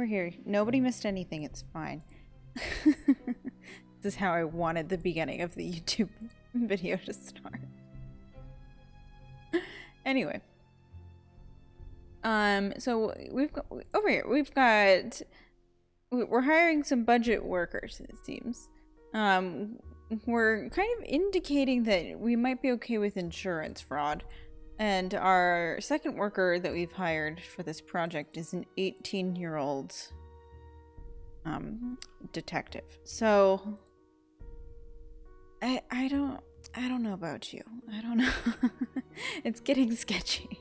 we're here. Nobody missed anything. It's fine. This is how I wanted the beginning of the YouTube video to start. Anyway. So we've got over here. We're hiring some budget workers, it seems. We're kind of indicating that we might be okay with insurance fraud. And our second worker that we've hired for this project is an 18-year-old detective. So I don't know about you. I don't know. It's getting sketchy.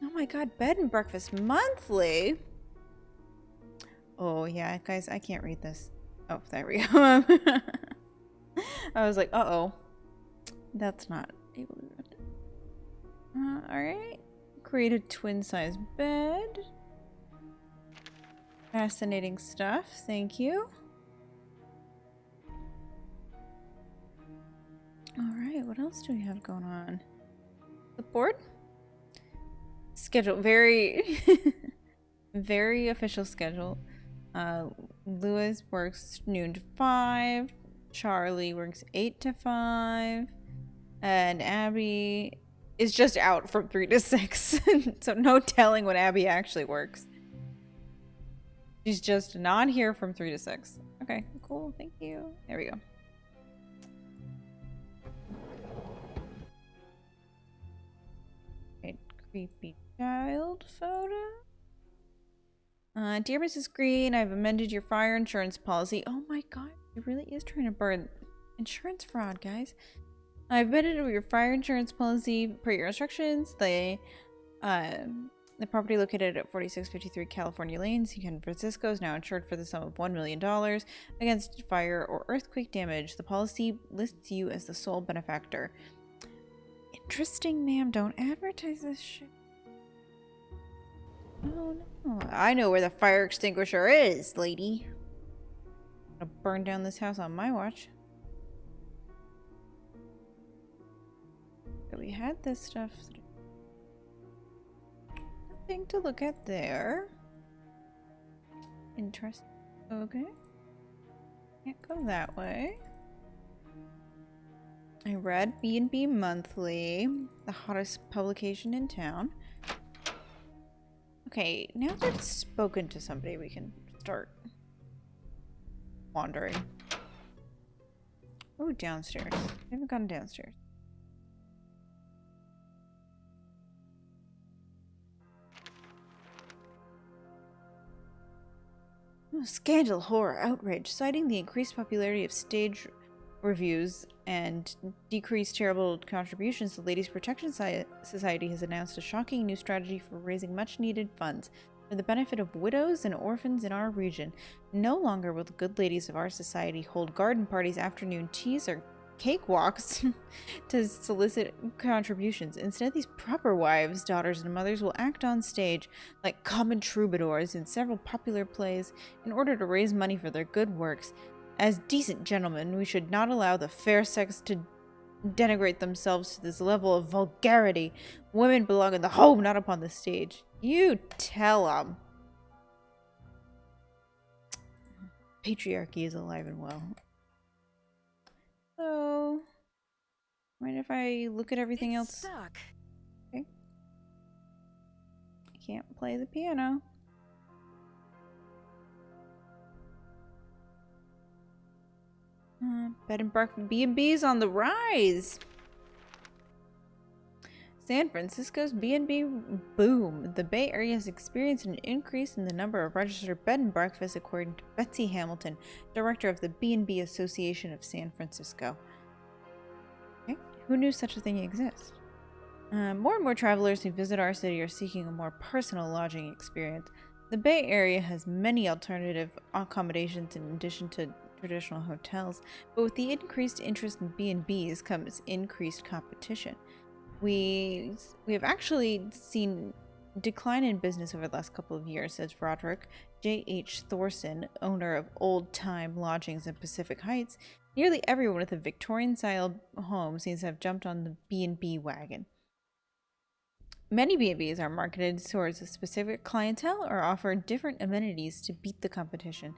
Oh my god, bed and breakfast monthly. Oh yeah, guys, I can't read this. Oh, there we go. I was like, uh-oh. That's not able to read. Alright. Create a twin-size bed. Fascinating stuff. Thank you. Alright, what else do we have going on? The board? Schedule. Very, very official schedule. Lewis works noon to 5. Charlie works 8 to 5. And Abby is just out from 3 to 6. So no telling when Abby actually works. She's just not here from 3 to 6. Okay, cool. Thank you. There we go. Right, creepy child photo. Dear Mrs. Green, I've amended your fire insurance policy. Oh my god, it really is trying to burn insurance fraud, guys. I've amended your fire insurance policy per your instructions. The property located at 4653 California Lane, San Francisco, is now insured for the sum of $1 million against fire or earthquake damage. The policy lists you as the sole benefactor. Interesting, ma'am. Don't advertise this shit. Oh no. I know where the fire extinguisher is, lady. I'm gonna burn down this house on my watch. But we had this stuff. Nothing to look at there. Interesting. Okay. Can't go that way. I read B&B Monthly, the hottest publication in town. Okay, now that I've spoken to somebody, we can start wandering. Oh, downstairs. I haven't gone downstairs. Oh, scandal, horror, outrage, citing the increased popularity of stage reviews and decreased charitable contributions. The Ladies Protection Society has announced a shocking new strategy for raising much-needed funds for the benefit of widows and orphans in our region. No longer will the good ladies of our society hold garden parties, afternoon teas, or cakewalks to solicit contributions. Instead, these proper wives, daughters, and mothers will act on stage like common troubadours in several popular plays in order to raise money for their good works. As decent gentlemen, we should not allow the fair sex to denigrate themselves to this level of vulgarity. Women belong in the home, not upon the stage. You tell 'em. Patriarchy is alive and well. So, mind if I look at everything else? Stuck. Okay. I can't play the piano. Bed and breakfast B&B's on the rise. San Francisco's B&B boom. The Bay Area has experienced an increase in the number of registered bed and breakfasts, according to Betsy Hamilton, director of the B&B Association of San Francisco. Okay. Who knew such a thing exists? More and more travelers who visit our city are seeking a more personal lodging experience. The Bay Area has many alternative accommodations in addition to traditional hotels, but with the increased interest in B&Bs comes increased competition. We have actually seen decline in business over the last couple of years, says Roderick J.H. Thorson, owner of Old Time Lodgings in Pacific Heights. Nearly everyone with a Victorian-style home seems to have jumped on the B&B wagon. Many B&Bs are marketed towards a specific clientele or offer different amenities to beat the competition.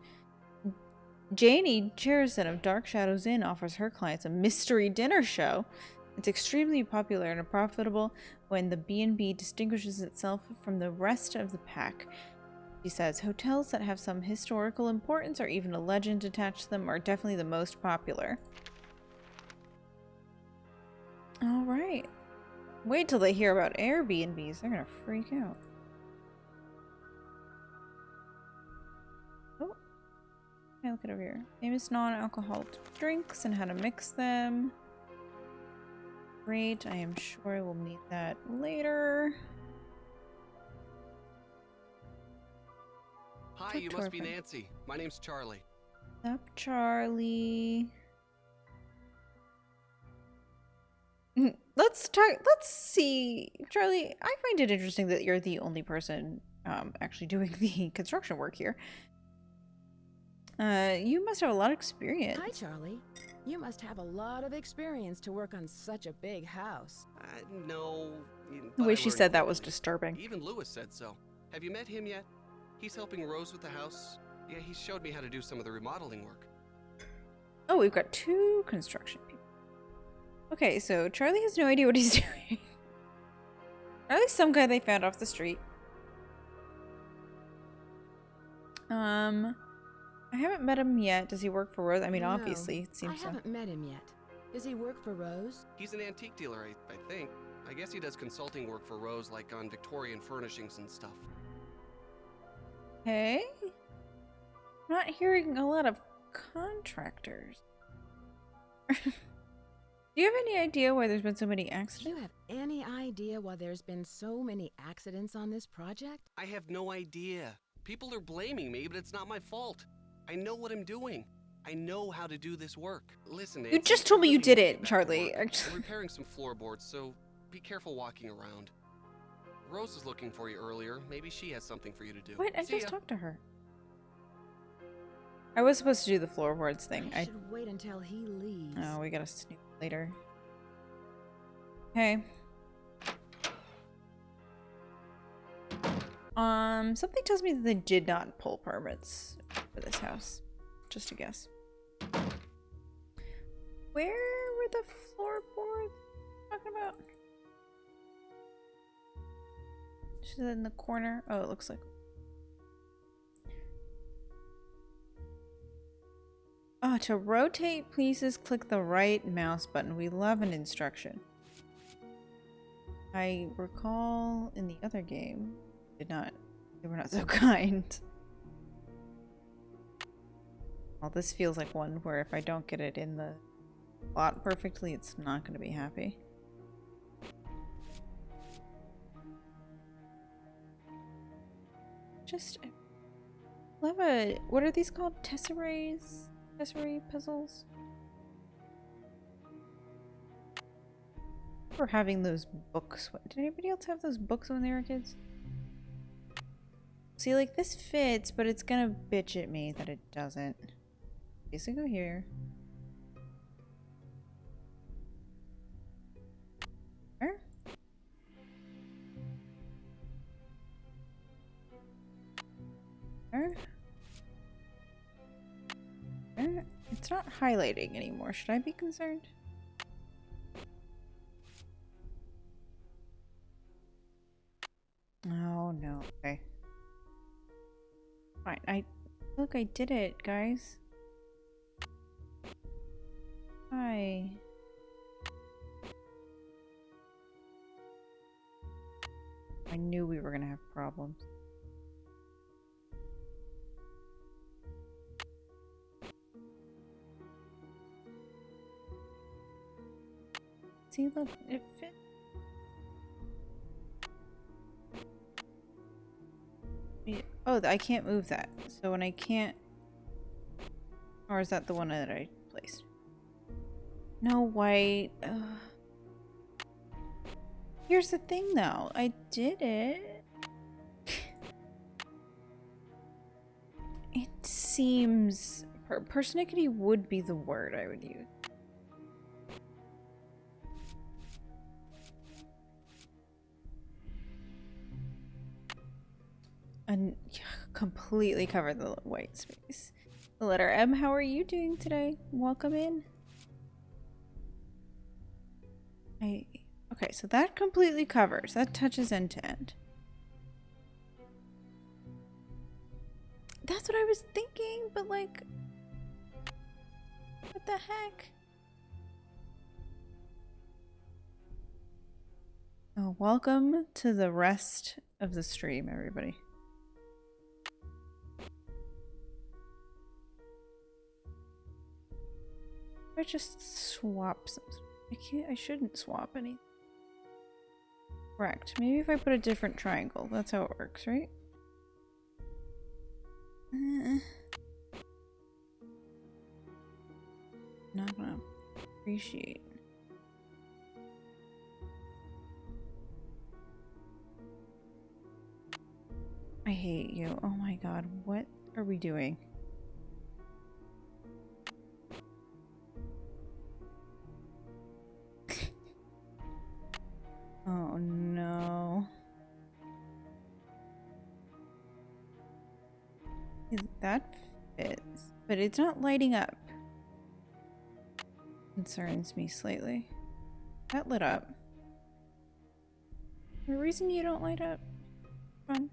Janie Cherison of Dark Shadows Inn offers her clients a mystery dinner show. It's extremely popular and profitable when the B&B distinguishes itself from the rest of the pack. She says hotels that have some historical importance or even a legend attached to them are definitely the most popular. All right. Wait till they hear about Airbnbs. They're gonna freak out. Oh. Okay, look it over here. Famous non-alcoholic drinks and how to mix them. Great. I am sure I will need that later. Hi, you must be Nancy. My name's Charlie. What's up, Charlie? Let's see. Charlie, I find it interesting that you're the only person actually doing the construction work here. You must have a lot of experience. Hi, Charlie. You must have a lot of experience to work on such a big house. No. The way she said that was disturbing. Even Lewis said so. Have you met him yet? He's helping Rose with the house. Yeah, he showed me how to do some of the remodeling work. Oh, we've got 2 construction people. Okay, so Charlie has no idea what he's doing. Or at least some guy they found off the street. I haven't met him yet. Does he work for Rose? I mean, No, obviously, it seems so. I haven't met him yet. Does he work for Rose? He's an antique dealer, I think. I guess he does consulting work for Rose, like on Victorian furnishings and stuff. Hey? I'm not hearing a lot of contractors. Do you have any idea why there's been so many Do accidents? you have any idea why there's been so many accidents on this project? I have no idea. People are blaming me, but it's not my fault. I know what I'm doing. I know how to do this work. Listen, Nancy, You just told me you did really it, need to get back to Charlie. work. I'm repairing some floorboards, so be careful walking around. Rose was looking for you earlier. Maybe she has something for you to do. What? I See just ya. talked to her. I was supposed to do the floorboards thing. I should wait until he leaves. Oh, we gotta snoop later. Okay. Something tells me that they did not pull permits for this house. Just a guess. Where were the floorboards talking about? Is it in the corner? Oh, it looks like. Oh, to rotate pieces, click the right mouse button. We love an instruction. I recall in the other game, they were not so kind. Well, this feels like one where if I don't get it in the plot perfectly, it's not going to be happy. Just love a, what are these called? Tesserae puzzles? For having those books. Did anybody else have those books when they were kids? See, like, this fits, but it's gonna bitch at me that it doesn't. Okay, so go here. There. There. There. It's not highlighting anymore. Should I be concerned? Oh, no. Okay. Fine. Look, I did it, guys. Hi. I knew we were gonna have problems. See, look, it fits. Oh, I can't move that. So when I can't... Or is that the one that I placed? No, white. Here's the thing, though. I did it. It seems... persnickety would be the word I would use. and completely cover the white space. The letter M, how are you doing today? Welcome in. Okay, so that completely covers. That touches end to end. That's what I was thinking, but like, what the heck? Oh, welcome to the rest of the stream, everybody. I just swap some. I shouldn't swap any. Correct. Maybe if I put a different triangle. That's how it works, right? Not gonna appreciate. I hate you. Oh my god, what are we doing? Oh no. That fits, but it's not lighting up. Concerns me slightly. That lit up. The reason you don't light up? Fun.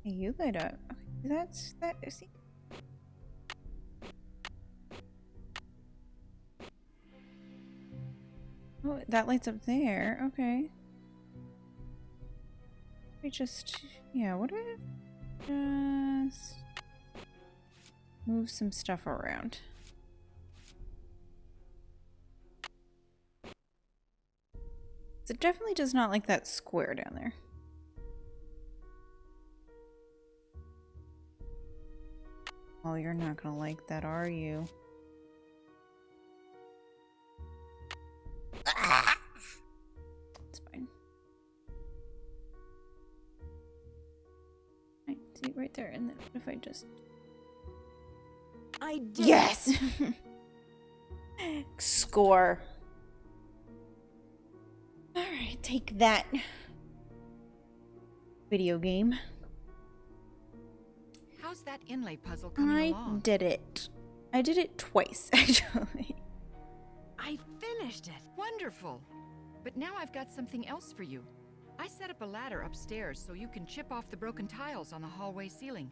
Hey, you light up. Okay, that's that. See. Oh, that lights up there. Okay. We just, yeah, what if just move some stuff around? It definitely does not like that square down there. Oh, you're not gonna like that, are you? It's fine. Right, see right there, and then what if I just... I did. Yes! Score. Alright, take that. Video game. How's that inlay puzzle coming along? I did it. I did it twice, actually. I finished it. Wonderful. But now I've got something else for you. I set up a ladder upstairs so you can chip off the broken tiles on the hallway ceiling.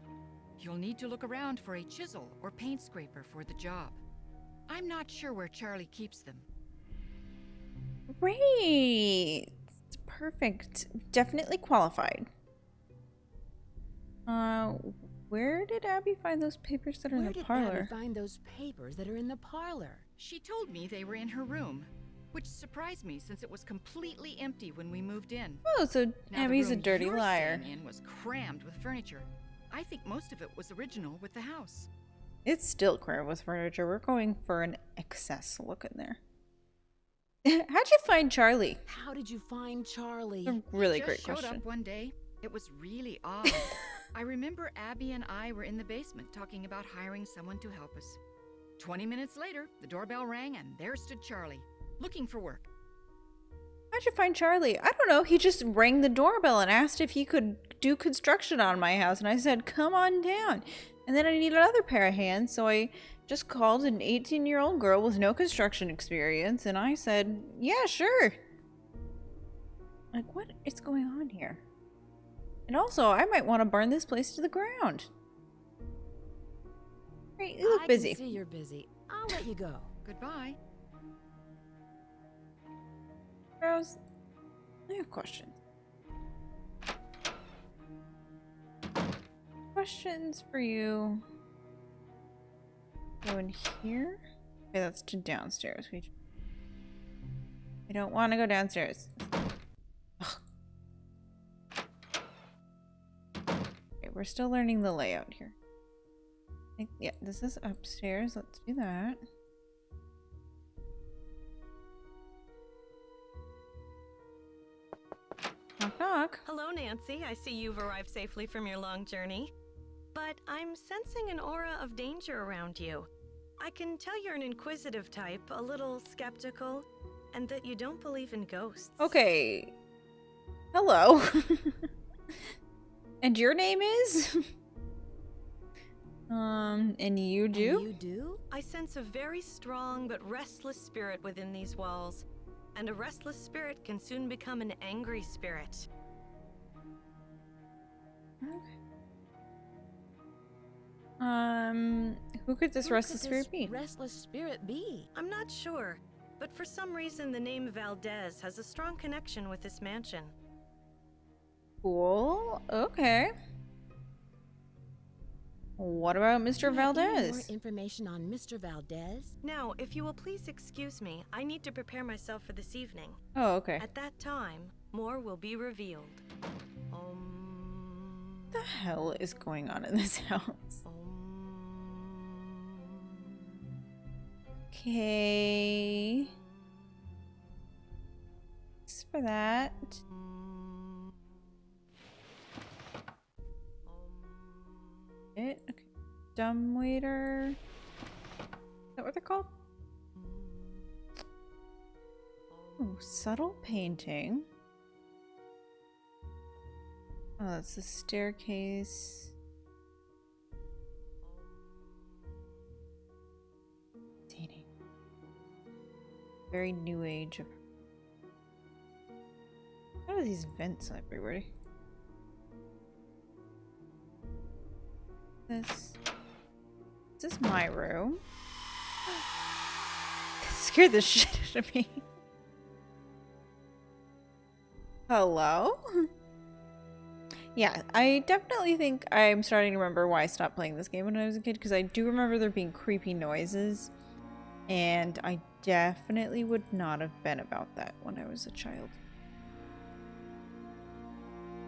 You'll need to look around for a chisel or paint scraper for the job. I'm not sure where Charlie keeps them. Great. Perfect. Definitely qualified. Where did Abby find those papers that are in the parlor? Where did Abby find those papers that are in the parlor? She told me they were in her room, which surprised me since it was completely empty when we moved in. Oh, so Now, Abby's the a room dirty you're liar. staying in was crammed with furniture. I think most of it was original with the house. It's still crammed with furniture. We're going for an excess look in there. How'd you find Charlie? How did you find Charlie? A really He great just showed question. up one day. It was really odd. I remember Abby and I were in the basement talking about hiring someone to help us. 20 minutes later, the doorbell rang and there stood Charlie, looking for work. How'd you find Charlie? I don't know. He just rang the doorbell and asked if he could do construction on my house. And I said, come on down. And then I needed another pair of hands. So I just called an 18-year-old girl with no construction experience. And I said, yeah, sure. Like, what is going on here? And also, I might want to burn this place to the ground. Right, you look busy. I can see you're busy. I'll let you go. Goodbye. Rose, I have questions. Questions for you. Go in here. Okay, that's to downstairs. I don't want to go downstairs. Ugh. Okay, we're still learning the layout here. Yeah, this is upstairs. Let's do that. Knock, knock. Hello, Nancy. I see you've arrived safely from your long journey. But I'm sensing an aura of danger around you. I can tell you're an inquisitive type, a little skeptical, and that you don't believe in ghosts. Okay. Hello. And your name is? And you do? And you do? I sense a very strong but restless spirit within these walls, and a restless spirit can soon become an angry spirit. Okay. Who could this restless spirit be? Restless spirit be? I'm not sure, but for some reason the name Valdez has a strong connection with this mansion. Cool. Okay. What about Mr. Do you have any more Valdez? information on Mr. Valdez? Now, if you will please excuse me, I need to prepare myself for this evening. Oh, okay. At that time, more will be revealed. What the hell is going on in this house? Okay. Thanks for that. Okay. Dumbwaiter. Is that what they're called? Oh, subtle painting. Oh, that's the staircase. Dating. Very new age of. What are these vents everywhere? This is my room. That scared the shit out of me. Hello? Yeah, I definitely think I'm starting to remember why I stopped playing this game when I was a kid, because I do remember there being creepy noises, and I definitely would not have been about that when I was a child.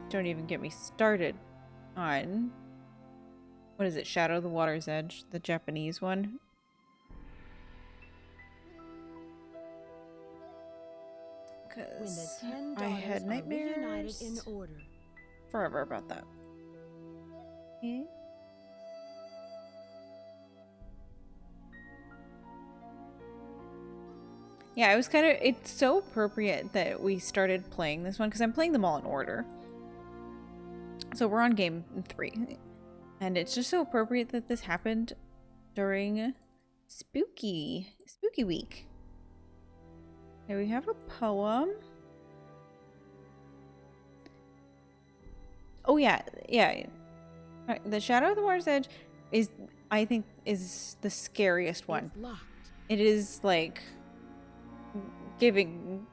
Don't even get me started on, what is it, Shadow of the Water's Edge, the Japanese one? When the Because 10 I daughters had are reunited nightmares in order. forever about that. Okay. Yeah, it was kind of, it's so appropriate that we started playing this one because I'm playing them all in order. So we're on game 3. And it's just so appropriate that this happened during spooky week. Okay, we have a poem. Oh yeah. Alright, the Shadow of the Water's Edge is, I think, is the scariest one. It's locked. It is like giving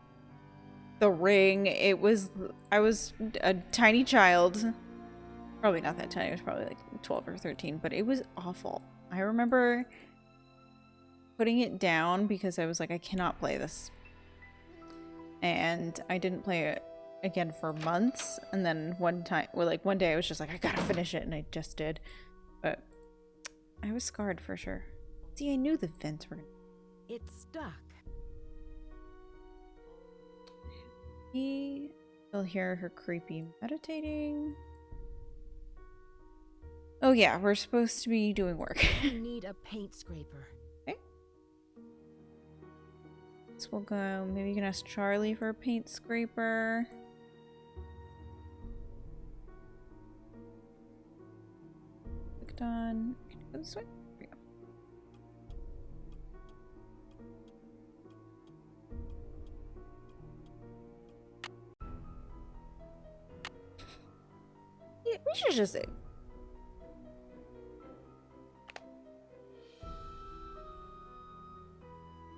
the ring. I was a tiny child. Probably not that tiny. I was probably like 12 or 13, but it was awful. I remember putting it down because I was like, I cannot play this. And I didn't play it again for months. And then one day I was just like, I gotta finish it. And I just did. But I was scarred for sure. See, I knew the vents were gonna. It's stuck. You'll hear her creepy meditating. Oh yeah, we're supposed to be doing work. You need a paint scraper. Okay. So we'll go, maybe you can ask Charlie for a paint scraper. Clicked on. Can you go this way? Here we go. Yeah, we should just save.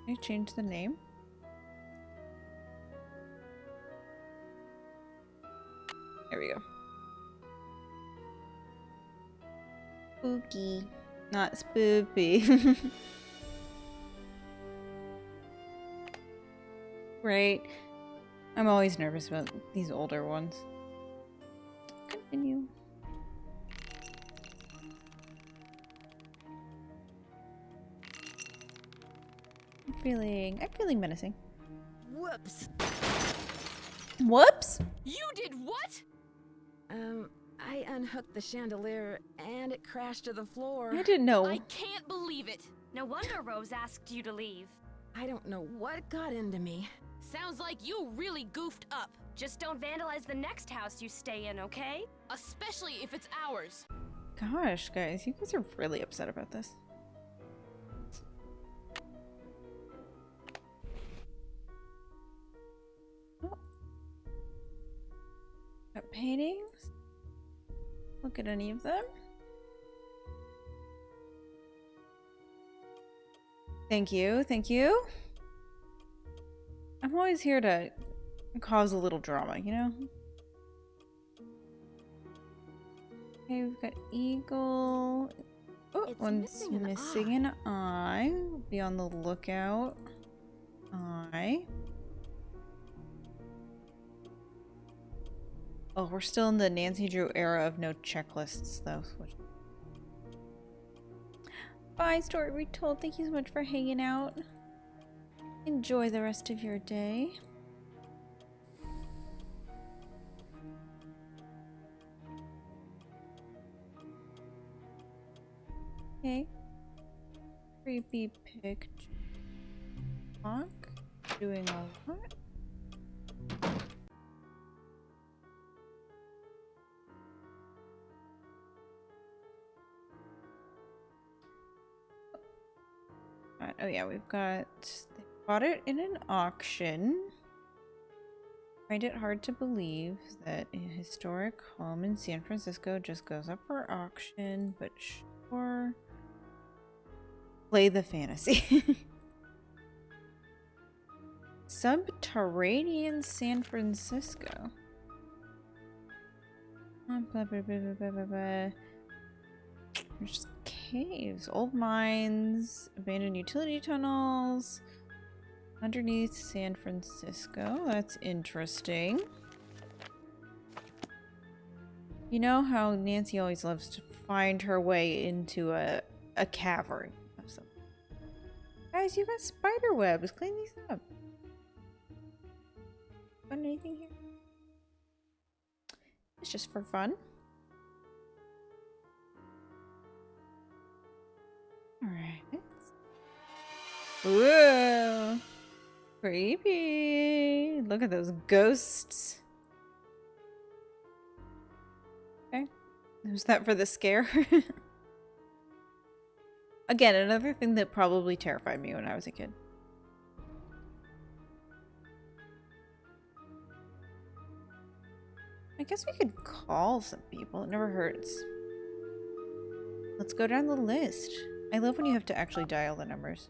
Can I change the name? There we go. Spooky. Not spoopy. Right. I'm always nervous about these older ones. Continue. I'm feeling menacing. Whoops. Whoops! You did what? I unhooked the chandelier and it crashed to the floor. I didn't know. I can't believe it. No wonder Rose asked you to leave. I don't know what got into me. Sounds like you really goofed up. Just don't vandalize the next house you stay in, okay? Especially if it's ours. Gosh, guys, you guys are really upset about this. Oh. Got paintings. Look at any of them. Thank you, thank you. I'm always here to cause a little drama, you know? Okay, we've got eagle. Oh, It's one's missing an eye. Be on the lookout. Eye. Oh, we're still in the Nancy Drew era of no checklists, though. Bye, story retold. Thank you so much for hanging out. Enjoy the rest of your day. Okay. Creepy picture. Clock. Doing all that. Oh yeah, we've got... They bought it in an auction. Find it hard to believe that a historic home in San Francisco just goes up for auction, but sure. Play the fantasy. Subterranean San Francisco. There's caves, old mines, abandoned utility tunnels underneath San Francisco. That's interesting. You know how Nancy always loves to find her way into a cavern of some. Guys, you got spider webs. Clean these up. Find anything here? It's just for fun. Alright. Whoa! Creepy! Look at those ghosts. Okay. Was that for the scare? Again, another thing that probably terrified me when I was a kid. I guess we could call some people. It never hurts. Let's go down the list. I love when you have to actually dial the numbers.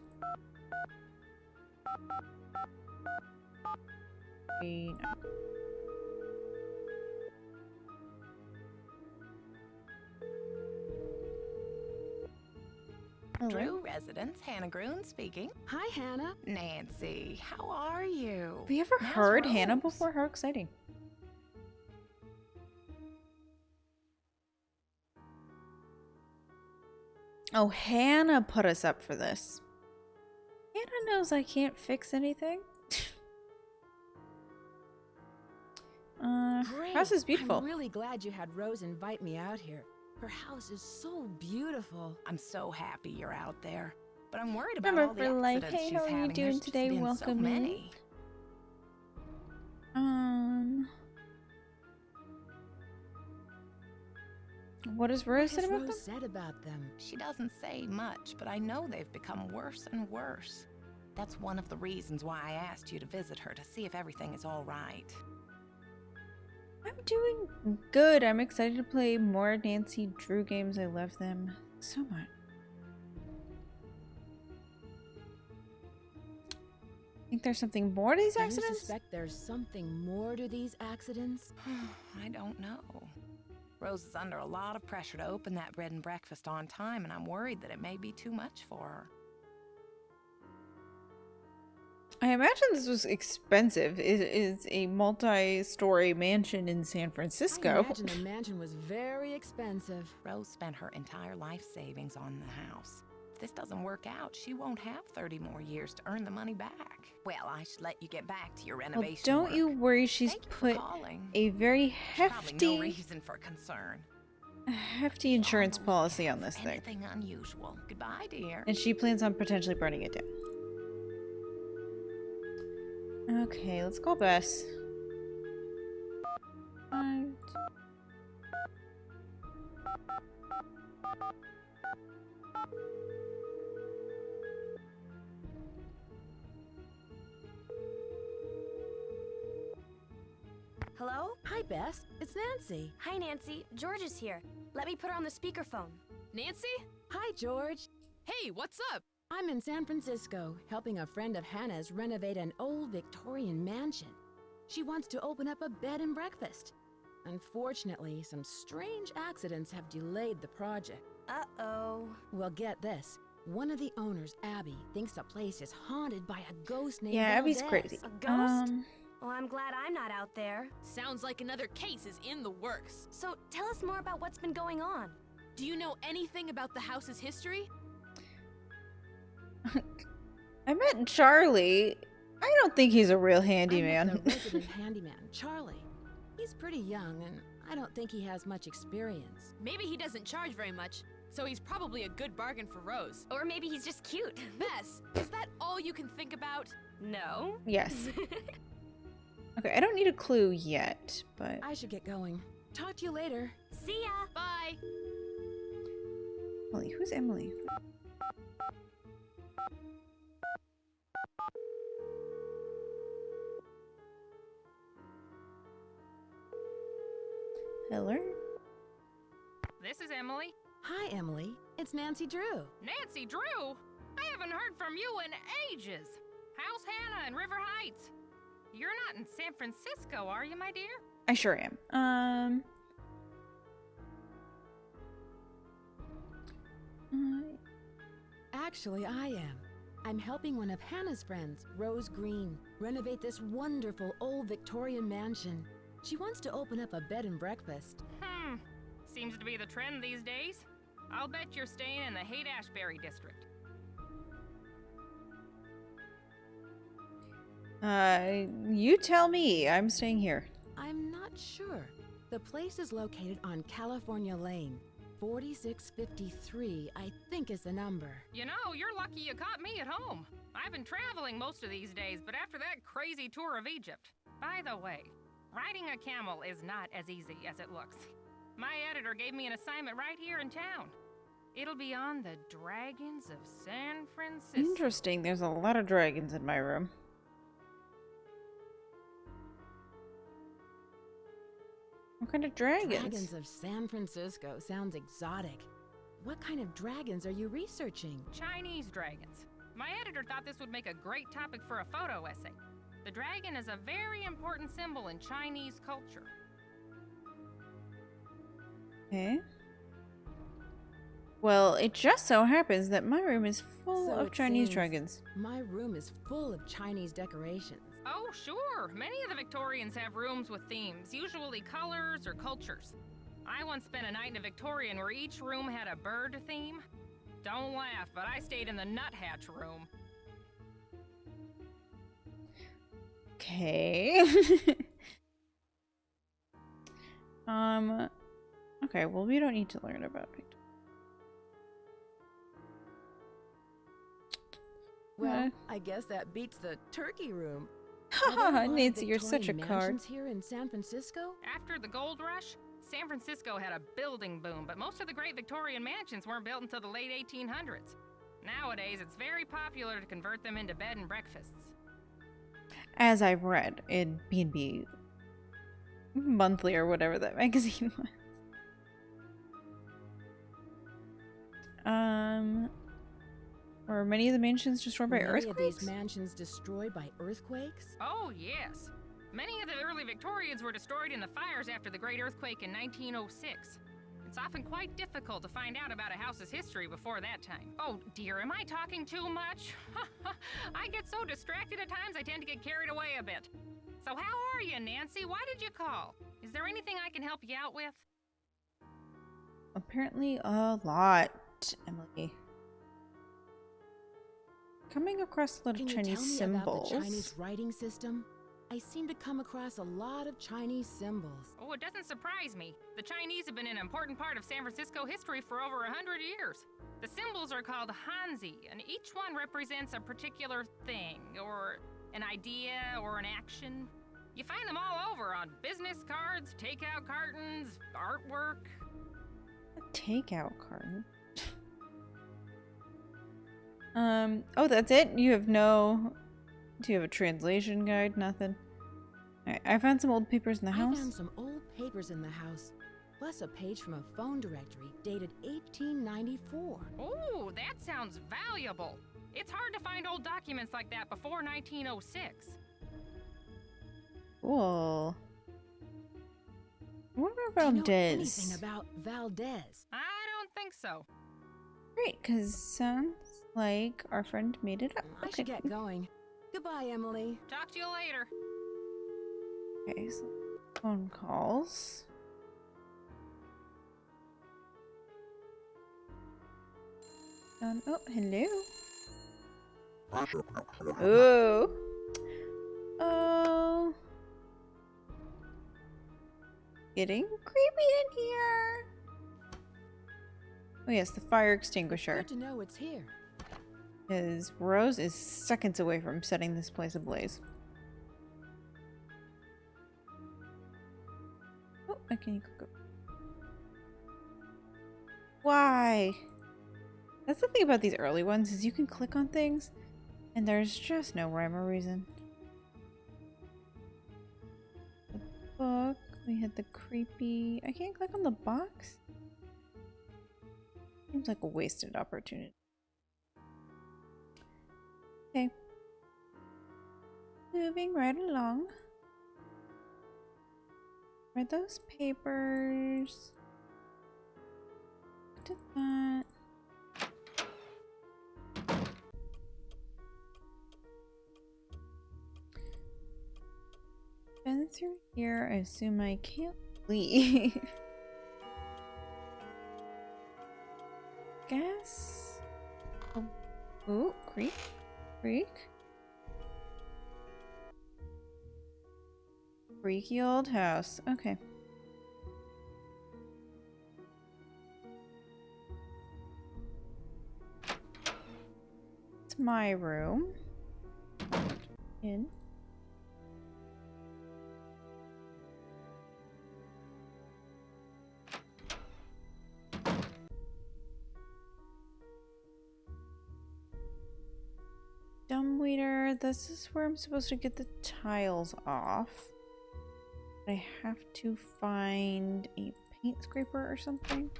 No. Hello. Drew residence, Hannah Groon speaking. Hi, Hannah. Nancy, how are you? Have you ever How's heard Rose? Hannah before? How exciting. Oh, Hannah put us up for this. Hannah knows I can't fix anything. Great. House is beautiful. I'm really glad you had Rose invite me out here. Her house is so beautiful. I'm so happy you're out there. But I'm worried about Remember all the for life. accidents Hey, she's how are you having. doing There's just today? been Welcome so in. many. What does Rose What said has about them? Rose said about them? She doesn't say much, but I know they've become worse and worse. That's one of the reasons why I asked you to visit her, to see if everything is all right. I'm doing good. I'm excited to play more Nancy Drew games. I love them so much. Think there's something more to these Do you accidents? suspect there's something more to these accidents? I don't know. Rose is under a lot of pressure to open that bread and breakfast on time, and I'm worried that it may be too much for her. I imagine this was expensive. It is a multi-story mansion in San I Francisco. imagine the mansion was very expensive. Rose spent her entire life savings on the house. If this doesn't work out, she won't have 30 more years to earn the money back. Well, I should let you get back to your Well, renovation don't work. you worry. She's Thank you for put calling. a very There's probably no hefty, reason for concern. insurance On the policy on lookout this for thing. Anything unusual. Goodbye, dear. And she plans on potentially burning it down. Okay, let's call Bess. Right. Hello? Hi, Bess. It's Nancy. Hi, Nancy. George is here. Let me put her on the speakerphone. Nancy? Hi, George. Hey, what's up? I'm in San Francisco, helping a friend of Hannah's renovate an old Victorian mansion. She wants to open up a bed and breakfast. Unfortunately, some strange accidents have delayed the project. Uh-oh. Well, get this. One of the owners, Abby, thinks the place is haunted by a ghost named Yeah, Abby's Valdez. crazy. A ghost? Well, I'm glad I'm not out there. Sounds like another case is in the works. So tell us more about what's been going on. Do you know anything about the house's history? I met Charlie. I don't think he's a real I handyman. met the resident handyman, Charlie. He's pretty young, and I don't think he has much experience. Maybe he doesn't charge very much, so he's probably a good bargain for Rose. Or maybe he's just cute. Bess, is that all you can think about? No. Yes. Okay, I don't need a clue yet, but I should get going. Talk to you later. See ya. Bye. Emily, who's Emily? Hello? This is Emily. Hi, Emily. It's Nancy Drew. Nancy Drew? I haven't heard from you in ages. How's Hannah in River Heights? You're not in San Francisco, are you, my dear? I sure am. Actually, I am. I'm helping one of Hannah's friends, Rose Green, renovate this wonderful old Victorian mansion. She wants to open up a bed and breakfast. Seems to be the trend these days. I'll bet you're staying in the Haight-Ashbury district. You tell me. I'm staying here. I'm not sure. The place is located on California Lane. 4653, I think, is the number. You know, you're lucky you caught me at home. I've been traveling most of these days, but after that crazy tour of Egypt. By the way, riding a camel is not as easy as it looks. My editor gave me an assignment right here in town. It'll be on the dragons of San Francisco. Interesting. There's a lot of dragons in my room. What kind of dragons? Dragons of San Francisco sounds exotic. What kind of dragons are you researching? Chinese dragons. My editor thought this would make a great topic for a photo essay. The dragon is a very important symbol in Chinese culture. Okay. Well, it just so happens that my room is full So of it Chinese seems. dragons. My room is full of Chinese decorations. Oh, sure. Many of the Victorians have rooms with themes, usually colors or cultures. I once spent a night in a Victorian where each room had a bird theme. Don't laugh, but I stayed in the nuthatch room. Okay. Okay, well, we don't need to learn about it. Well, I guess that beats the turkey room. Haha, Nancy, you're such a Victorian card. mansions here in San Francisco? After the gold rush, San Francisco had a building boom, but most of the great Victorian mansions weren't built until the late 1800s. Nowadays, it's very popular to convert them into bed and breakfasts. As I've read in B&B Monthly or whatever that magazine was. Were many of the mansions destroyed by Many earthquakes? of these mansions destroyed by earthquakes? Oh, yes. Many of the early Victorians were destroyed in the fires after the Great Earthquake in 1906. It's often quite difficult to find out about a house's history before that time. Oh, dear, am I talking too much? I get so distracted at times I tend to get carried away a bit. So how are you, Nancy? Why did you call? Is there anything I can help you out with? Apparently a lot, Emily. Coming across a lot of Can you Chinese tell me about symbols. the Chinese writing system? I seem to come across a lot of Chinese symbols. Oh, it doesn't surprise me. The Chinese have been an important part of San Francisco history for over 100 years. The symbols are called Hanzi, and each one represents a particular thing, or an idea, or an action. You find them all over on business cards, takeout cartons, artwork. A takeout carton. Oh, that's it? You have no... Do you have a translation guide? Nothing. Alright, I found some old papers in the house. I found some old papers in the house, plus a page from a phone directory dated 1894. Oh, that sounds valuable. It's hard to find old documents like that before 1906. Cool. What about Do you know Valdez? anything about Valdez? I don't think so. Great, because sounds like our friend made it up. I should get going. Goodbye, Emily. Talk to you later. Okay, so phone calls. Oh, hello. Oh. Oh. Getting creepy in here. Oh yes, the fire extinguisher. Good to know it's here. Because Rose is seconds away from setting this place ablaze. Oh, okay, you could go. Why? That's the thing about these early ones, is you can click on things and there's just no rhyme or reason. The book, we had the creepy... I can't click on the box? Seems like a wasted opportunity. Okay. Moving right along. Read those papers. Did that. Been through here. I assume I can't leave. Guess. Oh, ooh, creek. Creek. Freaky old house. Okay. It's my room. In. Dumbwaiter, this is where I'm supposed to get the tiles off. I have to find a paint scraper or something.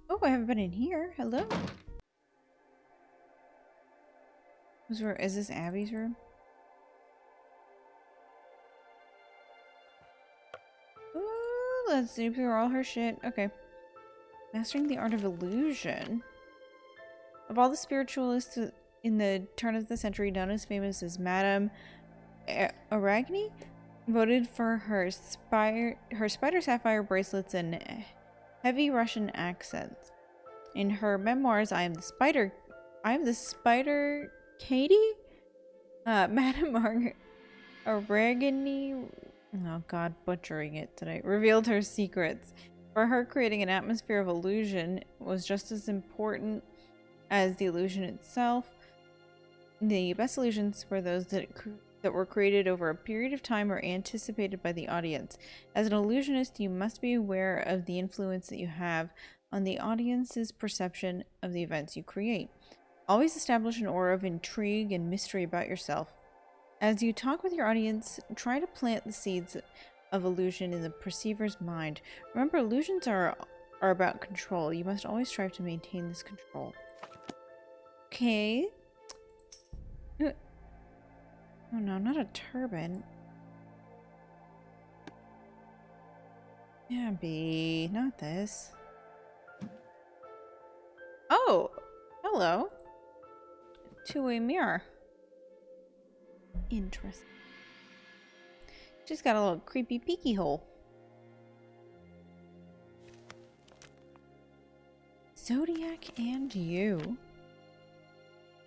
Oh, I haven't been in here. Hello. Is this Abby's room? Ooh, let's see through all her shit. Okay. Mastering the art of illusion. Of all the spiritualists in the turn of the century, none as famous as Madame Arachne, voted for her spider sapphire bracelets and heavy Russian accents. In her memoirs, I am the spider Katie? Madame Arachne, oh god, butchering it today, revealed her secrets. For her, creating an atmosphere of illusion was just as important as the illusion itself. The best illusions were those that were created over a period of time or anticipated by the audience. As an illusionist, you must be aware of the influence that you have on the audience's perception of the events you create. Always establish an aura of intrigue and mystery about yourself. As you talk with your audience, try to plant the seeds of illusion in the perceiver's mind. Remember, illusions are about control. You must always strive to maintain this control. Okay. Oh no, not a turban. Abby, not this. Oh, hello. Two-way mirror. Interesting. Just got a little creepy peeky hole. Zodiac and you.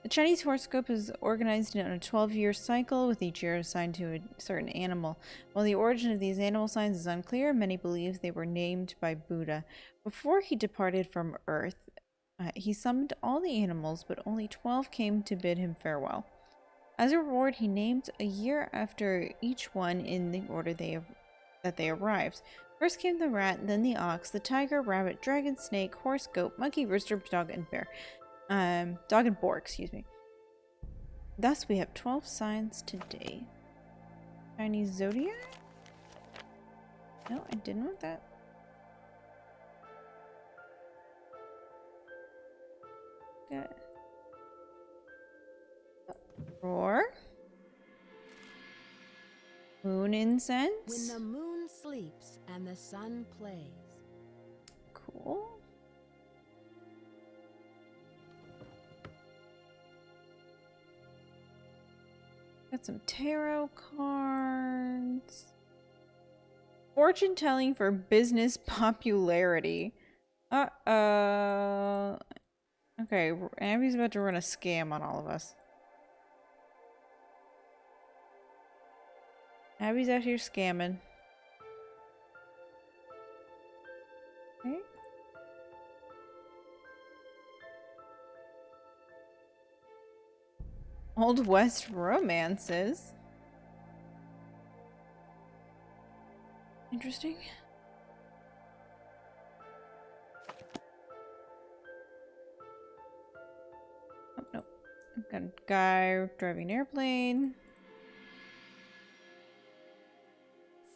The Chinese horoscope is organized in a 12-year cycle, with each year assigned to a certain animal. While the origin of these animal signs is unclear, many believe they were named by Buddha. Before he departed from Earth, he summoned all the animals, but only 12 came to bid him farewell. As a reward, he named a year after each one in the order that they arrived. First came the rat, then the ox, the tiger, rabbit, dragon, snake, horse, goat, monkey, rooster, dog, and bear. Dog and boar, excuse me. Thus, we have 12 signs today. Chinese zodiac? No, I didn't want that. Got roar. Moon incense. When the moon sleeps and the sun plays. Cool. Got some tarot cards. Fortune telling for business popularity. Uh-oh. Okay, Abby's about to run a scam on all of us. Abby's out here scamming. Okay. Old West romances. Interesting. Oh, no. I've got a guy driving an airplane.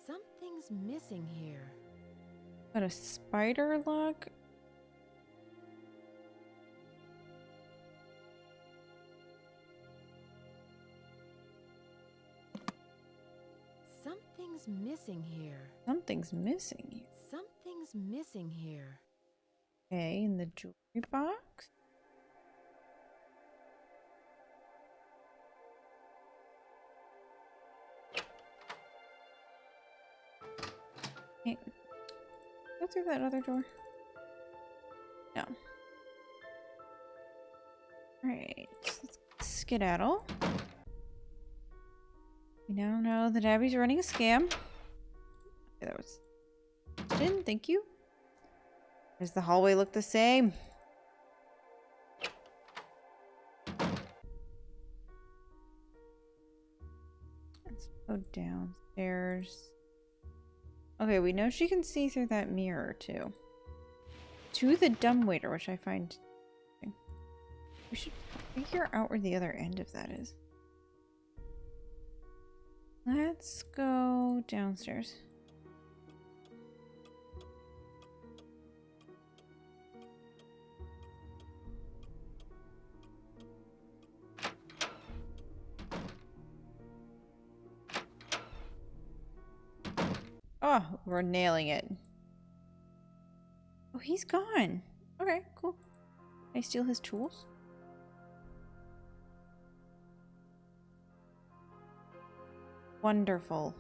Something's missing here. Got a spider lock. Something's missing here. Something's missing. Something's missing here. Okay, in the jewelry box. Can't go through that other door. No. Alright, let's skedaddle. We now know that Abby's running a scam. Okay, that was... Didn't, thank you. Does the hallway look the same? Let's go downstairs. Okay, we know she can see through that mirror, too. To the dumbwaiter, which I find... We should figure out where the other end of that is. Let's go downstairs. Oh, we're nailing it. Oh, he's gone. Okay, cool. Can I steal his tools? Wonderful.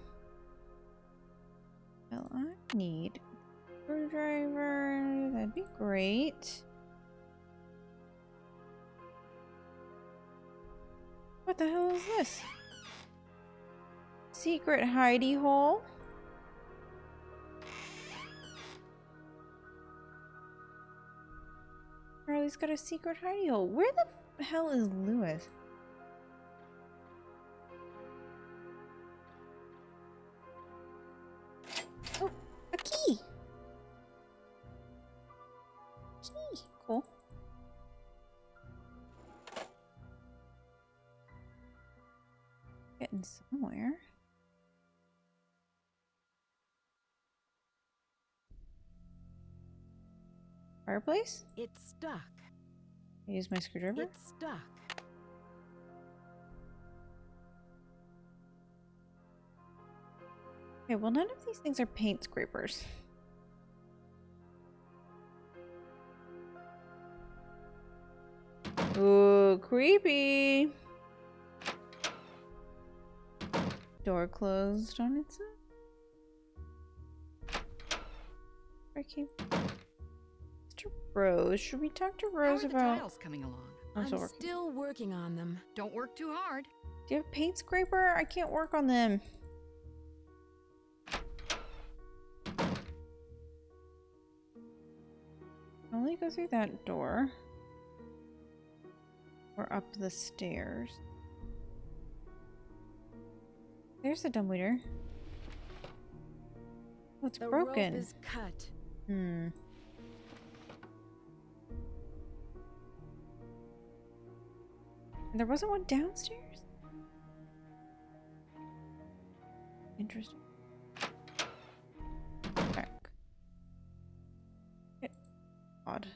Well, I need a screwdriver. That'd be great. What the hell is this? Secret hidey hole? Charlie's got a secret hidey hole. Where the hell is Lewis? Oh, a key! Key, cool. Getting somewhere. Fireplace? It's stuck. Use my screwdriver? It's stuck. Okay, well, none of these things are paint scrapers. Ooh, creepy. Door closed on its own. Okay. Mr. Rose, should we talk to Rose How are the about... tiles coming along? I'm still working. still working on them. Don't work too hard. Do you have a paint scraper? I can't work on them. Only go through that door. Or up the stairs. There's the dumbwaiter. Oh, it's The broken. rope is cut. Hmm. And there wasn't one downstairs? Interesting. Back. Odd.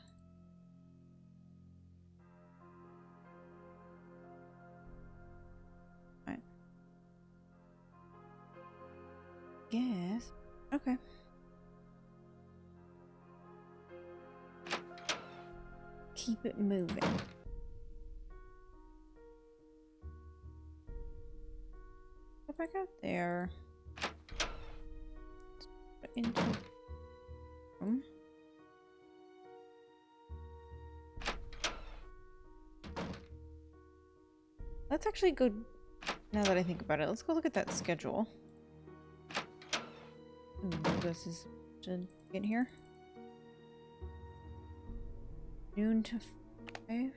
Right. Yes. Okay. Keep it moving. Go back out there. Into the room. Let's actually go, now that I think about it, let's go look at that schedule. Ooh, this is to get here. Noon to 5.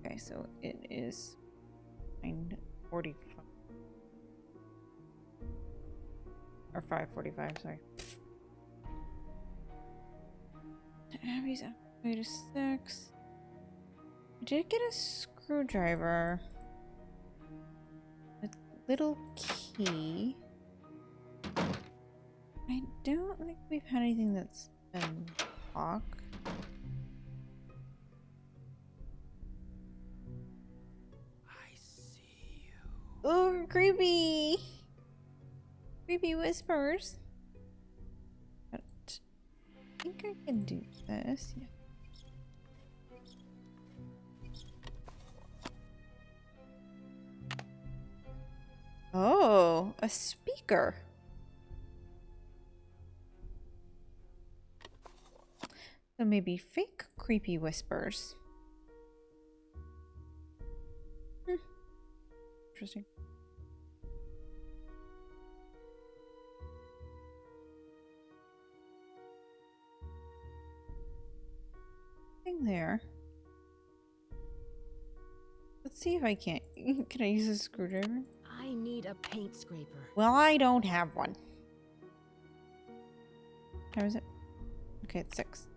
Okay, so it is 9:45. Or 5:45, sorry. Abby's up way to 6. I did get a screwdriver. A little key. I don't think we've had anything that's been locked. I see you. Oh, creepy! Creepy whispers. But I think I can do this. Yeah. Oh, a speaker. So maybe fake creepy whispers. Interesting. Thing there. Let's see if I can't. Can I use a screwdriver? I need a paint scraper. Well, I don't have one. How is it? Okay, it's 6.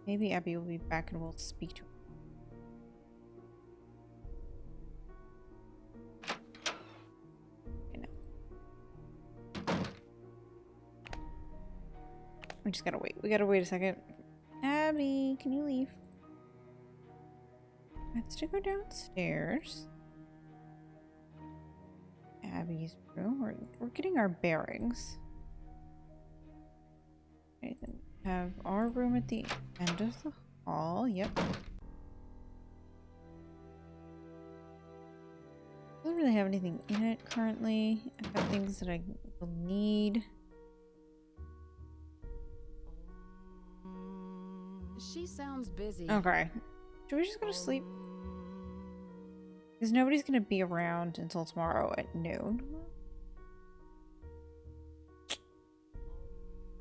Maybe Abby will be back and we'll speak to her. Okay, no. We just gotta wait. We gotta wait a second. Abby, can you leave? Let's go downstairs. Abby's room. We're getting our bearings. Okay, then we have our room at the end of the hall. Yep. Doesn't really have anything in it currently. I've got things that I will need. She sounds busy. Okay. Should we just go to sleep? Because nobody's going to be around until tomorrow at noon.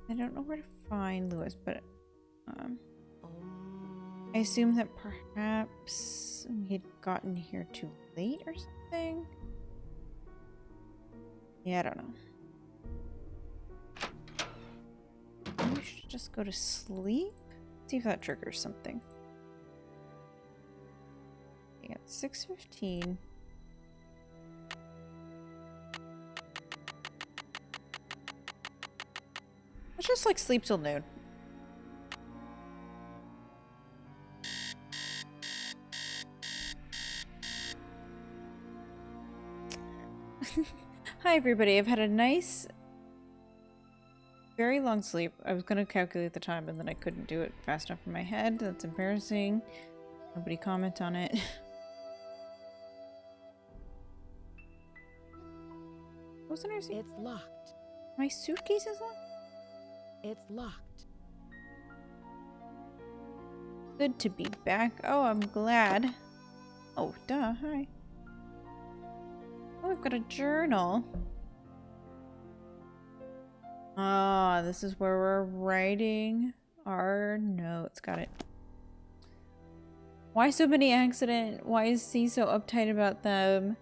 I don't know where to find Lewis, but I assume that perhaps he had gotten here too late or something. Yeah, I don't know. Maybe we should just go to sleep. See if that triggers something. Yeah, it's 6:15. Let's just like sleep till noon. Hi everybody, I've had a nice, very long sleep. I was gonna calculate the time and then I couldn't do it fast enough in my head. That's embarrassing. Nobody comment on it. What's in our suit? It's locked. My suitcase is locked? It's locked. Good to be back. Oh, I'm glad. Oh, duh. Hi. Oh, I've got a journal. Ah, this is where we're writing our notes. Got it. Why so many accidents? Why is C so uptight about them?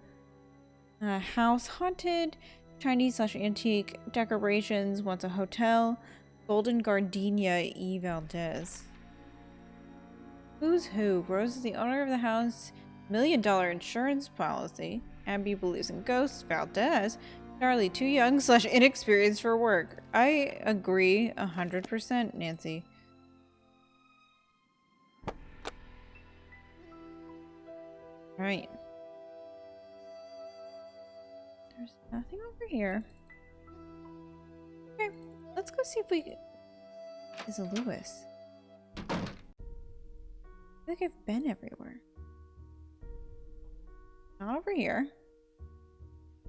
House haunted. Chinese/antique decorations. Wants a hotel. Golden Gardenia E. Valdez. Who's who? Rose is the owner of the house. $1 million insurance policy. Abby believes in ghosts. Valdez. Charlie, too young/inexperienced for work. I agree 100%, Nancy. Right. There's nothing over here. Okay, let's go see if we... Is a Lewis. I feel like I've been everywhere. Not over here.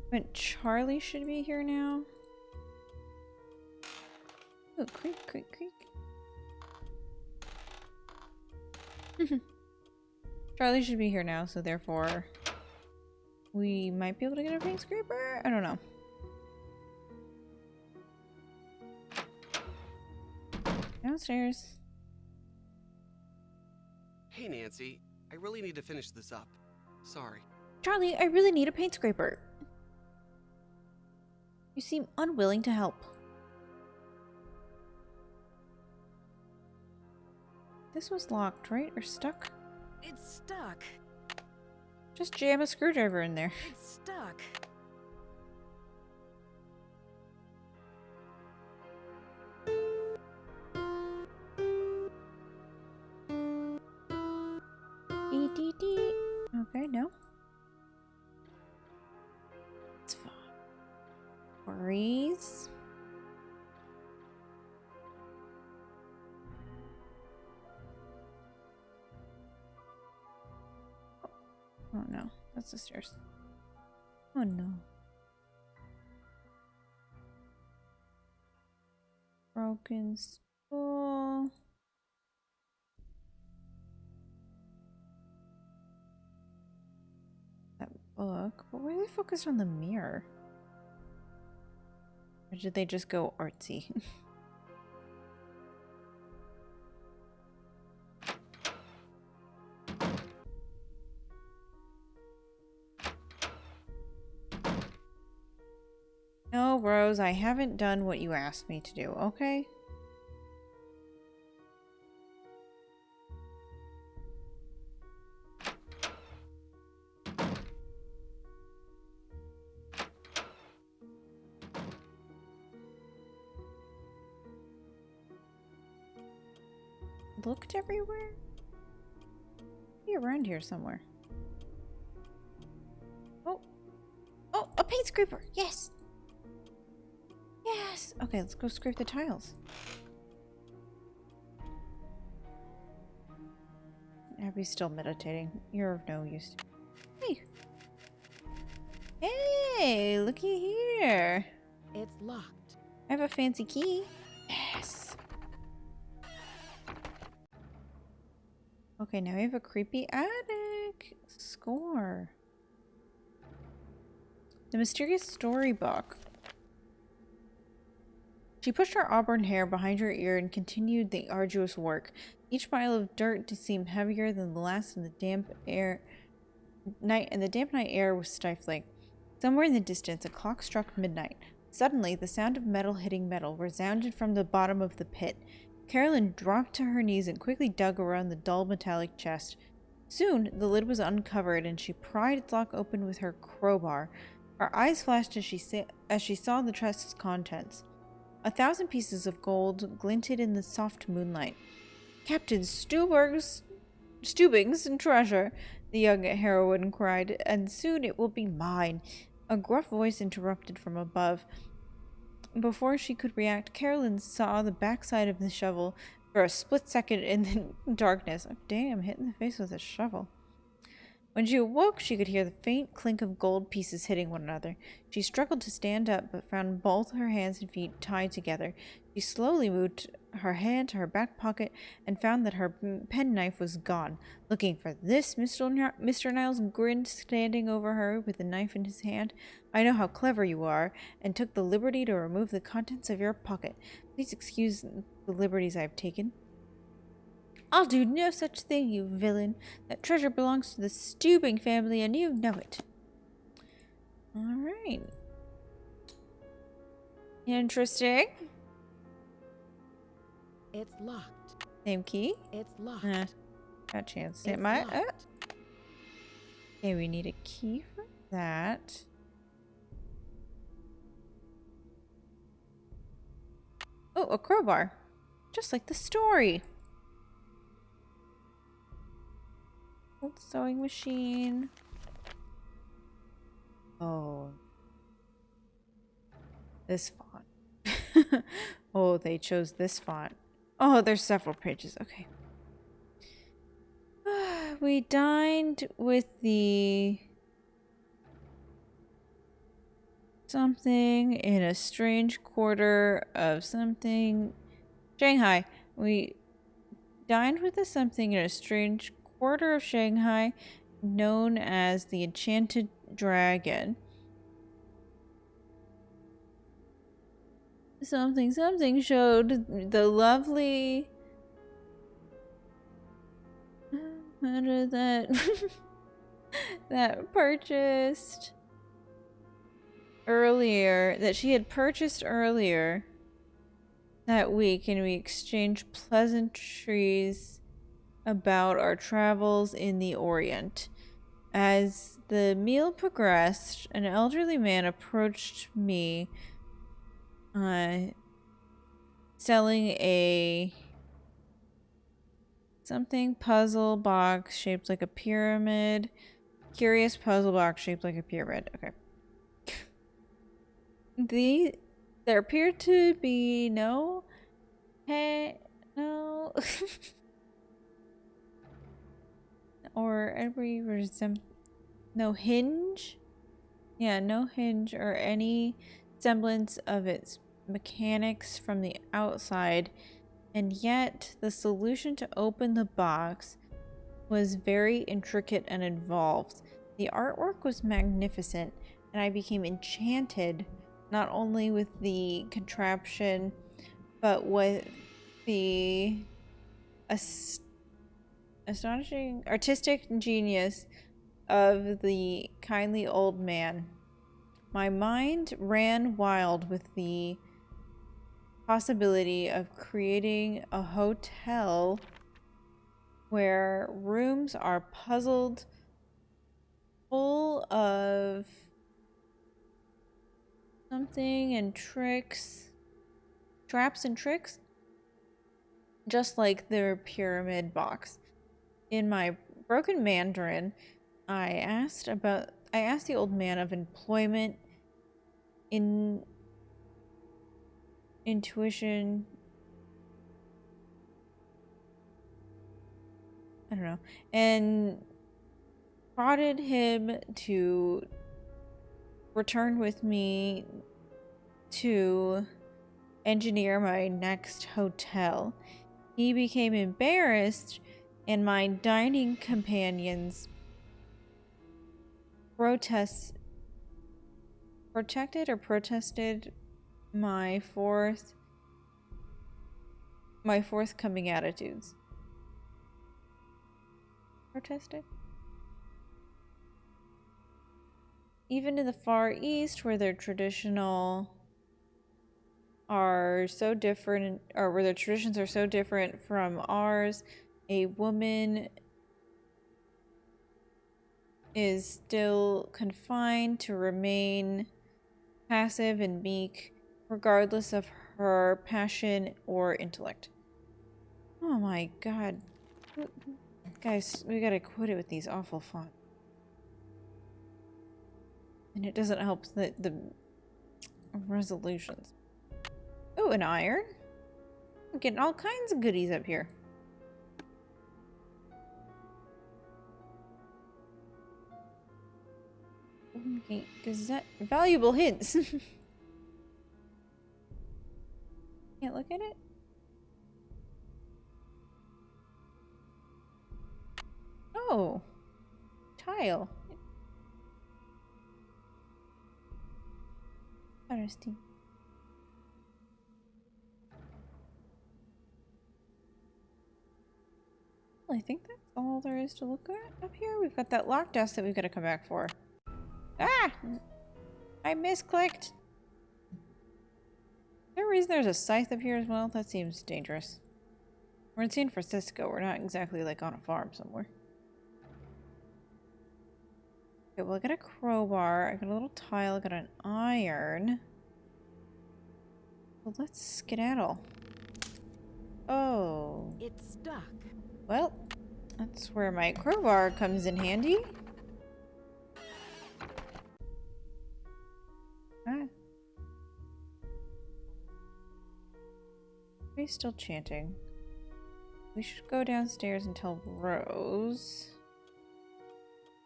But Charlie should be here now. Oh, creak, creak, creak. Charlie should be here now, so therefore we might be able to get a paint scraper? I don't know. Downstairs. Hey, Nancy. I really need to finish this up. Sorry. Charlie, I really need a paint scraper. You seem unwilling to help. This was locked, right? Or stuck? It's stuck. Just jam a screwdriver in there. It's stuck. Dee. Okay, no. It's fine. Freeze. Oh no, that's the stairs. Oh no. Broken stool. That book. But why are they focused on the mirror? Or did they just go artsy? No, Rose, I haven't done what you asked me to do, okay? Looked everywhere? Be around here somewhere. Oh! Oh, a paint scraper! Yes! Yes! Okay, let's go scrape the tiles. Abby's still meditating. You're of no use. Hey! Hey! Looky here! It's locked. I have a fancy key. Yes! Okay, now we have a creepy attic. Score. The mysterious storybook. She pushed her auburn hair behind her ear and continued the arduous work. Each pile of dirt seemed heavier than the last in the damp night air was stifling. Somewhere in the distance, a clock struck midnight. Suddenly, the sound of metal hitting metal resounded from the bottom of the pit. Carolyn dropped to her knees and quickly dug around the dull metallic chest. Soon, the lid was uncovered and she pried its lock open with her crowbar. Her eyes flashed as she saw the chest's contents. 1,000 pieces of gold glinted in the soft moonlight. Captain Stubing's treasure, the young heroine cried, and soon it will be mine. A gruff voice interrupted from above. Before she could react, Carolyn saw the backside of the shovel for a split second in the darkness. Oh, damn, hit in the face with a shovel. When she awoke, she could hear the faint clink of gold pieces hitting one another. She struggled to stand up, but found both her hands and feet tied together. She slowly moved her hand to her back pocket and found that her penknife was gone. Looking for this, Mr. Niles grinned, standing over her with the knife in his hand. I know how clever you are, and took the liberty to remove the contents of your pocket. Please excuse the liberties I have taken. I'll do no such thing, you villain. That treasure belongs to the Stubing family, and you know it. Alright. Interesting. It's locked. Same key. It's locked. Got a chance. It's My, locked. okay, we need a key for that. Oh, a crowbar. Just like the story. Old sewing machine. Oh. This font. Oh, they chose this font. Oh, there's several pages. Okay. We dined with the something in a strange quarter of something. Shanghai. We dined with the something in a strange quarter of Shanghai known as the Enchanted Dragon. Something showed the lovely... How did that... that purchased earlier, that she had purchased earlier that week, and we exchanged pleasantries about our travels in the Orient. As the meal progressed, an elderly man approached me, selling a something puzzle box shaped like a pyramid. Curious puzzle box shaped like a pyramid. Okay. There appeared to be no or every no hinge. Yeah, no hinge or any semblance of its mechanics from the outside, and yet the solution to open the box was very intricate and involved. The artwork was magnificent, and I became enchanted not only with the contraption, but with the astonishing artistic genius of the kindly old man. My mind ran wild with the possibility of creating a hotel where rooms are puzzled, full of something and tricks, traps and tricks, just like their pyramid box. In my broken Mandarin, I asked the old man of employment, intuition, I don't know, and prodded him to return with me to engineer my next hotel. He became embarrassed, and my dining companions protested my forthcoming attitudes. Protested? Even in the Far East, where their traditions are so different from ours, a woman is still confined to remain passive and meek, regardless of her passion or intellect. Oh my god. Guys, we gotta quit it with these awful fonts. And it doesn't help the resolutions. Oh, an iron. I'm getting all kinds of goodies up here. Okay, Gazette. Valuable hints. Can't look at it? Oh. Tile. Interesting. Well, I think that's all there is to look at up here. We've got that locked desk that we've got to come back for. Ah! I misclicked. Is there a reason there's a scythe up here as well? That seems dangerous. We're in San Francisco. We're not exactly like on a farm somewhere. Okay, well I got a crowbar. I got a little tile. I got an iron. Well, let's skedaddle. Oh. It's stuck. Well, that's where my crowbar comes in handy. Ah. He's still chanting. We should go downstairs and tell Rose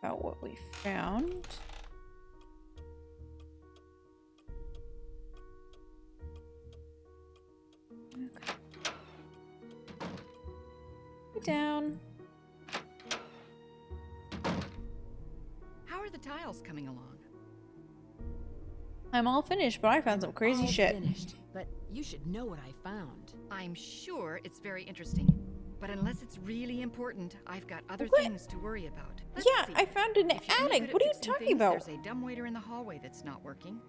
about what we found. Okay. Down. How are the tiles coming along? I'm all finished, but I found some crazy All shit. Finished, but you should know what I found. I'm sure it's very interesting. But unless it's really important, I've got other What? things to worry about. Let's Yeah, see. I found an If you're any attic. good at What are you fixing talking things, about? There's a dumbwaiter in the hallway that's not working.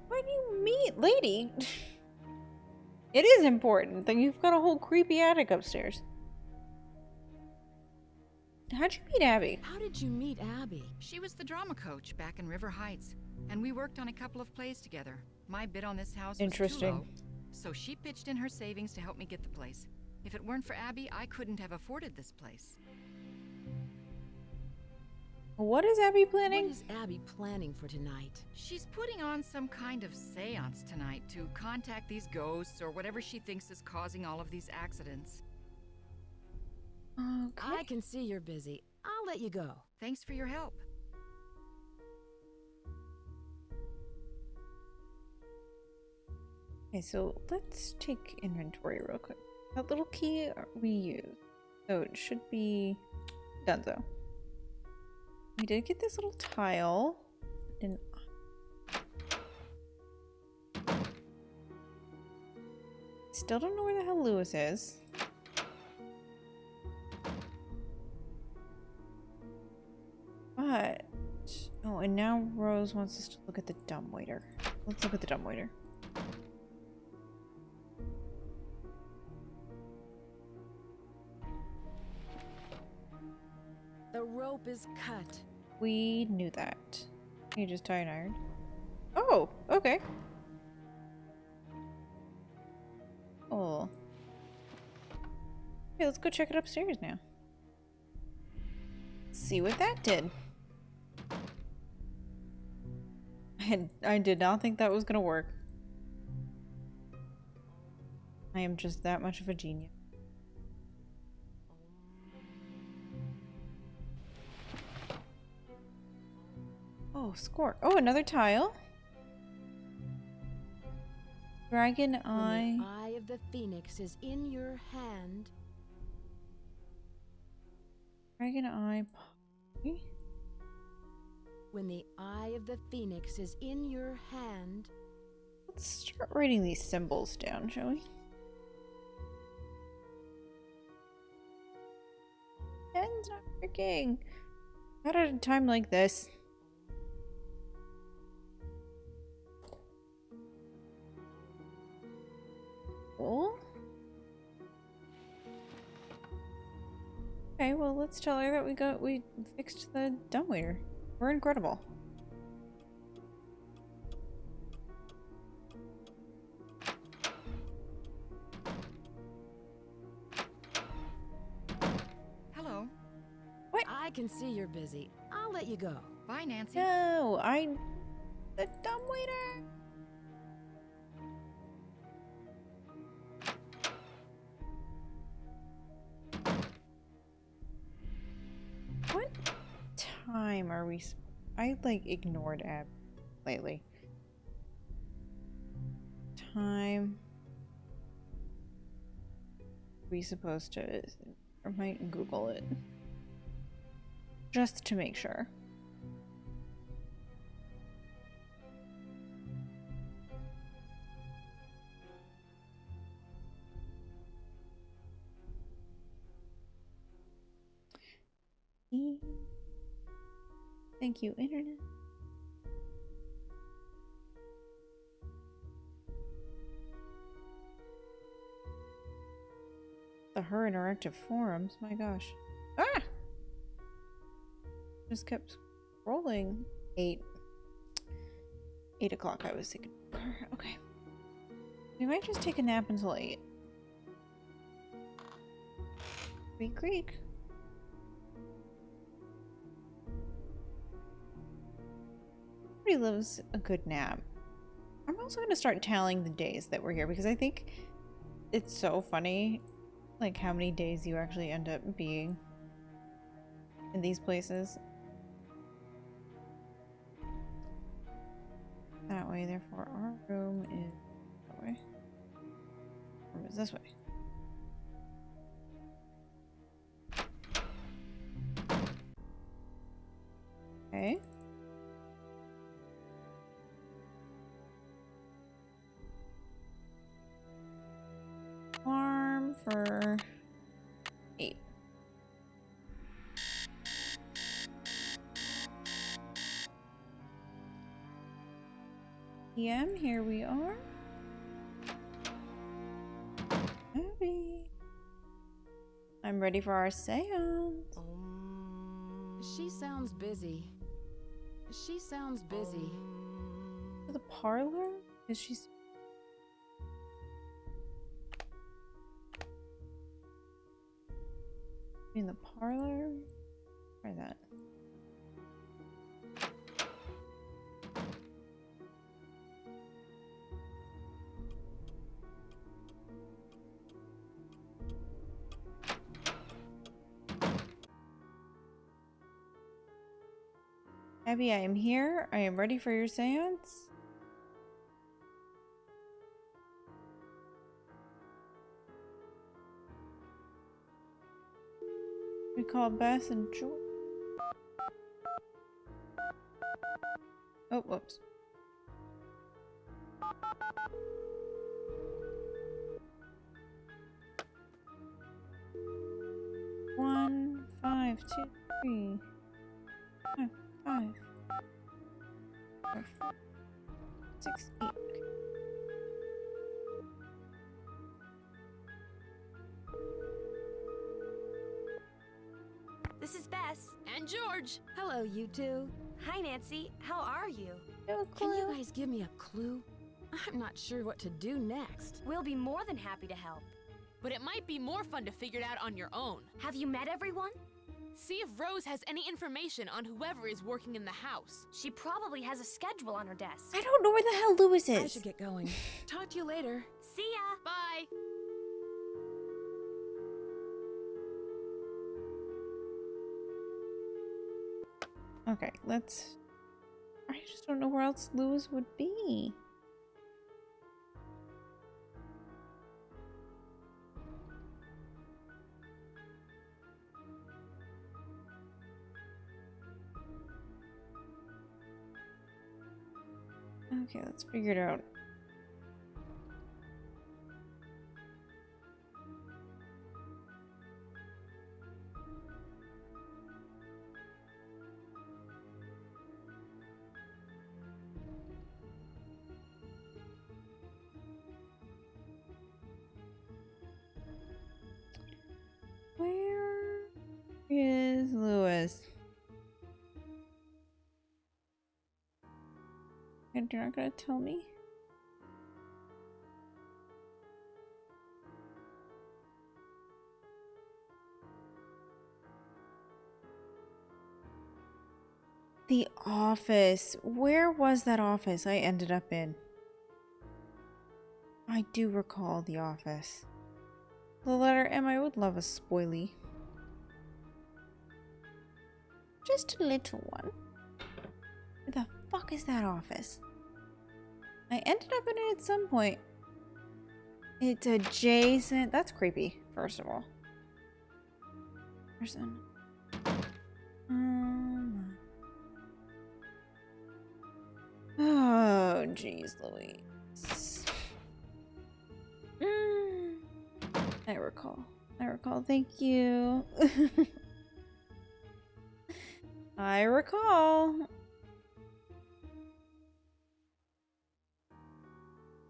What do you mean, lady? It is important that you've got a whole creepy attic upstairs. How'd you meet Abby? How did you meet Abby? She was the drama coach back in River Heights, and we worked on a couple of plays together. My bid on this house was too Interesting. low, so she pitched in her savings to help me get the place. If it weren't for Abby, I couldn't have afforded this place. What is Abby What planning? is Abby planning for tonight? She's putting on some kind of seance tonight to contact these ghosts or whatever she thinks is causing all of these accidents. Okay. I can see you're busy. I'll let you go. Thanks for your help. Okay, so let's take inventory real quick. That little key we use. So it should be donezo. We did get this little tile. And still don't know where the hell Lewis is. But oh, and now Rose wants us to look at the dumbwaiter. Let's look at the dumbwaiter. The rope is cut. We knew that. You just tie an iron. Oh, okay. Oh. Okay, let's go check it upstairs now. See what that did. I did not think that was gonna work. I am just that much of a genius. Oh, score. Oh, another tile. Dragon Eye. When the eye of the phoenix is in your hand. Dragon Eye. Pottery. When the eye of the phoenix is in your hand. Let's start writing these symbols down, shall we? Pen's not working. Not at a time like this. Cool. Okay, well let's tell her that we fixed the dumbwaiter. We're incredible. Hello. What? I can see you're busy. I'll let you go. Bye, Nancy. No, the dumbwaiter. What time are we? I like ignored Ab lately. Time. We supposed to? I might Google it just to make sure. Thank you, internet. Her interactive forums, my gosh. Ah! Just kept scrolling. 8 o'clock, I was thinking. Okay. We might just take a nap until 8. Creek Creek. Everybody loves a good nap. I'm also going to start tallying the days that we're here because I think it's so funny, like how many days you actually end up being in these places. That way, therefore, our room is that way. Room is this way. Okay. Farm for 8. PM, here we are. Happy. I'm ready for our seance. She sounds busy. She sounds busy. The parlor? Is she? In the parlor? Try that. Abby, I am here. I am ready for your seance. We call Beth and George. Oh, whoops. One, 5, 2, 3. 5, 4, 6, 8. This is Bess. And George. Hello, you two. Hi, Nancy. How are you? No Can you clue. guys give me a clue? I'm not sure what to do next. We'll be more than happy to help. But it might be more fun to figure it out on your own. Have you met everyone? See if Rose has any information on whoever is working in the house. She probably has a schedule on her desk. I don't know where the hell Lewis I is. should get going. Talk to you later. See ya! Bye. Okay, let's... I just don't know where else Lewis would be. Okay, let's figure it out. Where is Lewis? And you're not gonna tell me? The office. Where was that office I ended up in? I do recall the office. The letter M, I would love a spoilie. Just a little one. Where the fuck is that office? I ended up in it at some point. It's adjacent. That's creepy, first of all. Person. Oh, jeez, Louise. I recall. Thank you. I recall.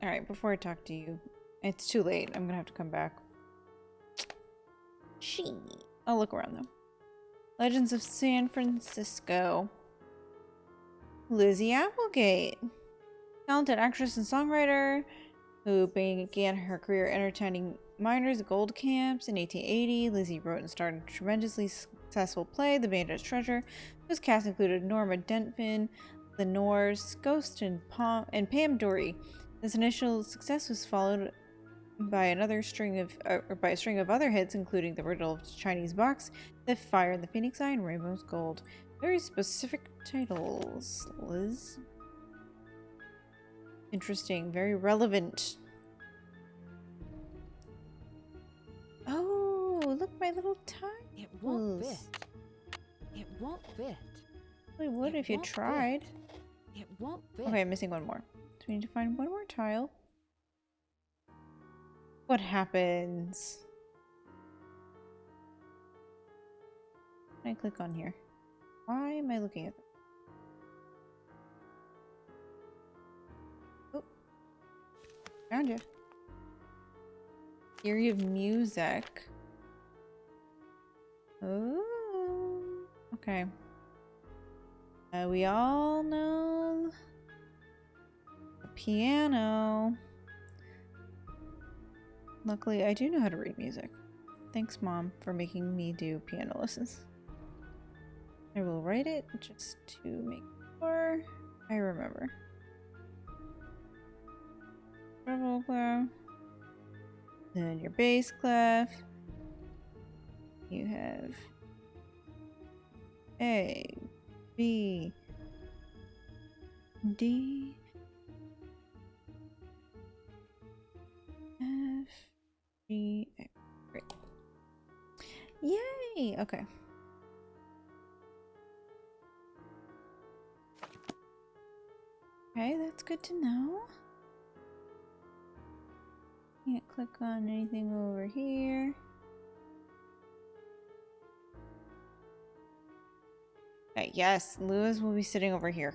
Alright, before I talk to you, it's too late. I'm gonna have to come back. She. I'll look around though. Legends of San Francisco. Lizzie Applegate. Talented actress and songwriter who began her career entertaining miners at gold camps in 1880. Lizzie wrote and starred in a tremendously successful play, The Bandit's Treasure, whose cast included Norma Denton, Lenore's Ghost, and Pam Dory. This initial success was followed by a string of other hits, including The Riddle of Chinese Box, The Fire in the Phoenix Eye, and Rainbow's Gold. Very specific titles, Liz. Interesting, very relevant. Oh, look, my little tiles. It won't fit. It won't fit. It would if you tried. It won't fit. Okay, I'm missing one more. So we need to find one more tile. What happens? Can I click on here? Why am I looking at them? Oh. Found you. Theory of music. Oh. Okay. We all know the piano. Luckily, I do know how to read music. Thanks, Mom, for making me do piano lessons. I will write it just to make sure I remember. Treble clef. Then your bass clef. You have A, B, D, F, G, A. Great. Yay! Okay. Okay, that's good to know. Can't click on anything over here. Okay, yes, Lewis will be sitting over here.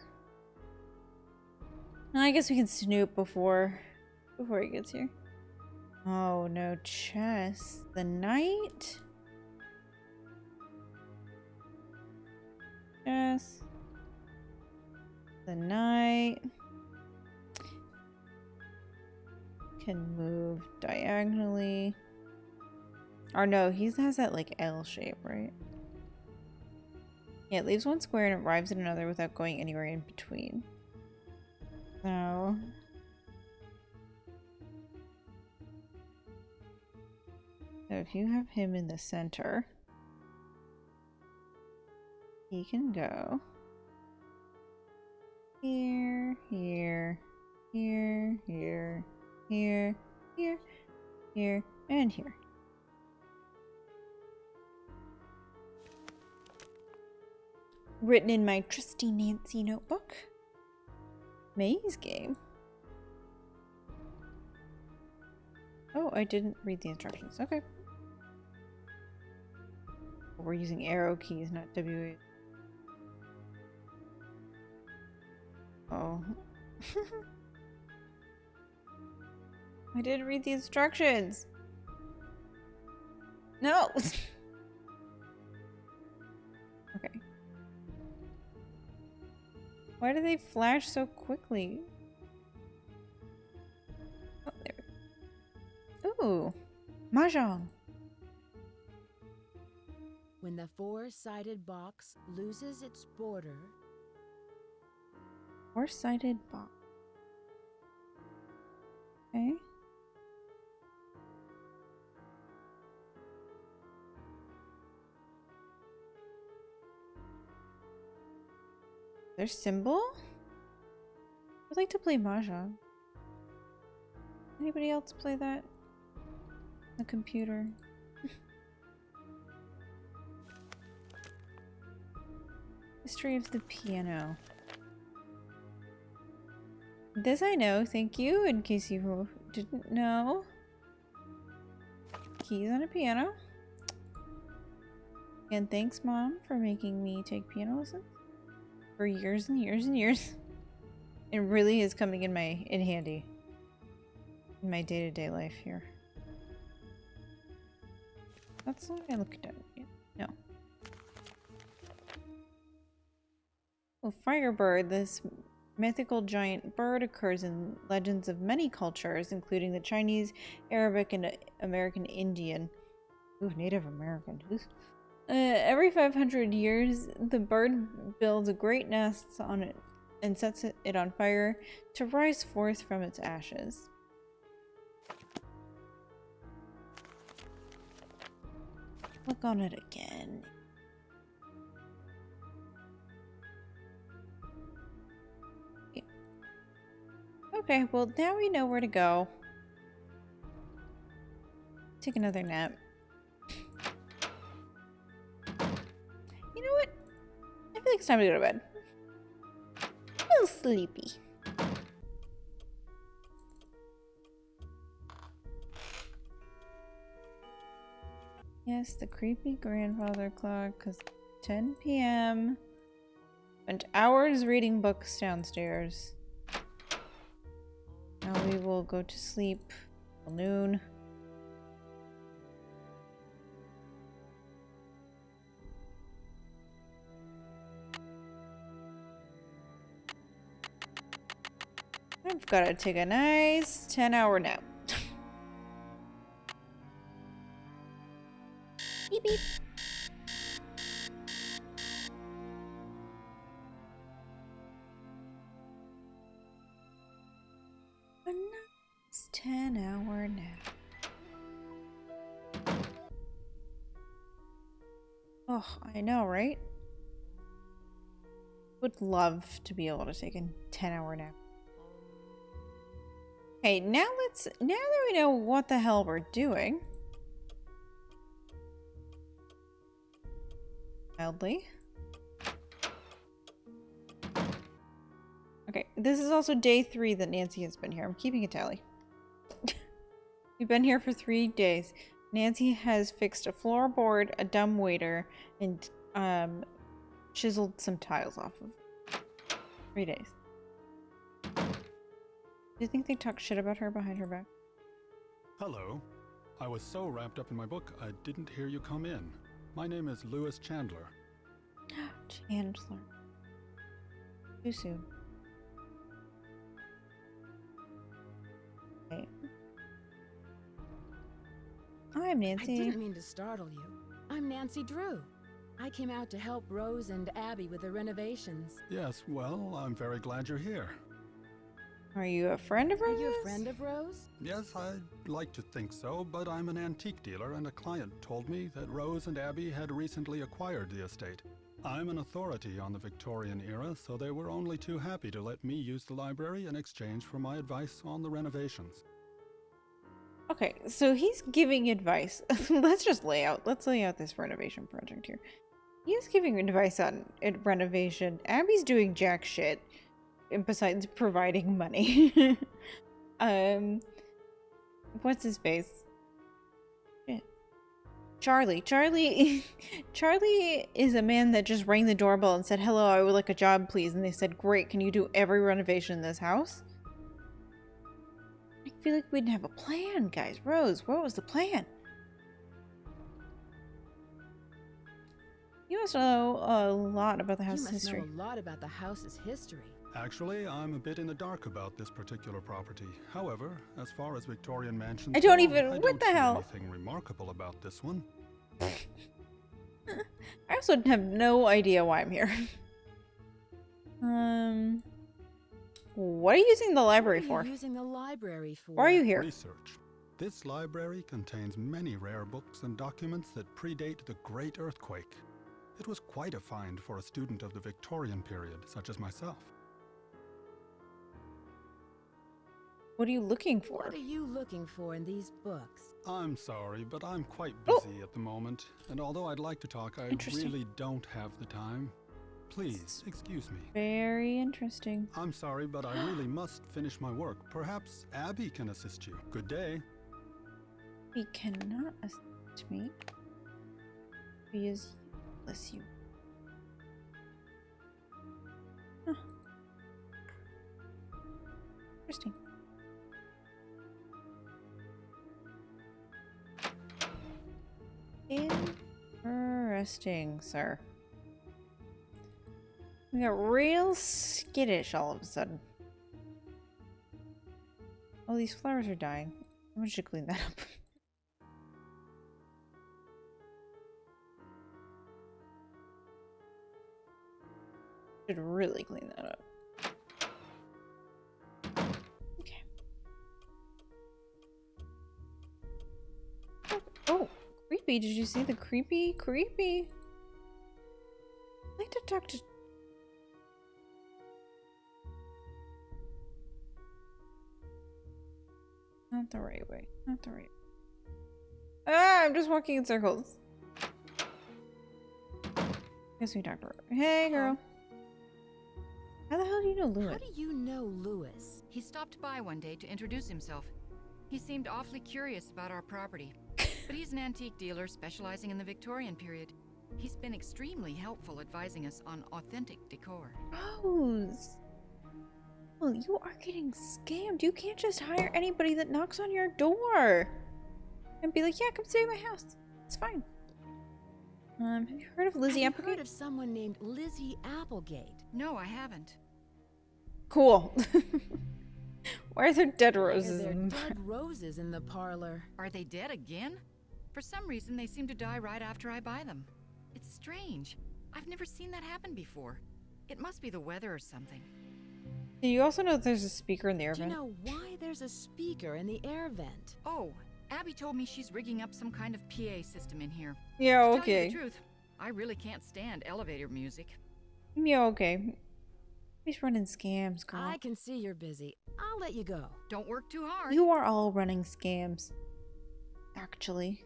I guess we can snoop before he gets here. Oh no, chess. The knight? Chess. The knight can move diagonally. Or no, he has that like L shape, right? Yeah, it leaves one square and it arrives at another without going anywhere in between. So if you have him in the center, he can go here, here, here, here, here, here, here, and here. Written in my trusty Nancy notebook. Maze game. Oh, I didn't read the instructions. Okay. We're using arrow keys, not W8. Oh. I didn't read the instructions. No. Okay. Why do they flash so quickly? Oh, there. Ooh. Mahjong. When the four-sided box loses its border, Four-sided box. Okay. Their symbol? I'd like to play Mahjong. Anybody else play that? The computer. History of the piano. This I know, thank you, in case you didn't know. Keys on a piano. And thanks, Mom, for making me take piano lessons for years and years and years. It really is coming in handy in my day-to-day life here. That's what I looked at. Yeah. No. Well, Firebird, this mythical giant bird, occurs in legends of many cultures, including the Chinese, Arabic, and American Indian. Ooh, Native American. Every 500 years, the bird builds a great nest on it and sets it on fire to rise forth from its ashes. Look on it again. Okay, well now we know where to go. Take another nap. You know what? I feel like it's time to go to bed. A little sleepy. Yes, the creepy grandfather clock, because 10 p.m. Spent hours reading books downstairs. Now we will go to sleep till noon. I've got to take a nice 10-hour nap. Beep beep. A nice 10-hour nap. Oh, I know, right? Would love to be able to take a 10-hour nap. Okay, now that we know what the hell we're doing. Mildly. Okay, this is also day 3 that Nancy has been here. I'm keeping a tally. We've been here for 3 days. Nancy has fixed a floorboard, a dumbwaiter, and chiseled some tiles off of 3 days. Do you think they talk shit about her behind her back? Hello. I was so wrapped up in my book, I didn't hear you come in. My name is Lewis Chandler. Chandler. Too soon. Okay. I'm Nancy. I didn't mean to startle you. I'm Nancy Drew. I came out to help Rose and Abby with the renovations. Yes, well, I'm very glad you're here. Are you a friend of Rose? Are you a friend of Rose? Yes, I'd like to think so, but I'm an antique dealer and a client told me that Rose and Abby had recently acquired the estate. I'm an authority on the Victorian era, so they were only too happy to let me use the library in exchange for my advice on the renovations. Okay, so he's giving advice. Let's lay out this renovation project here. He's giving advice on renovation. Abby's doing jack shit. And besides providing money. What's his face? Shit. Charlie. Charlie is a man that just rang the doorbell and said, "Hello, I would like a job, please." And they said, "Great, can you do every renovation in this house?" I feel like we didn't have a plan, guys. Rose, what was the plan? You must know a lot about the house's history. You must know a lot about the house's history. Actually, I'm a bit in the dark about this particular property. However, as far as Victorian mansions I don't go, even. I What don't the see hell? anything remarkable about this one. I also have no idea why I'm here. What are you using the library for? What are you using the library for? Why are you here? Research. This library contains many rare books and documents that predate the Great Earthquake. It was quite a find for a student of the Victorian period, such as myself. What are you looking for? What are you looking for in these books? I'm sorry, but I'm quite busy at the moment, and although I'd like to talk, I really don't have the time. Please, excuse me. Very interesting. I'm sorry, but I really must finish my work. Perhaps Abby can assist you. Good day. He cannot assist me. He is Bless you. Huh. Interesting. Interesting, sir. We got real skittish all of a sudden. Oh, these flowers are dying. I should clean that up. Should really clean that up. Okay. Oh, creepy. Did you see the creepy? Creepy. I'd like to talk to... Not the right way. Not the right way. Ah, I'm just walking in circles. Guess we talked to her. Hey, girl. How the hell do you know Lewis? How do you know Lewis? He stopped by one day to introduce himself. He seemed awfully curious about our property. But he's an antique dealer specializing in the Victorian period. He's been extremely helpful advising us on authentic decor. Rose! Well, you are getting scammed. You can't just hire anybody that knocks on your door and be like, yeah, come stay at my house. It's fine. Have you heard of Lizzie Have you Applegate? heard of someone named Lizzie Applegate? No, I haven't. Cool. Why are there dead Why are roses? there in dead roses in the parlor? Are they dead again? For some reason, they seem to die right after I buy them. It's strange. I've never seen that happen before. It must be the weather or something. Do you also know that there's a speaker in the air Do you vent? know why there's a speaker in the air vent? Oh, Abby told me she's rigging up some kind of PA system in here. Yeah, To tell okay. you the truth, I really can't stand elevator music. Yeah, okay. He's running scams, girl. I can see you're busy. I'll let you go. Don't work too hard. You are all running scams. Actually.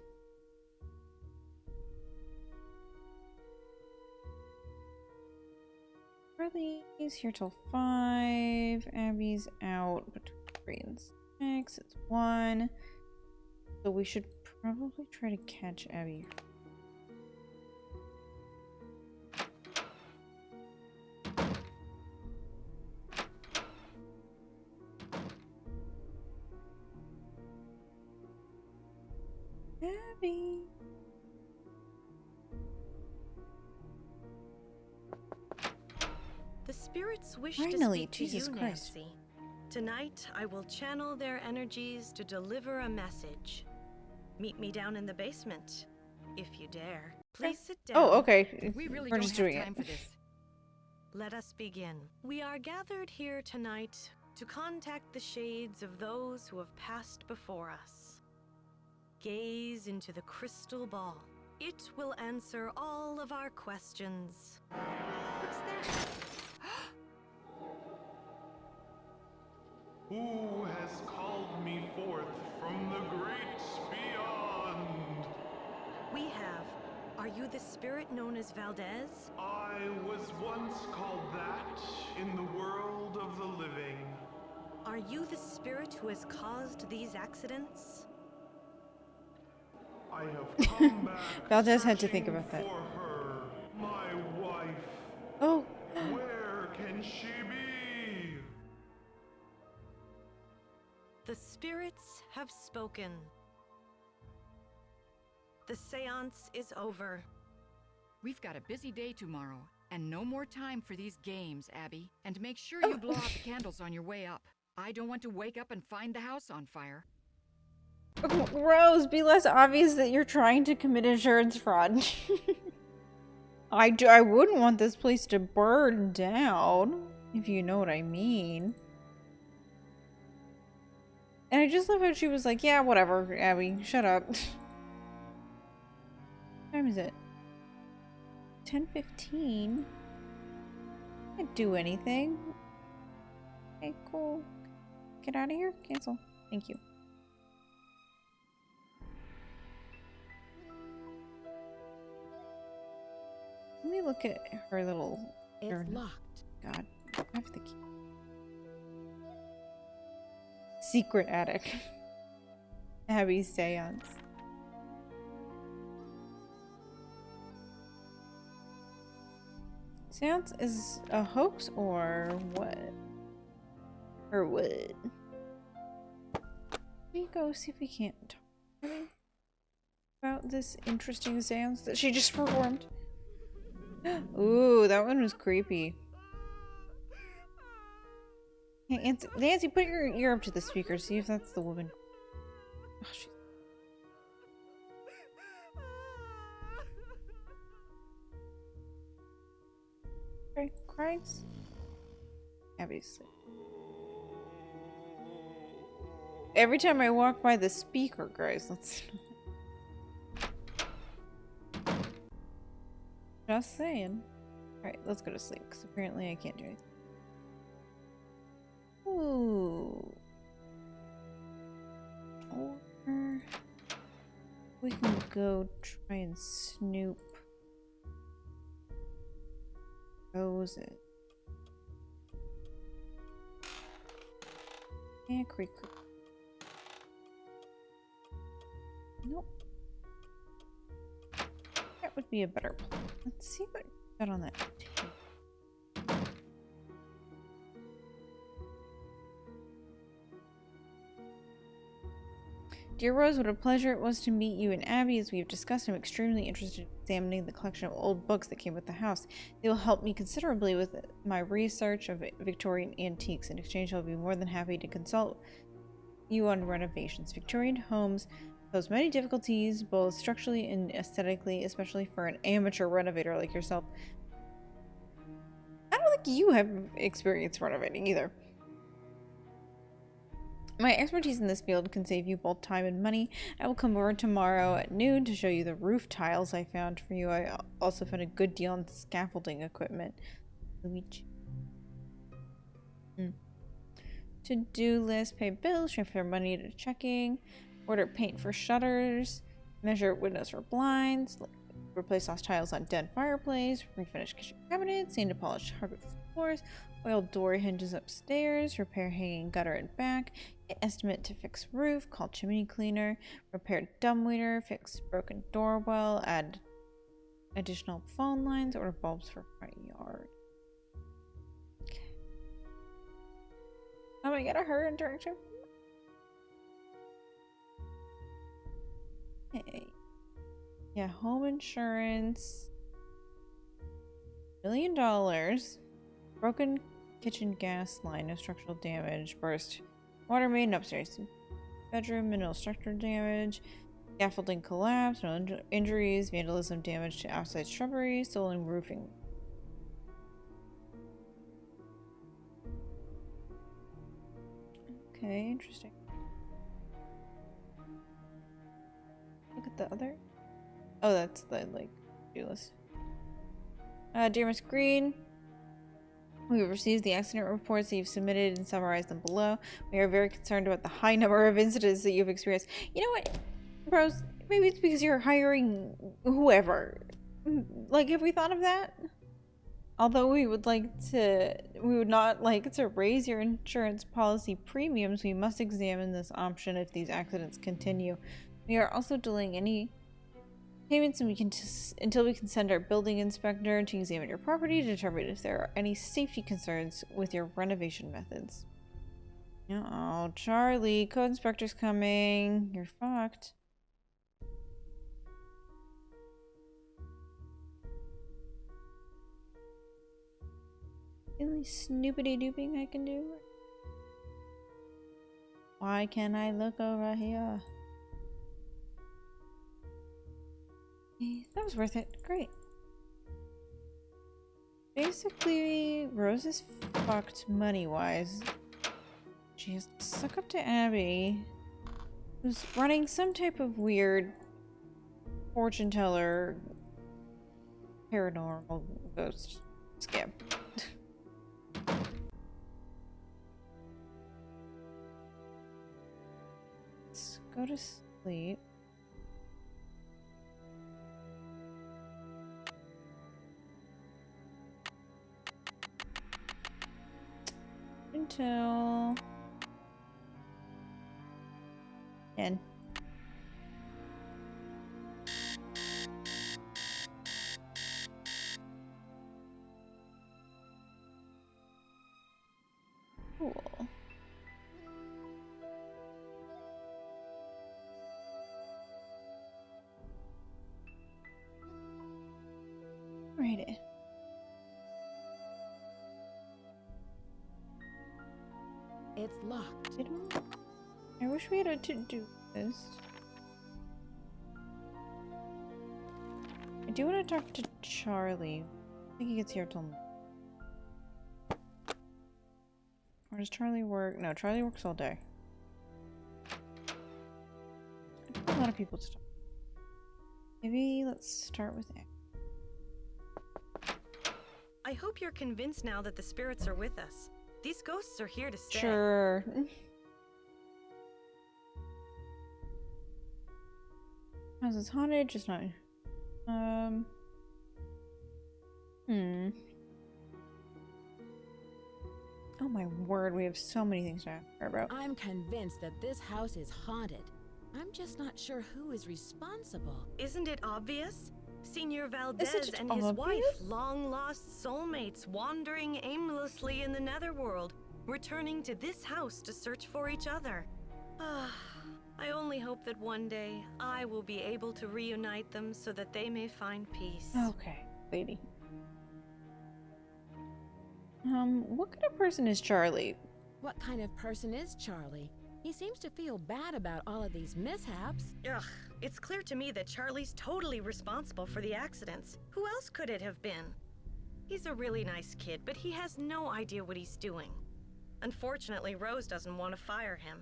Riley's here till 5. Abby's out between 3 and 6. It's 1. So we should probably try to catch Abby. Abby. The spirits wish Finally, to speak Jesus to you, Christ. Nancy. Tonight, I will channel their energies to deliver a message. Meet me down in the basement, if you dare. Please sit down. Oh, okay. We really We're don't just have doing time it. for this. Let us begin. We are gathered here tonight to contact the shades of those who have passed before us. Gaze into the crystal ball. It will answer all of our questions. What's that? Who has called me forth from the great beyond? We have. Are you the spirit known as Valdez? I was once called that in the world of the living. Are you the spirit who has caused these accidents? I have come back Valdez had to think searching about that. for her, my wife. Oh. Where can she be? The spirits have spoken. The seance is over. We've got a busy day tomorrow, and no more time for these games, Abby. And make sure you blow out the candles on your way up. I don't want to wake up and find the house on fire. Rose, be less obvious that you're trying to commit insurance fraud. I wouldn't want this place to burn down, if you know what I mean. And I just love how she was like, yeah, whatever, Abby, shut up. What time is it? 10:15. Can't do anything. Okay, cool. Get out of here. Cancel. Thank you. Let me look at her little... It's locked. God, I have the key. Secret attic. Abby's seance. Seance is a hoax or what? Or what? Let me go see if we can't talk about this interesting seance that she just performed. Ooh, that one was creepy. Hey, Nancy, put your ear up to the speaker, see if that's the woman. Oh, she's... Okay, cries. Obviously. Every time I walk by the speaker, guys, let's... Just saying. Alright, let's go to sleep, because apparently I can't do anything. Ooh. Or... we can go try and snoop roses. Yeah, creek. Nope. That would be a better plan. Let's see what we got on that table. Dear Rose, what a pleasure it was to meet you and Abby. As we have discussed, I'm extremely interested in examining the collection of old books that came with the house. They will help me considerably with my research of Victorian antiques. In exchange, I'll be more than happy to consult you on renovations. Victorian homes pose many difficulties, both structurally and aesthetically, especially for an amateur renovator like yourself. I don't think you have experience renovating either. My expertise in this field can save you both time and money. I will come over tomorrow at noon to show you the roof tiles I found for you. I also found a good deal on scaffolding equipment. Luigi. To-do list, pay bills, transfer money to checking, order paint for shutters, measure windows for blinds, replace lost tiles on dead fireplace, refinish kitchen cabinets, sand and polish hardwood floors, oil door hinges upstairs, repair hanging gutter and back, get estimate to fix roof, call chimney cleaner, repair dumbwaiter, fix broken doorbell, add additional phone lines, order bulbs for front yard. Okay. Am I gonna her interaction? Hey. Yeah, home insurance. $1 million. Broken kitchen gas line, no structural damage. Burst water main upstairs bedroom, minimal structural damage. Scaffolding collapse, no injuries. Vandalism, damage to outside shrubbery. Stolen roofing. Okay, interesting. Look at the other. Oh, that's the like do list. Dear Miss Green, we have received the accident reports that you've submitted and summarized them below. We are very concerned about the high number of incidents that you've experienced. You know what, Rose? Maybe it's because you're hiring whoever. Like, have we thought of that? Although we would not like to raise your insurance policy premiums, we must examine this option if these accidents continue. We are also delaying any payments until we can send our building inspector to examine your property to determine if there are any safety concerns with your renovation methods. Oh, Charlie, code inspector's coming. You're fucked. Really snoopity dooping I can do. Why can't I look over here? That was worth it. Great. Basically, Rose is fucked money-wise. She has to suck up to Abby, who's running some type of weird fortune teller paranormal ghost scam. Let's go to sleep. Until 10. Cool. Righty. It's locked. I wish we had a to-do list. I do want to talk to Charlie. I think he gets here till... Or does Charlie work? No, Charlie works all day. A lot of people to talk. Maybe let's start with Abby. I hope you're convinced now that the spirits are with us. These ghosts are here to stay. Sure. House is haunted, just not... Oh my word, we have so many things to care about. I'm convinced that this house is haunted. I'm just not sure who is responsible. Isn't it obvious? Senior Valdez Isn't it and his wife, obvious? long-lost soulmates, wandering aimlessly in the netherworld, returning to this house to search for each other. I only hope that one day I will be able to reunite them so that they may find peace. Okay, lady. What kind of person is Charlie? What kind of person is Charlie? He seems to feel bad about all of these mishaps. Ugh, it's clear to me that Charlie's totally responsible for the accidents. Who else could it have been? He's a really nice kid, but he has no idea what he's doing. Unfortunately, Rose doesn't want to fire him.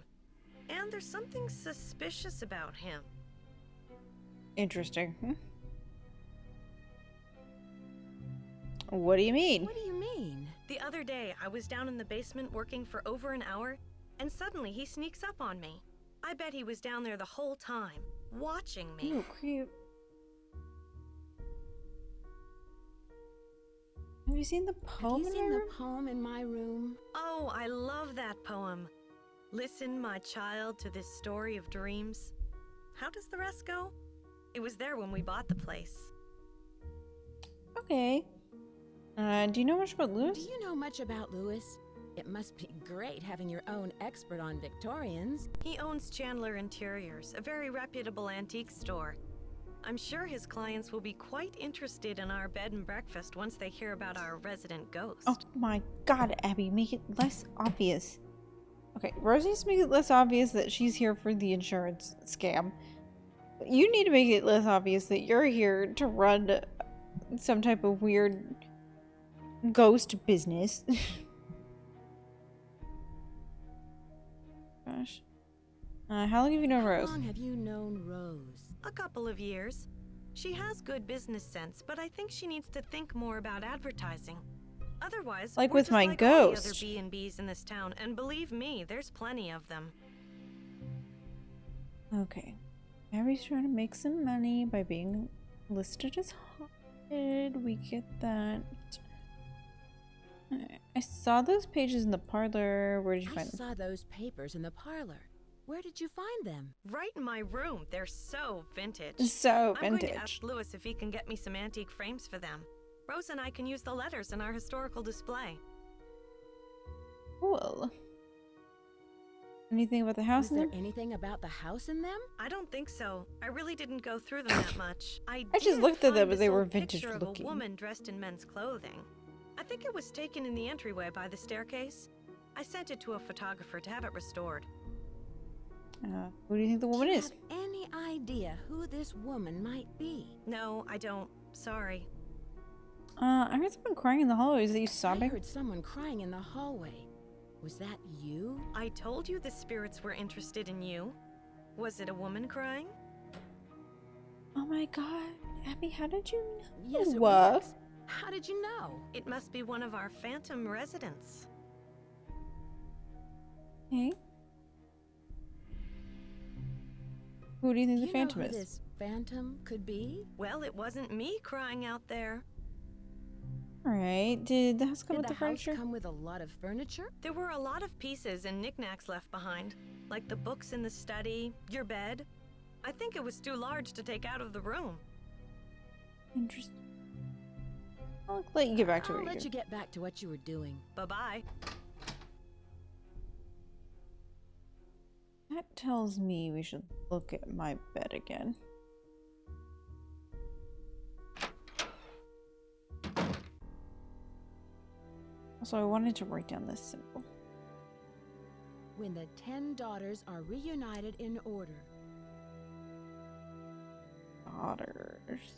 And there's something suspicious about him. Interesting. What do you mean? What do you mean? The other day, I was down in the basement working for over an hour, and suddenly he sneaks up on me. I bet he was down there the whole time, watching me. Ooh, cute. Have you seen the poem? Have you seen the poem in my room? Oh, I love that poem. Listen, my child, to this story of dreams. How does the rest go? It was there when we bought the place. Okay. Do you know much about Lewis? Do you know much about Lewis? It must be great having your own expert on Victorians. He owns Chandler Interiors, a very reputable antique store. I'm sure his clients will be quite interested in our bed and breakfast once they hear about our resident ghost. Oh my god, Abby, make it less obvious. Okay, Rose needs to make it less obvious that she's here for the insurance scam. You need to make it less obvious that you're here to run some type of weird ghost business. Gosh. How long have you known Rose? How long have you known Rose? A couple of years. She has good business sense, but I think she needs to think more about advertising. Otherwise, like we're with just my like all the ghost. other B&Bs in this town, and believe me, there's plenty of them. Okay. Abby's trying to make some money by being listed as haunted. We get that. I saw those pages in the parlor. Where did you find them? I saw those papers in the parlor. Where did you find them? Right in my room. They're so vintage. So I'm vintage. going to ask Lewis if he can get me some antique frames for them. Rose and I can use the letters in our historical display. Cool. Anything about the house Is in there there? anything about the house in them? I don't think so. I really didn't go through them that much. I just did looked at them, find but they this were old vintage picture looking. of a woman dressed in men's clothing. I think it was taken in the entryway by the staircase. I sent it to a photographer to have it restored. Who do you think the woman Do you is? have any idea who this woman might be? No, I don't. Sorry. I heard someone crying in the hallway. Is that you I sobbing? heard someone crying in the hallway. Was that you? I told you the spirits were interested in you. Was it a woman crying? Oh my god. Abby, how did you know? Yes, it What? was. How did you know? It must be one of our phantom residents. Hey? Who do you think Do the you phantom know who is? this phantom could be? Well, it wasn't me crying out there. Alright. Did the house come Did with the the furniture? house come with a lot of furniture? There were a lot of pieces and knickknacks left behind, like the books in the study, your bed. I think it was too large to take out of the room. Interesting. I'll let you get back to I'll what let you're you get back to what you were doing. Bye-bye. tells me we should look at my bed again. Also, I wanted to write down this symbol. When the 10 daughters are reunited in order. Daughters.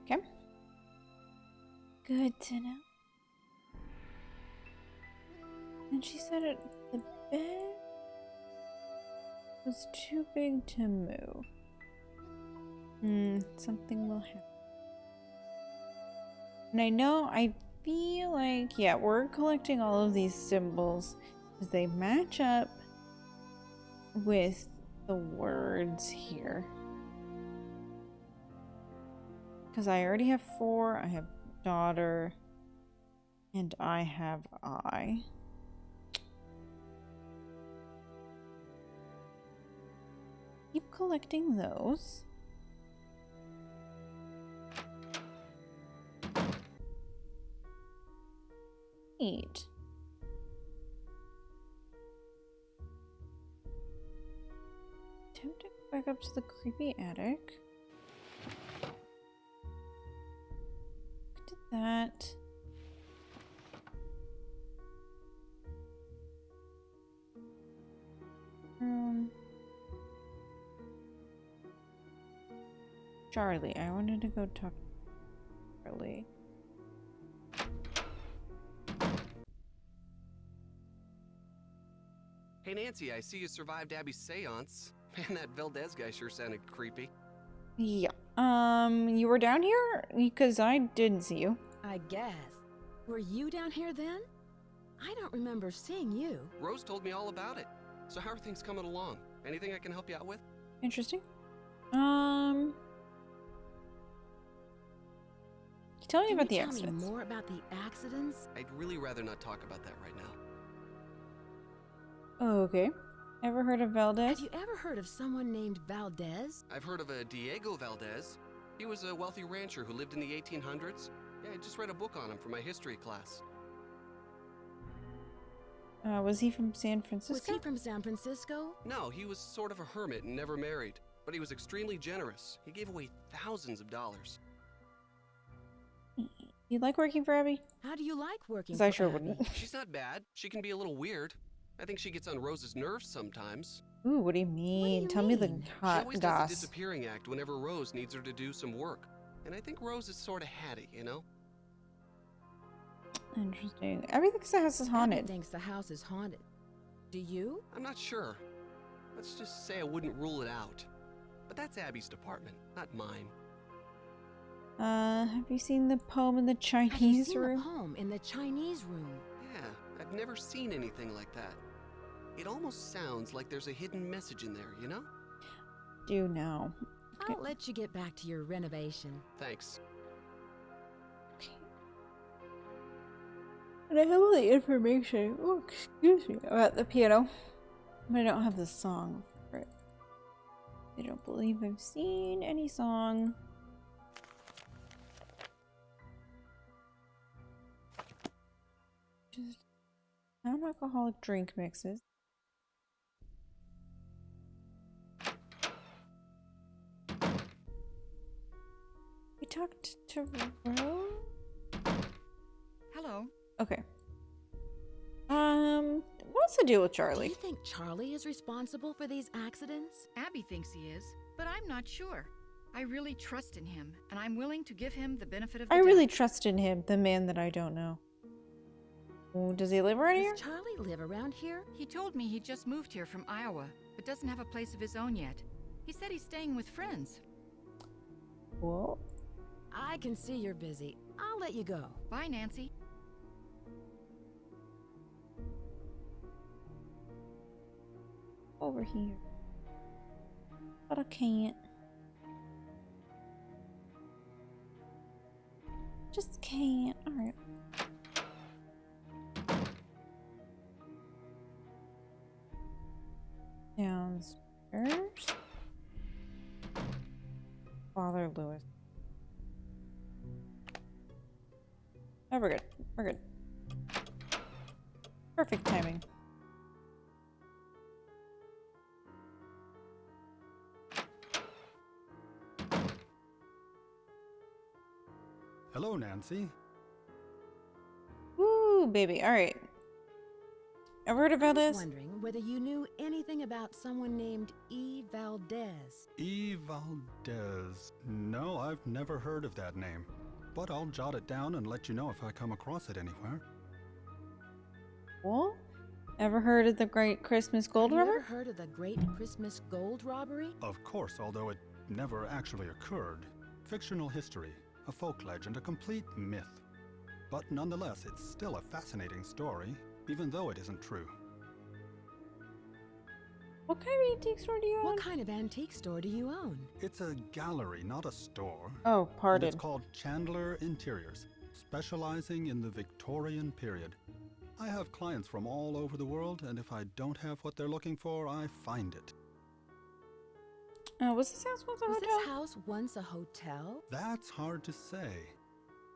Okay. Good to know. And she said the bed was too big to move. Something will happen. And I feel like, yeah, we're collecting all of these symbols because they match up with the words here. Because I already have 4, I have daughter, and I have I. Keep collecting those. Neat. Attempt to go back up to the creepy attic. Did that. Charlie. I wanted to go talk to Charlie. Hey Nancy, I see you survived Abby's seance. Man, that Valdez guy sure sounded creepy. Yeah. You were down here? Because I didn't see you. I guess. Were you down here then? I don't remember seeing you. Rose told me all about it. So how are things coming along? Anything I can help you out with? Interesting. Tell me about the accidents. Tell me more about the accidents? I'd really rather not talk about that right now. Oh, okay. Ever heard of Valdez? Have you ever heard of someone named Valdez? I've heard of a Diego Valdez. He was a wealthy rancher who lived in the 1800s. Yeah, I just read a book on him for my history class. Was he from San Francisco? Was he from San Francisco? No, he was sort of a hermit and never married. But he was extremely generous. He gave away thousands of dollars. You like working for Abby? How do you like working for Abby? I sure wouldn't. She's not bad. She can be a little weird. I think she gets on Rose's nerves sometimes. Ooh, what do you mean? Tell me the hot She always goss. does a disappearing act whenever Rose needs her to do some work. And I think Rose is sort of hatty, you know? Interesting. Abby thinks the house is haunted. Abby thinks the house is haunted. Do you? I'm not sure. Let's just say I wouldn't rule it out. But that's Abby's department, not mine. Have you seen the poem in the Chinese Have you seen room? the poem in the Chinese room? Yeah, I've never seen anything like that. It almost sounds like there's a hidden message in there, you know? Do know. I'll let you get back to your renovation. Thanks. Okay. And I have all the information, oh, excuse me, about the piano, but I don't have the song for it. I don't believe I've seen any song. Just non-alcoholic drink mixes. We talked to Rose? Hello. Okay. What's the deal with Do Charlie? you think Charlie is responsible for these accidents? Abby thinks he is, but I'm not sure. I really trust in him, and I'm willing to give him the benefit of the I doubt. really trust in him, the man that I don't know. Oh, does he live around here? Does Charlie live around here? He told me he just moved here from Iowa, but doesn't have a place of his own yet. He said he's staying with friends. Well, I can see you're busy. I'll let you go. Bye, Nancy. over here. But I can't. Just can't. Alright. Downstairs. There's Father Lewis. Oh, we're good. We're good. Perfect timing. Hello, Nancy. Woo, baby. All right. Ever heard about I was this? wondering whether you knew anything about someone named E. Valdez. E. Valdez. No, I've never heard of that name. But I'll jot it down and let you know if I come across it anywhere. Cool. Ever heard of the Great Christmas Gold Have you Robber? ever heard of the Great Christmas Gold Robbery? Of course, although it never actually occurred. Fictional history, a folk legend, a complete myth. But nonetheless, it's still a fascinating story, even though it isn't true. What kind of antique store do you own? What kind of antique store do you own? It's a gallery, not a store. Oh, And pardon. it's called Chandler Interiors, specializing in the Victorian period. I have clients from all over the world, and if I don't have what they're looking for, I find it. Was this house once a Was hotel? this house once a hotel? That's hard to say.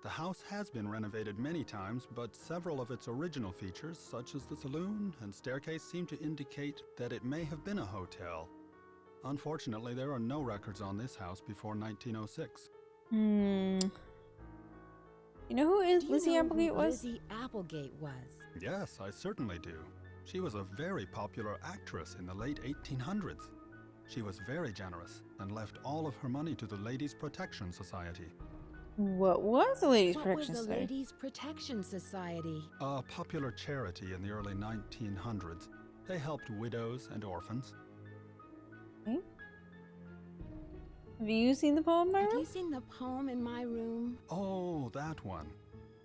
The house has been renovated many times, but several of its original features, such as the saloon and staircase, seem to indicate that it may have been a hotel. Unfortunately, there are no records on this house before 1906. You know who Do you Lizzie know Applegate who was? Lizzie Applegate was? Yes, I certainly do. She was a very popular actress in the late 1800s. She was very generous and left all of her money to the Ladies' Protection Society. What was the Ladies What Protection was the Society? Ladies Protection Society? A popular charity in the early 1900s. They helped widows and orphans. Okay. Have you seen the poem, Have Myra? you seen the poem in my room? Oh, that one.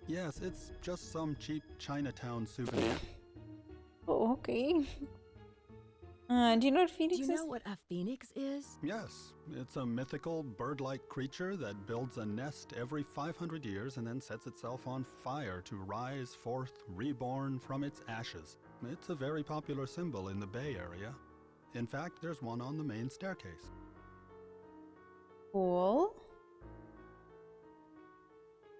Yes, it's just some cheap Chinatown souvenir. Oh, okay. Do you know what Phoenix Do you is? know what a phoenix is? Yes, it's a mythical bird-like creature that builds a nest every 500 years and then sets itself on fire to rise forth reborn from its ashes. It's a very popular symbol in the Bay Area. In fact, there's one on the main staircase. Cool.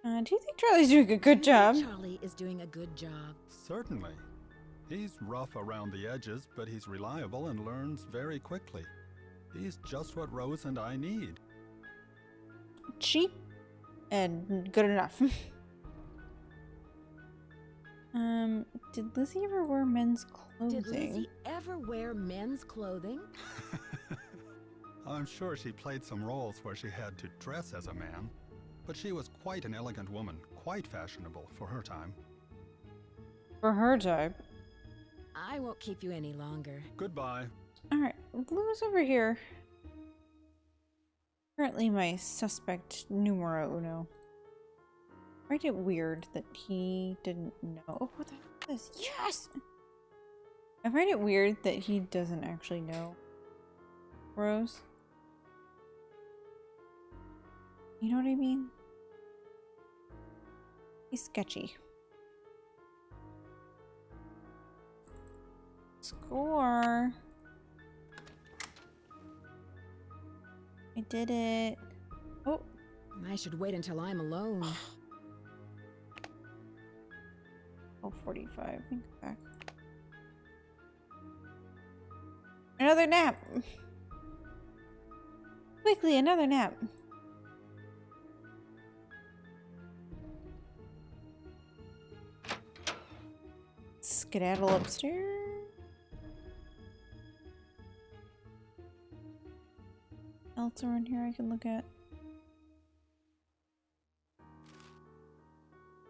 Do you think Charlie's doing a good job? Charlie is doing a good job. Certainly. He's rough around the edges, but he's reliable and learns very quickly. He's just what Rose and I need. Cheap and good enough. Did Lizzie ever wear men's clothing? Did Lizzie ever wear men's clothing? I'm sure she played some roles where she had to dress as a man, but she was quite an elegant woman, quite fashionable for her time. For her type. I won't keep you any longer. Goodbye. Alright, Blue's over here. Currently my suspect numero uno. I find it weird that he didn't know. Oh, what the heck is this? Yes! I find it weird that he doesn't actually know Rose. You know what I mean? He's sketchy. Score! I did it. Oh. I should wait until I'm alone. Oh, 45. Think back. Another nap! Quickly, another nap! Skedaddle upstairs. Else around here I can look at.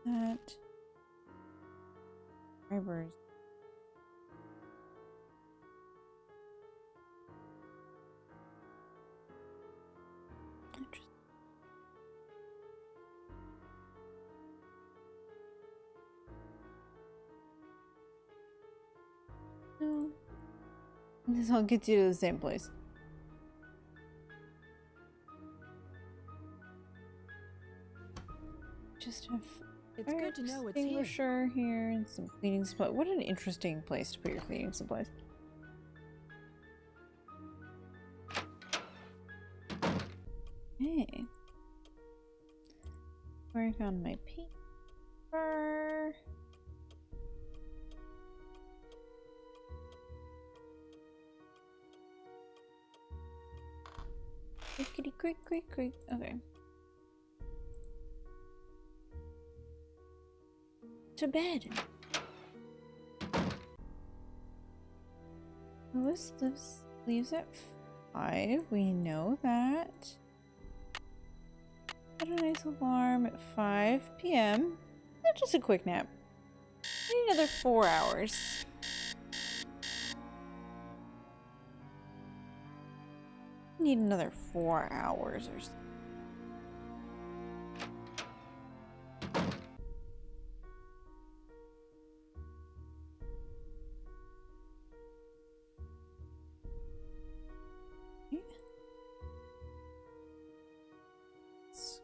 That. Drivers. Interesting. No. This all gets you to the same place. Just have It's good to know it's here. extinguisher here and some cleaning supplies. What an interesting place to put your cleaning supplies. Hey. Where I found my paper. Crickety crick crick crick. Okay. To bed. Lewis leaves at 5. We know that. Set a nice alarm at 5 p.m. Just a quick nap. I need another 4 hours. Need another 4 hours or so.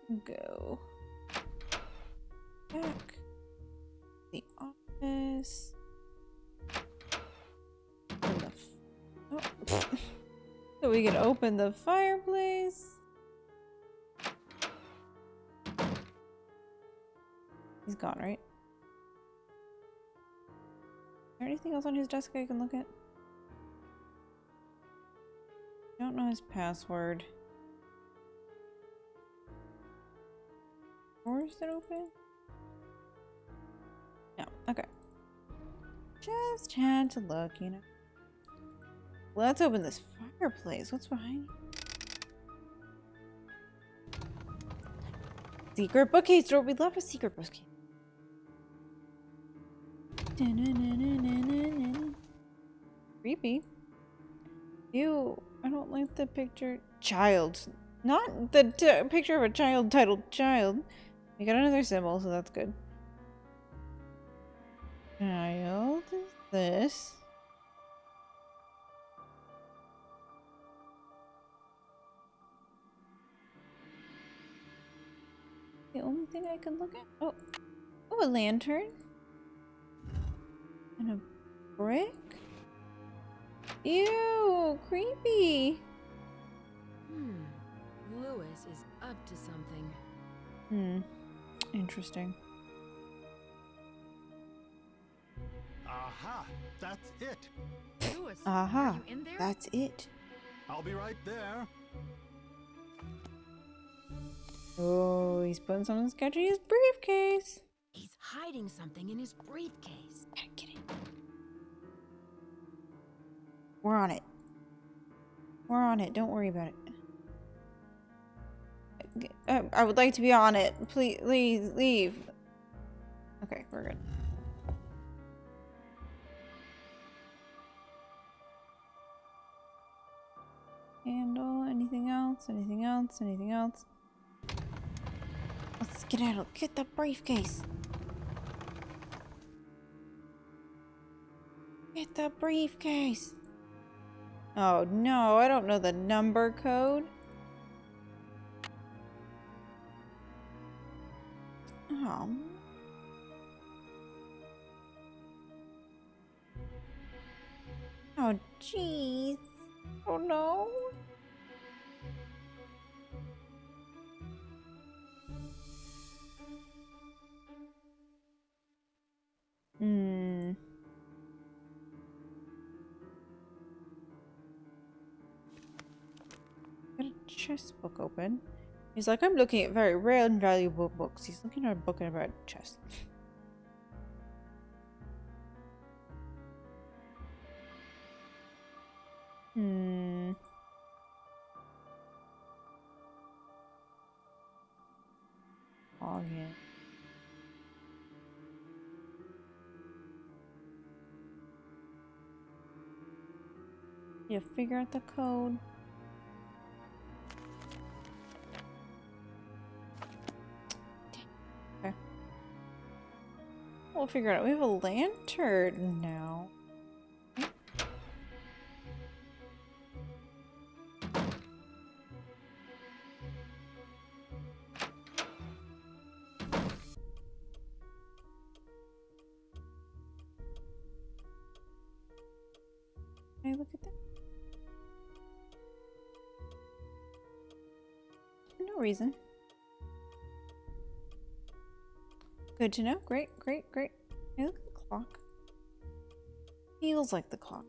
Let's go back to the office. So we can open the fireplace. He's gone, right? Is there anything else on his desk I can look at? Don't know his password. Or is it open? No, okay. Just had to look, you know. Let's open this fireplace. What's behind you? Secret bookcase door. We love a secret bookcase. Creepy. Ew, I don't like the picture. Child. Not the picture of a child titled child. We got another symbol, so that's good. Child is this. The only thing I can look at? Oh, a lantern. And a brick? Ew, creepy. Lewis is up to something. Interesting. Aha! That's it! Lewis, Aha! are you in there? That's it. I'll be right there. Oh, he's putting something sketchy in his briefcase. He's hiding something in his briefcase. Gotta get it. We're on it. We're on it. Don't worry about it. I would like to be on it. Please, leave. Okay, we're good. Handle. Anything else? Anything else? Anything else? Let's skedaddle. Get the briefcase. Get the briefcase. Oh no, I don't know the number code. Oh. Oh jeez. Oh no. Got a chess book open. He's like, I'm looking at very rare and valuable books. He's looking at a book about chess. Log in. You figure out the code. Okay. We'll figure it out. We have a lantern now. Can I look at that? No reason. Good to know. Great, great, great. Hey, look at the clock. Feels like the clock.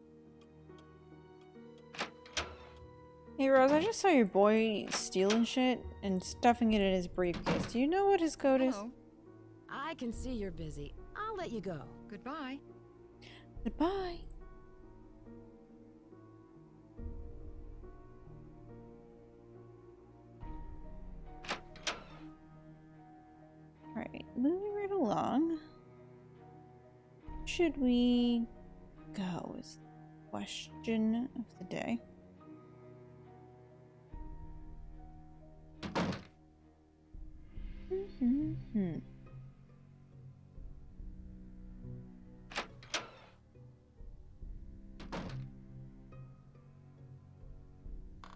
Hey Rose, I just saw your boy stealing shit and stuffing it in his briefcase. Do you know what his code is? Hello. I can see you're busy. I'll let you go. Goodbye. Goodbye. Alright, moving right along. Should we go is the question of the day.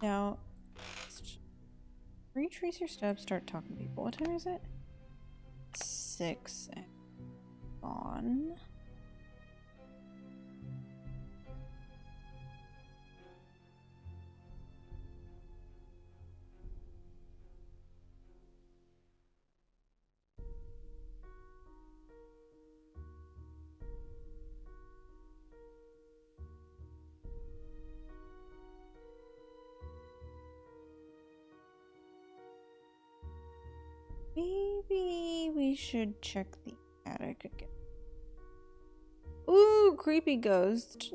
Now, retrace your steps, start talking to people. What time is it? 6 and gone. Maybe we should check the attic again. Ooh, creepy ghost.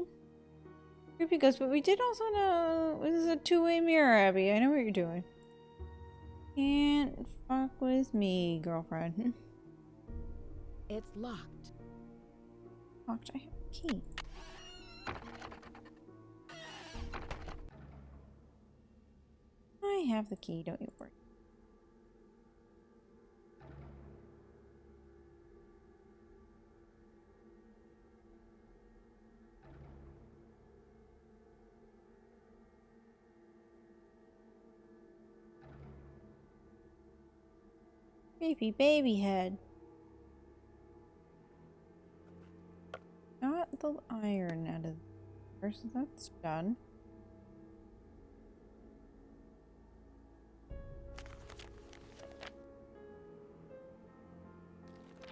Creepy ghost, but we did also know this is a two-way mirror, Abby. I know what you're doing. Can't fuck with me, girlfriend. It's locked. Locked. I have a key. I have the key, don't you worry. Creepy baby head. Got the iron out of there, so that's done.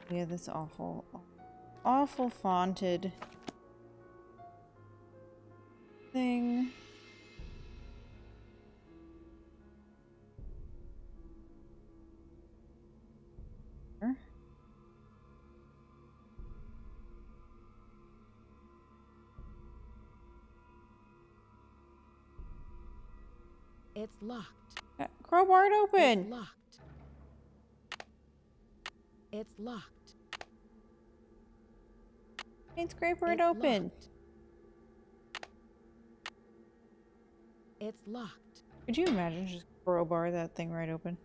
We have this awful fonted thing. It's locked. Crowbar it open. It's locked. It's locked. It's scraper it It's open. locked. It's locked. Could you imagine just crowbar that thing right open?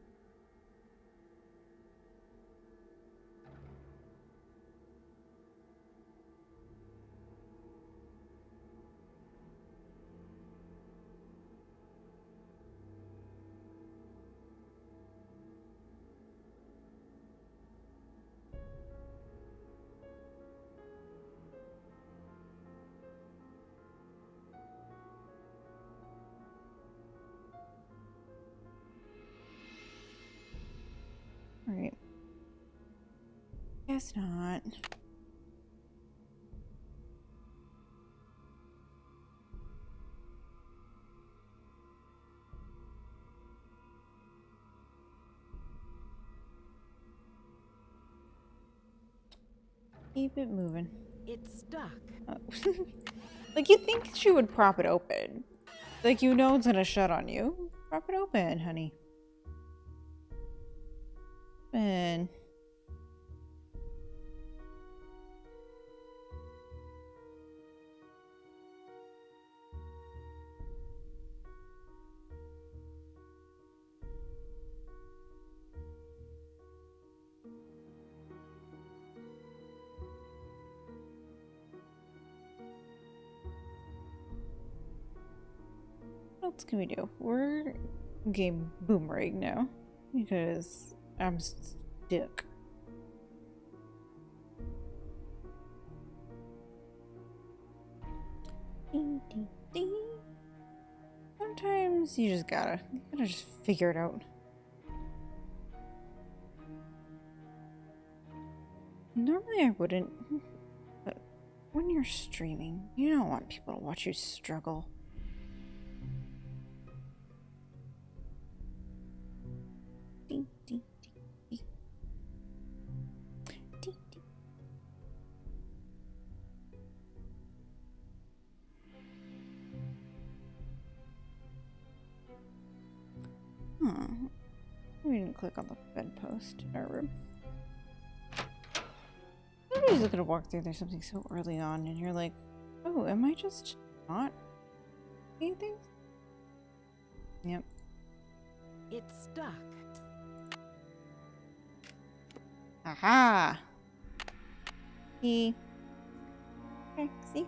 Alright. Guess not. Keep it moving. It's stuck. Oh. Like, you'd think she would prop it open. Like, you know it's gonna shut on you. Prop it open, honey. Open. What else can we do? We're game boomerang now because I'm stuck. Ding, ding, ding. Sometimes you just gotta just figure it out. Normally I wouldn't, but when you're streaming, you don't want people to watch you struggle. Ding, ding, ding, ding. Ding, ding. Huh. We didn't click on the bedpost in our room. Nobody's looking to walk through. There's something so early on, and you're like, oh, am I just not seeing things? Yep. It's stuck. Aha! See? Okay, see?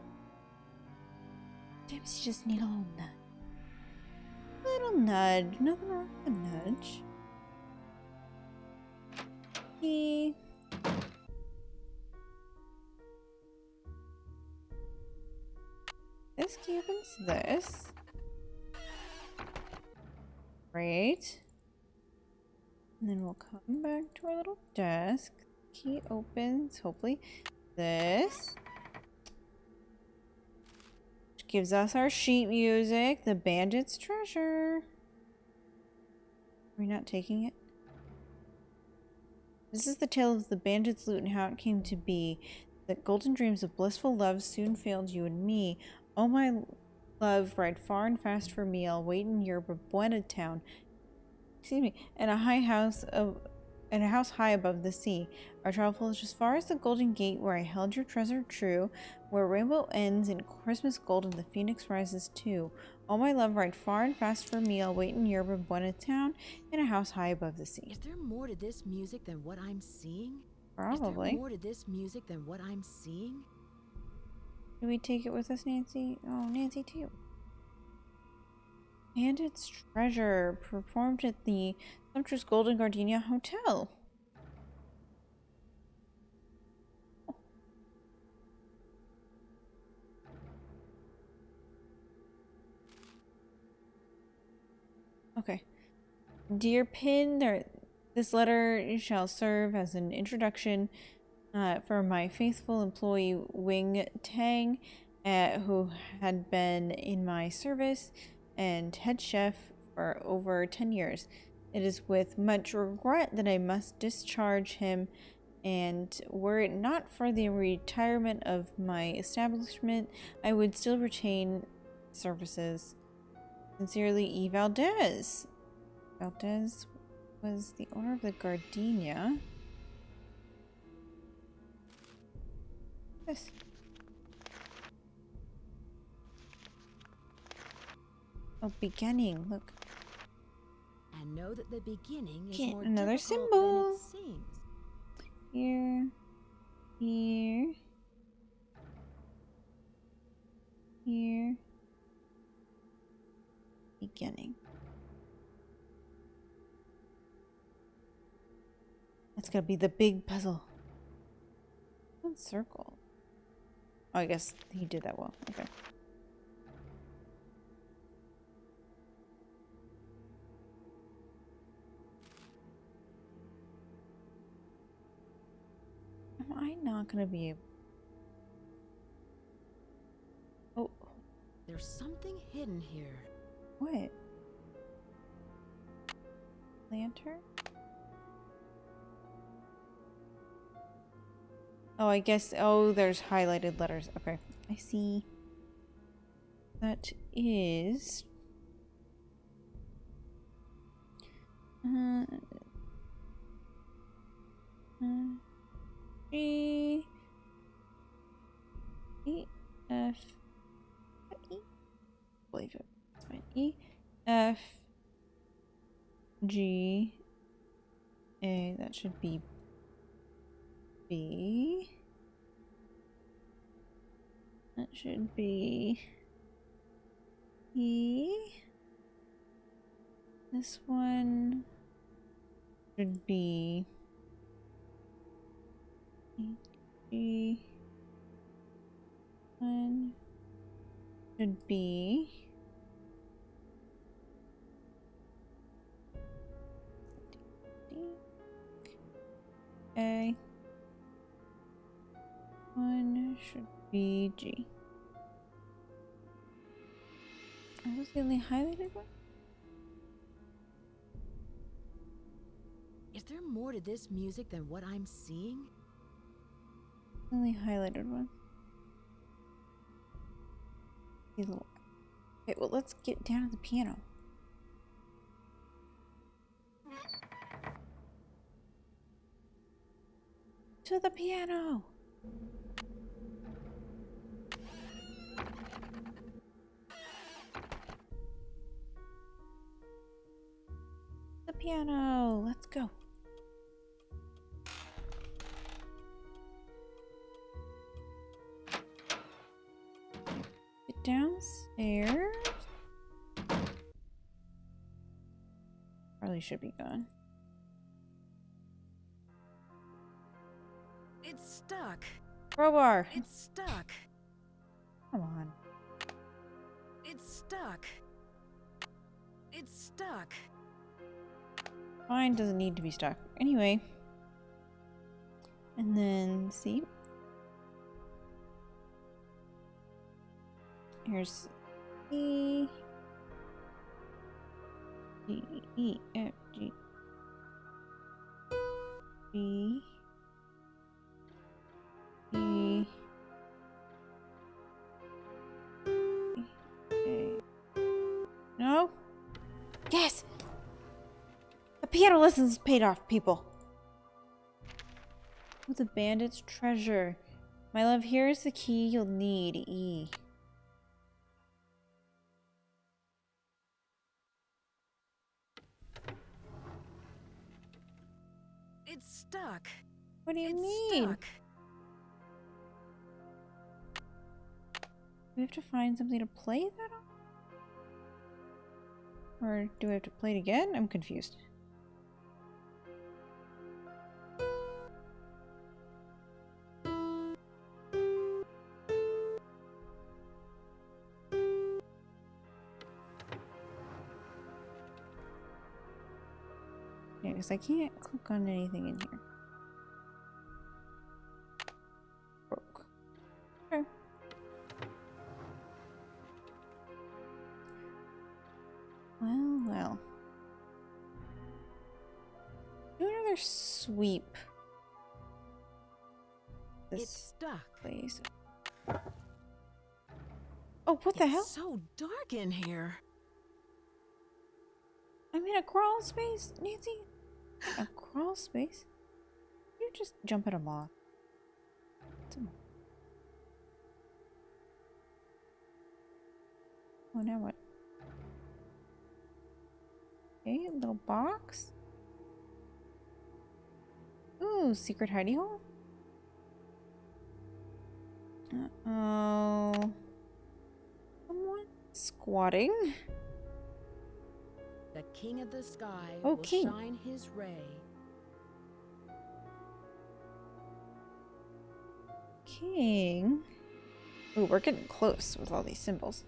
Sometimes you just need a little nudge. A little nudge. Nothing wrong with a nudge. See? This key opens this. Great. And then we'll come back to our little desk. Key opens, hopefully, this. Which gives us our sheet music, the bandit's treasure. Are we not taking it? This is the tale of the bandit's loot and how it came to be. The golden dreams of blissful love soon failed you and me. Oh my love, ride far and fast for me. I'll wait in your Buena town. Excuse me, in a house high above the sea. Our travel flows as far as the golden gate where I held your treasure true, where rainbow ends in Christmas gold and the phoenix rises too. Oh my love, ride far and fast for me. I'll wait in your Buena town in a house high above the sea. Is there more to this music than what I'm seeing? Probably. Is there more to this music than what I'm seeing? Do we take it with us, Nancy? Oh, Nancy too. And its treasure performed at the sumptuous Golden Gardenia Hotel. Okay. Dear Pin, this letter shall serve as an introduction for my faithful employee Wing Tang, who had been in my service and head chef for over 10 years. It is with much regret that I must discharge him, and were it not for the retirement of my establishment, I would still retain services. Sincerely, E. Valdez. Valdez was the owner of the Gardenia. This. Oh, beginning. Look. And know that the beginning is Get more another difficult symbol. than it seems. Here. Here. Here. Beginning. That's gotta be the big puzzle. One circle. Oh, I guess he did that well. Okay. Am I not gonna be able? Oh. There's something hidden here. What? Lantern? Oh, I guess. Oh, there's highlighted letters. Okay. I see. That is. G. E. F. E. Believe it. It's fine. E. F. G. A. That should be B. That should be E. This one should be G. One should be D. A. should be G. Are those the only highlighted one? Is there more to this music than what I'm seeing? Only highlighted one. Okay, well, let's get down to the piano. To the piano! The piano! Let's go. Get downstairs. Probably should be gone. It's stuck. Crowbar! It's stuck. Come on. It's stuck. It's stuck. Mine doesn't need to be stuck. Anyway. And then, see? Here's E. G, E, F, G. B. E. A. No? Yes! The piano lessons paid off, people. Oh, the bandit's treasure. My love, here's the key you'll need. E. It's stuck. What do you It's mean? stuck. Do we have to find something to play that on? Or do we have to play it again? I'm confused. Yeah, because I can't click on anything in here. Broke. Okay. Well, well. Do another sweep. It's This stuck. place. Oh, what the hell? It's so dark in here. I'm in a crawl space, Nancy. A crawl space? You just jump at a moth. It's a moth. Oh, now what? Okay, a little box. Ooh, secret hidey hole. Uh-oh. Someone squatting. The king of the sky Oh, will king. shine his ray. King. Ooh, we're getting close with all these symbols.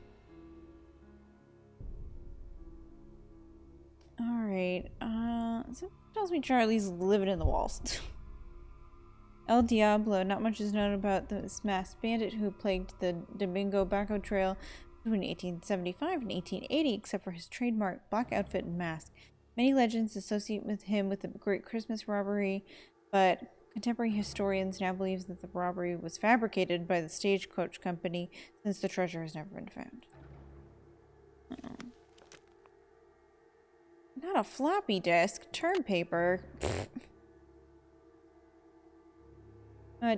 Alright, something tells me Charlie's living in the walls. El Diablo. Not much is known about this masked bandit who plagued the Domingo Baco Trail between 1875 and 1880, except for his trademark black outfit and mask. Many legends associate with him with the Great Christmas Robbery, but contemporary historians now believe that the robbery was fabricated by the Stagecoach Company, since the treasure has never been found. Not a floppy disk, term paper.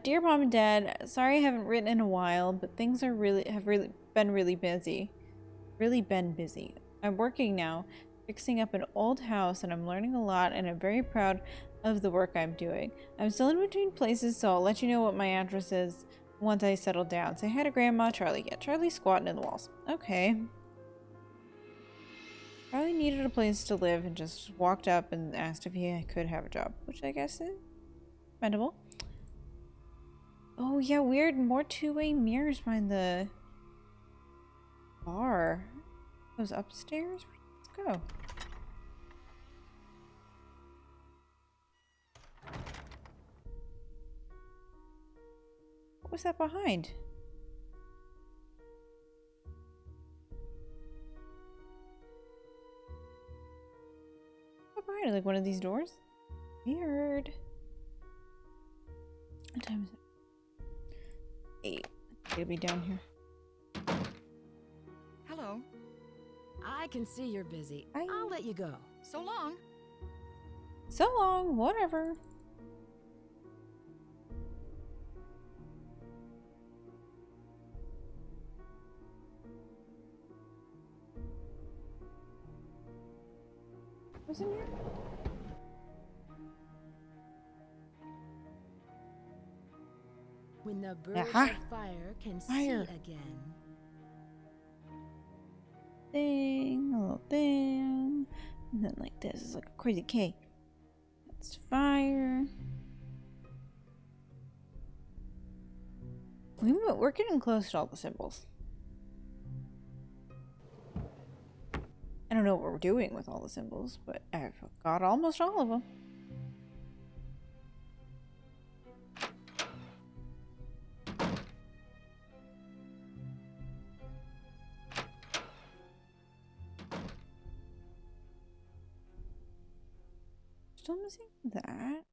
Dear Mom and Dad, sorry I haven't written in a while, but things have really been busy. I'm working now, fixing up an old house, and I'm learning a lot, and I'm very proud of the work I'm doing. I'm still in between places, so I'll let you know what my address is once I settle down. Say hi to Grandma. Charlie. Yeah, Charlie's squatting in the walls. Okay. Charlie needed a place to live and just walked up and asked if he could have a job, which I guess is commendable. Oh yeah, weird. More two-way mirrors behind the bar. Goes upstairs? Let's go. What was that behind? What behind? Like one of these doors? Weird. What time is it? 8. It'll be down here. Hello. I can see you're busy. Bye. I'll let you go. So long. So long, whatever. What's in here? When the birds Aha. of fire can Fire. see again. Thing, a little thing. And then like this is like a crazy K. That's fire. We're getting close to all the symbols. I don't know what we're doing with all the symbols, but I've got almost all of them. Still missing that.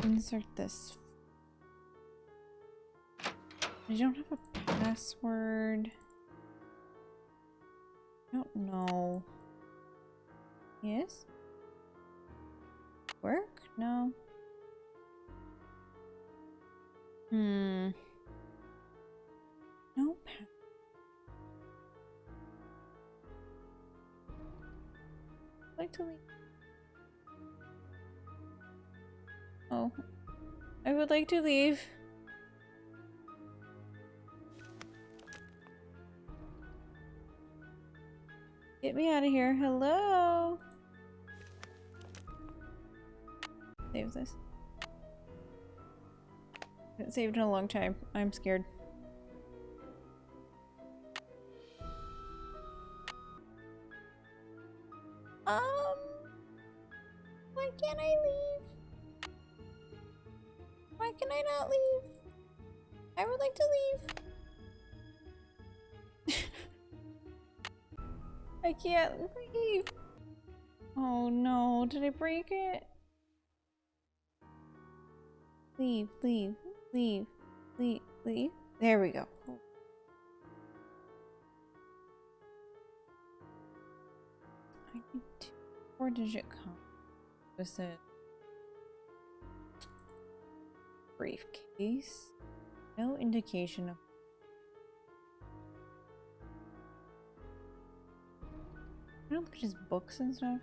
Insert this. I don't have a password. I don't know. Yes? Work? No. No password. I'd like to leave. Oh. I would like to leave. Get me out of here. Hello? Save this. I haven't saved in a long time. I'm scared. Why can't I leave? Why can I not leave? I would like to leave. I can't leave. Oh no, did I break it? Leave, leave, leave, leave, leave. There we go. I need 2 4-digit code. Was it briefcase? No indication of. I don't think just books and stuff.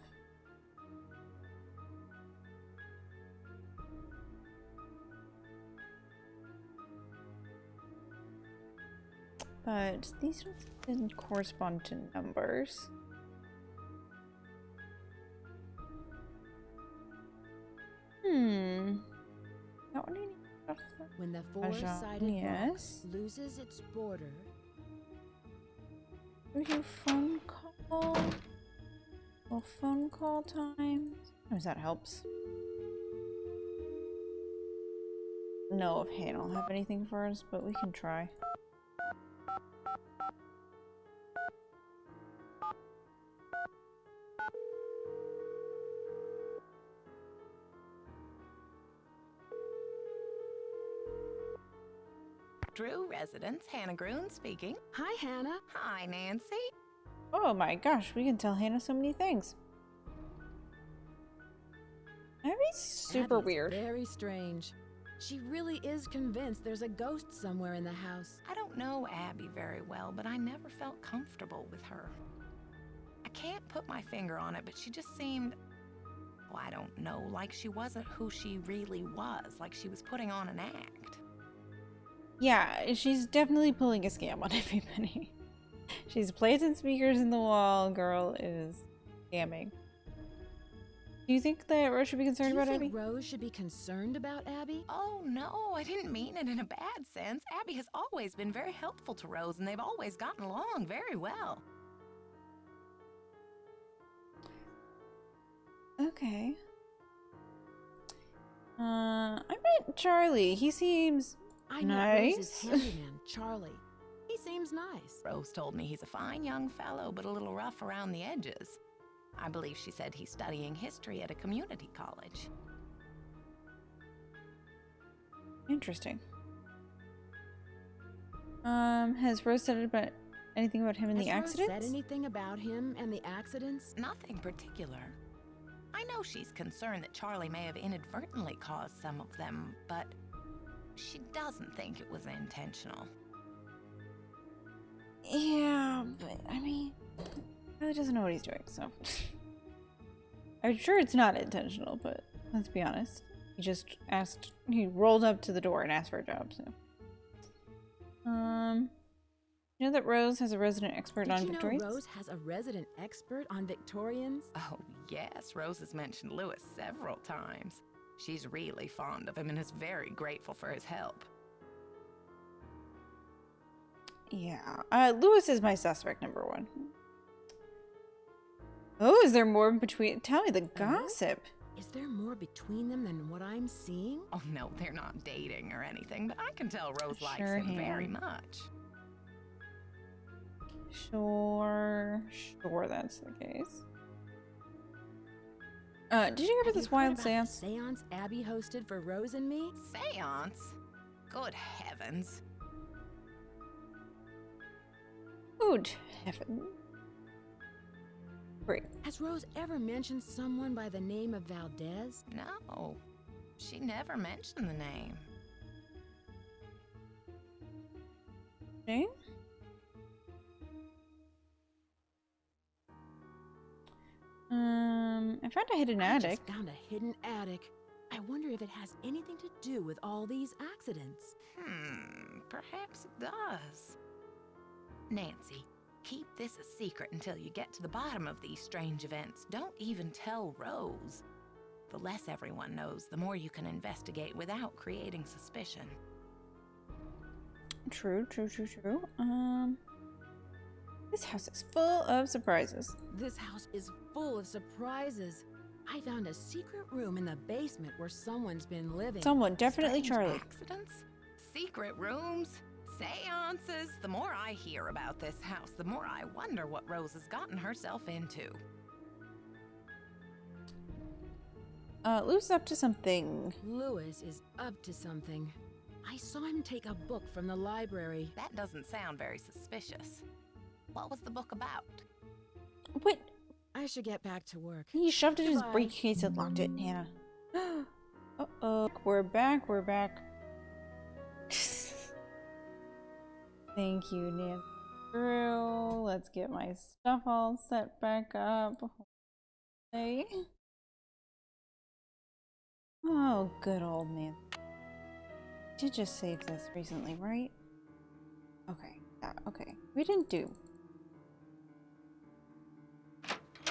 But these didn't correspond to numbers. That one I need. When the four-sided yes. box loses its border. We do phone call. Well, phone call time. Sometimes that helps. No, if Hannah will have anything for us, but we can try. Drew residence, Hannah Groon speaking. Hi, Hannah. Hi, Nancy. Oh my gosh, we can tell Hannah so many things. That'd be super Abby's weird. Very strange. She really is convinced there's a ghost somewhere in the house. I don't know Abby very well, but I never felt comfortable with her. I can't put my finger on it, but she just seemed, well, I don't know, like she wasn't who she really was, like she was putting on an act. Yeah, she's definitely pulling a scam on everybody. She's placing speakers in the wall. Girl is scamming. Do you think that Rose should be concerned about Abby? Do you think Rose should be concerned about Abby? Oh, no, I didn't mean it in a bad sense. Abby has always been very helpful to Rose, and they've always gotten along very well. Okay. I met Charlie. He seems I met Rose's nice. handyman, Charlie. He seems nice. Rose told me he's a fine young fellow, but a little rough around the edges. I believe she said he's studying history at a community college. Interesting. Has Rose said anything about him and the Has Rose accidents? said anything about him and the accidents? Nothing particular. I know she's concerned that Charlie may have inadvertently caused some of them, but she doesn't think it was intentional. Yeah, but I mean, Charlie doesn't know what he's doing, so. I'm sure it's not intentional, but let's be honest. He rolled up to the door and asked for a job, so. You know that Rose has a resident expert on Victorians? Did you know Rose has a resident expert on Victorians? Oh, yes. Rose has mentioned Lewis several times. She's really fond of him and is very grateful for his help. Yeah. Lewis is my suspect number one. Oh, is there more between? Tell me the gossip. Is there more between them than what I'm seeing? Oh, no, they're not dating or anything, but I can tell Rose likes Sure him am. very much. Sure, that's the case. Did you hear about this wild seance? Seance Abby hosted for Rose and me? Seance? Good heavens. Good heaven. Great. Has Rose ever mentioned someone by the name of Valdez? No, she never mentioned the name. Okay. I found a hidden attic. I just found a hidden attic. I wonder if it has anything to do with all these accidents. Perhaps it does. Nancy, keep this a secret until you get to the bottom of these strange events. Don't even tell Rose. The less everyone knows, the more you can investigate without creating suspicion. True. This house is full of surprises. This house is full of surprises. I found a secret room in the basement where someone's been living. Someone, definitely Strange Charlie. Accidents? Secret rooms? Seances? The more I hear about this house, the more I wonder what Rose has gotten herself into. Louis is up to something. Louis is up to something. I saw him take a book from the library. That doesn't sound very suspicious. What was the book about? What? I should get back to work. He shoved it in his Goodbye. briefcase and locked it, Hannah. Uh-oh. We're back. Thank you, Nancy. Through. Let's get my stuff all set back up. Hey. Oh, good old Nancy. Did just save this recently, right? Okay. Okay. We didn't do.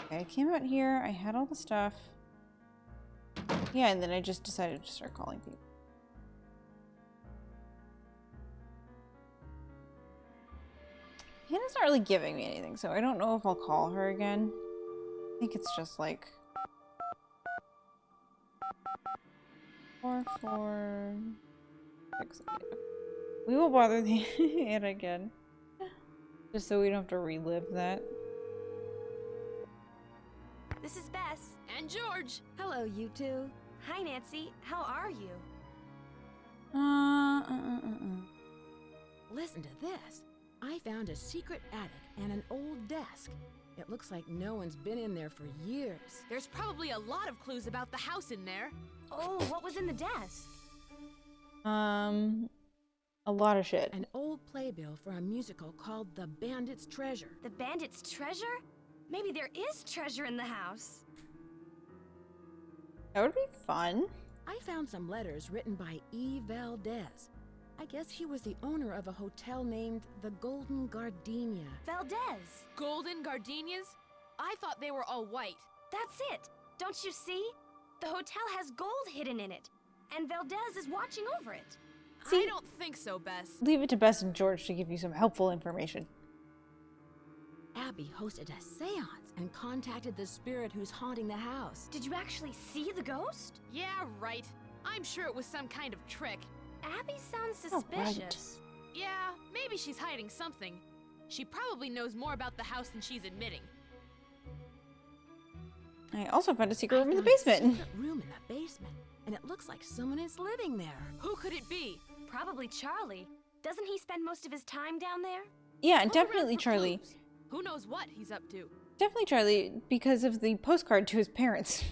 Okay, I came out here. I had all the stuff. Yeah, and then I just decided to start calling people. Hannah's not really giving me anything, so I don't know if I'll call her again. I think it's just like 446. We will bother the Hannah again, just so we don't have to relive that. This is Bess. And George. Hello, you two. Hi, Nancy. How are you? Listen to this. I found a secret attic and an old desk. It looks like no one's been in there for years. There's probably a lot of clues about the house in there. Oh, what was in the desk? A lot of shit. An old playbill for a musical called The Bandit's Treasure. The Bandit's Treasure? Maybe there is treasure in the house. That would be fun. I found some letters written by E. Valdez. I guess he was the owner of a hotel named the Golden Gardenia. Valdez! Golden gardenias? I thought they were all white. That's it! Don't you see? The hotel has gold hidden in it, and Valdez is watching over it. See? I don't think so, Bess. Leave it to Bess and George to give you some helpful information. Abby hosted a seance and contacted the spirit who's haunting the house. Did you actually see the ghost? Yeah, right. I'm sure it was some kind of trick. Abby sounds Oh, right. suspicious. Yeah, maybe she's hiding something. She probably knows more about the house than she's admitting. I also found a secret room in the I found a basement. secret room in the basement, and it looks like someone is living there. Who could it be? Probably Charlie. Doesn't he spend most of his time down there? Yeah, Look definitely around for Charlie. clues. Who knows what he's up to? Definitely Charlie because of the postcard to his parents.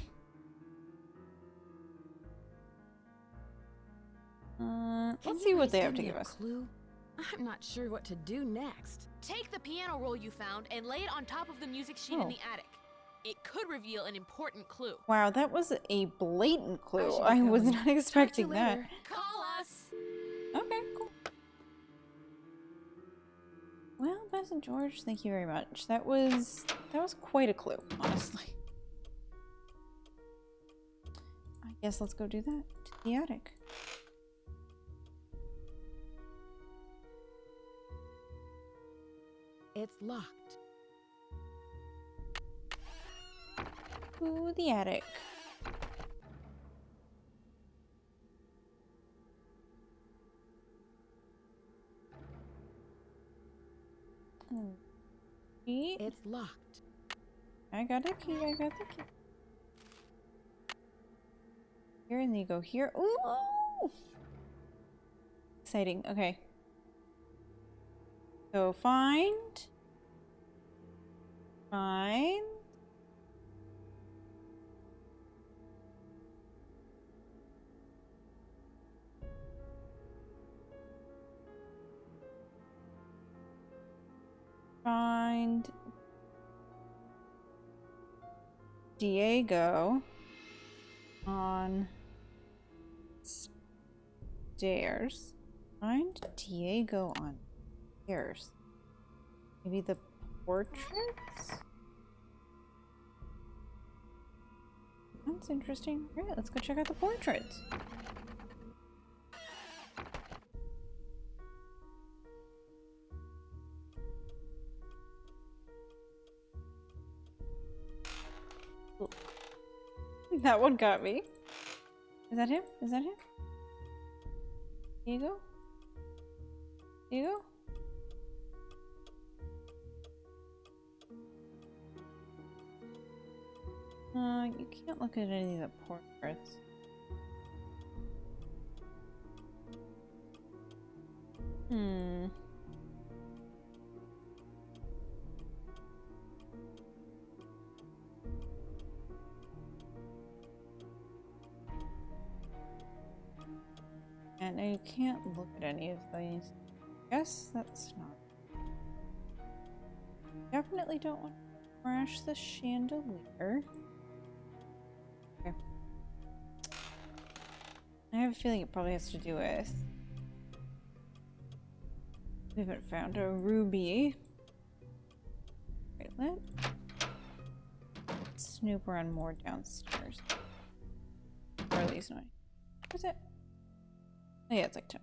Can Let's you see what guys they have give to me give a us. Clue? I'm not sure what to do next. Take the piano roll you found and lay it on top of the music sheet in Oh. the attic. It could reveal an important clue. Wow, that was a blatant clue. should get I was going. not Talk to you expecting that. later. Call us! Okay, cool. Well, Bess and George, thank you very much. That was quite a clue, honestly. I guess let's go do that to the attic. It's locked. To the attic. Key. It's locked. I got a key. I got the key. Here and then you go here. Ooh! Exciting. Okay. So find. Find Diego on stairs. Find Diego on stairs. Maybe the portraits? That's interesting. Alright, let's go check out the portraits. Ooh. That one got me. Is that him? Is that him? Diego? Diego? You can't look at any of the portraits. And you can't look at any of these. Guess that's not. Definitely don't want to crash the chandelier. Okay. I have a feeling it probably has to do with. We haven't found a ruby. Right, let's snoop around more downstairs. Or at least not. What's it? Oh, yeah, it's like 10.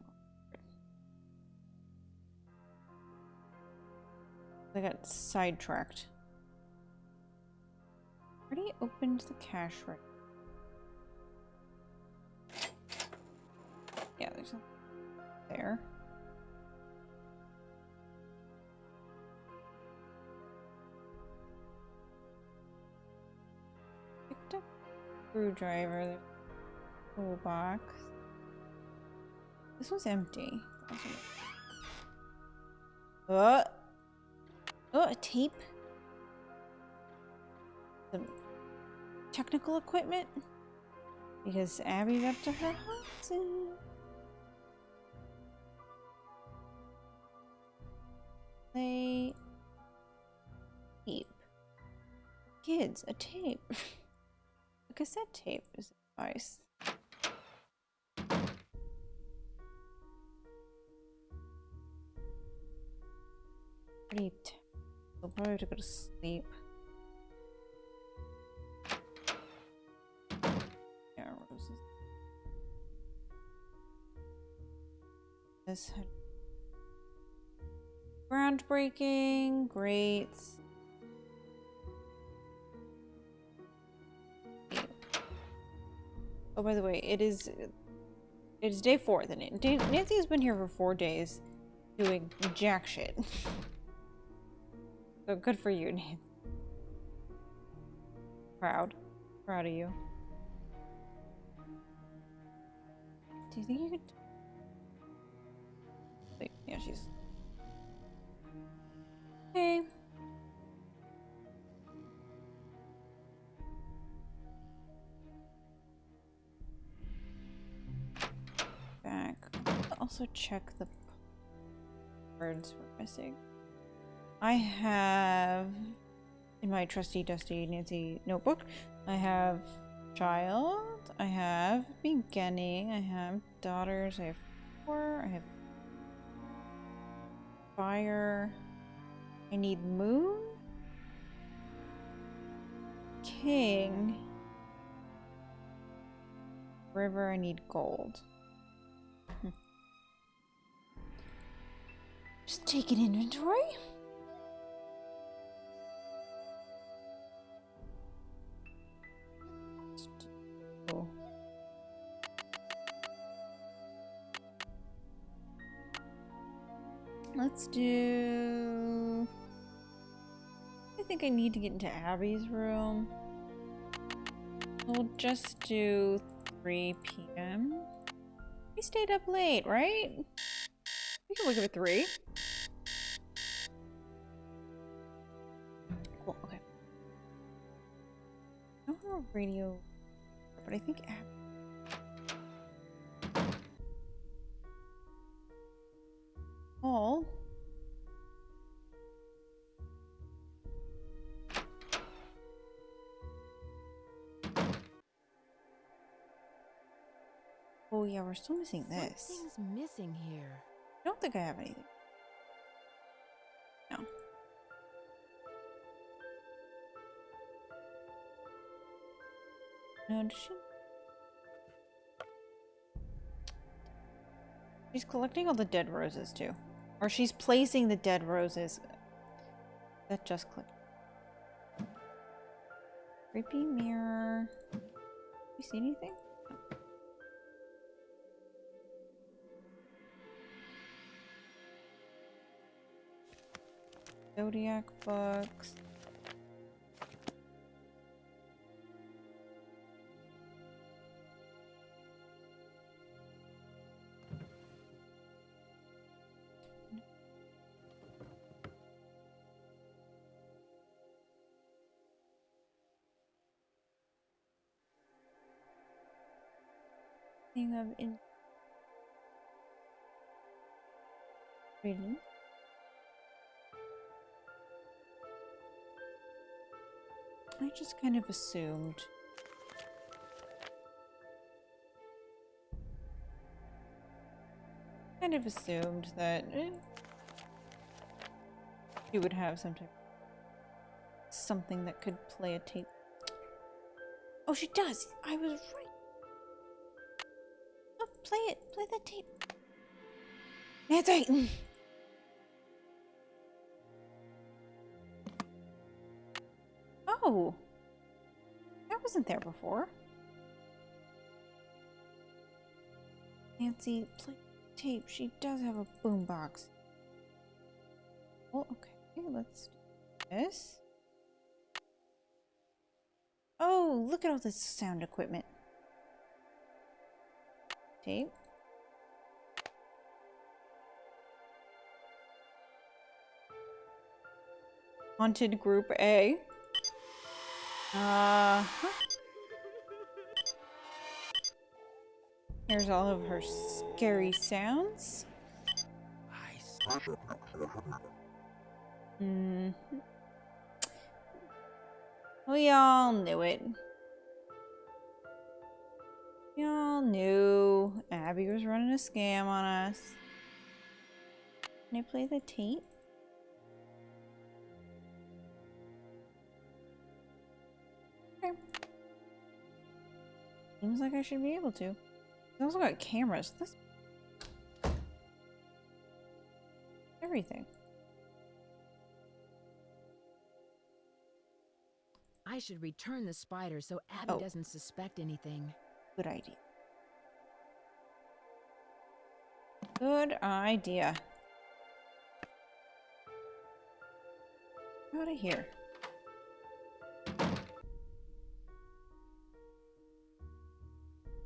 I got sidetracked. Already opened the cash right. Yeah, there's something there. Picked up screwdriver, toolbox. This was empty. Oh, a tape. Some technical equipment. Because Abby's up to her house soon. Play tape. Kids, a tape. A cassette tape is advice. I'll probably have to go to sleep. Yeah, roses. This had groundbreaking, great. Oh, by the way, it's day 4. Nancy has been here for 4 days doing jack shit. So good for you, Nancy. Proud of you. Do you think you could? Wait, yeah, she's okay. Back. Also check the words we're missing. I have in my trusty dusty Nancy notebook. I have child. I have beginning. I have daughters. I have 4. I have fire. I need moon. King. River. I need gold. Just take an inventory. Let's do... I think I need to get into Abby's room. We'll just do 3 p.m. We stayed up late, right? We can wake up at 3. Cool, okay. I don't have a radio, but I think Abby... Paul. Oh yeah, we're still missing this. Something's missing here. I don't think I have anything. No. No, does she? She's collecting all the dead roses too. Or she's placing the dead roses. That just clicked. Creepy mirror. You see anything? No. Zodiac books. Thing of in really? I just kind of assumed. Kind of assumed that she would have something that could play a tape. Oh, she does. I was right. Oh, play it. Play that tape. Nancy. Oh, that wasn't there before. Nancy, play tape. She does have a boombox. Well, okay, let's do this. Oh, look at all this sound equipment. Tape. Haunted Group A. Here's all of her scary sounds. We all knew it. We all knew Abby was running a scam on us. Can I play the tape? Okay. Seems like I should be able to. It's also got cameras. This everything. I should return the spider so Abby doesn't suspect anything. Good idea. Good idea. Out of here.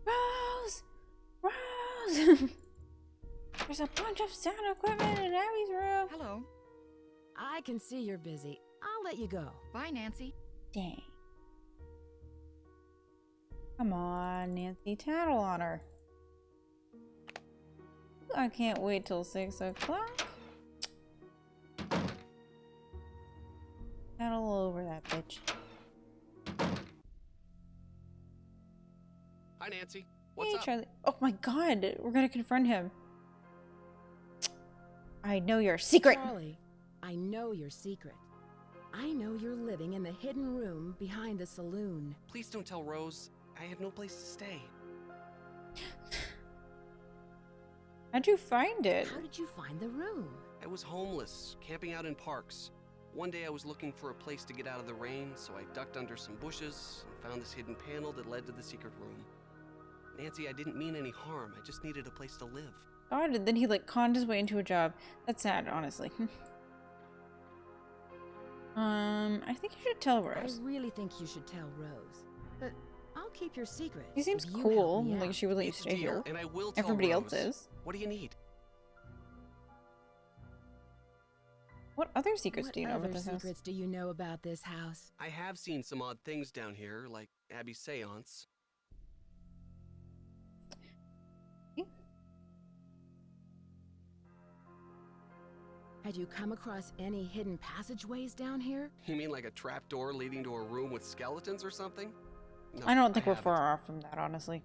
Rose! Rose! There's a bunch of sound equipment in Abby's room. Hello. I can see you're busy. I'll let you go. Bye, Nancy. Dang. Come on, Nancy, tattle on her. I can't wait till 6 o'clock. Tattle over that bitch. Hi, Nancy. What's Hey, up? Charlie. Oh my god, we're gonna confront him. I know your secret. Charlie, I know your secret. I know you're living in the hidden room behind the saloon. Please don't tell Rose. I have no place to stay. How'd you find it? How did you find the room? I was homeless, camping out in parks. One day I was looking for a place to get out of the rain, so I ducked under some bushes and found this hidden panel that led to the secret room. Nancy, I didn't mean any harm. I just needed a place to live. God, and then he like conned his way into a job. That's sad, honestly. I think you should tell Rose. I really think you should tell Rose. But I'll keep your secret. He seems if you cool. help me Like out. she would let you It's stay dear, here. and I will tell Everybody Rose. else is. What do you need? What other secrets do you know What about other this house? secrets do you know about this house? I have seen some odd things down here, like Abby's seance. Had you come across any hidden passageways down here? You mean like a trapdoor leading to a room with skeletons or something? No, I don't think we're haven't. far off from that, honestly.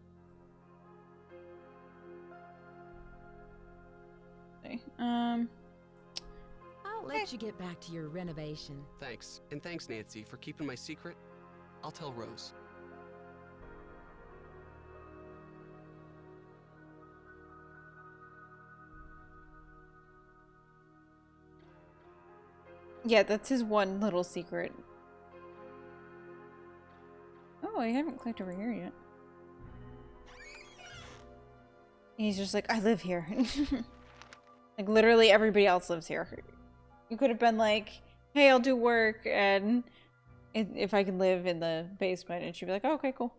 Okay, I'll let you get back to your renovation. Thanks. And thanks, Nancy, for keeping my secret. I'll tell Rose. yeah, that's his one little secret. Oh, I haven't clicked over here yet. He's just like, I live here. Like, literally everybody else lives here. You could have been like, hey, I'll do work, and if I can live in the basement, and she'd be like, oh, okay, cool.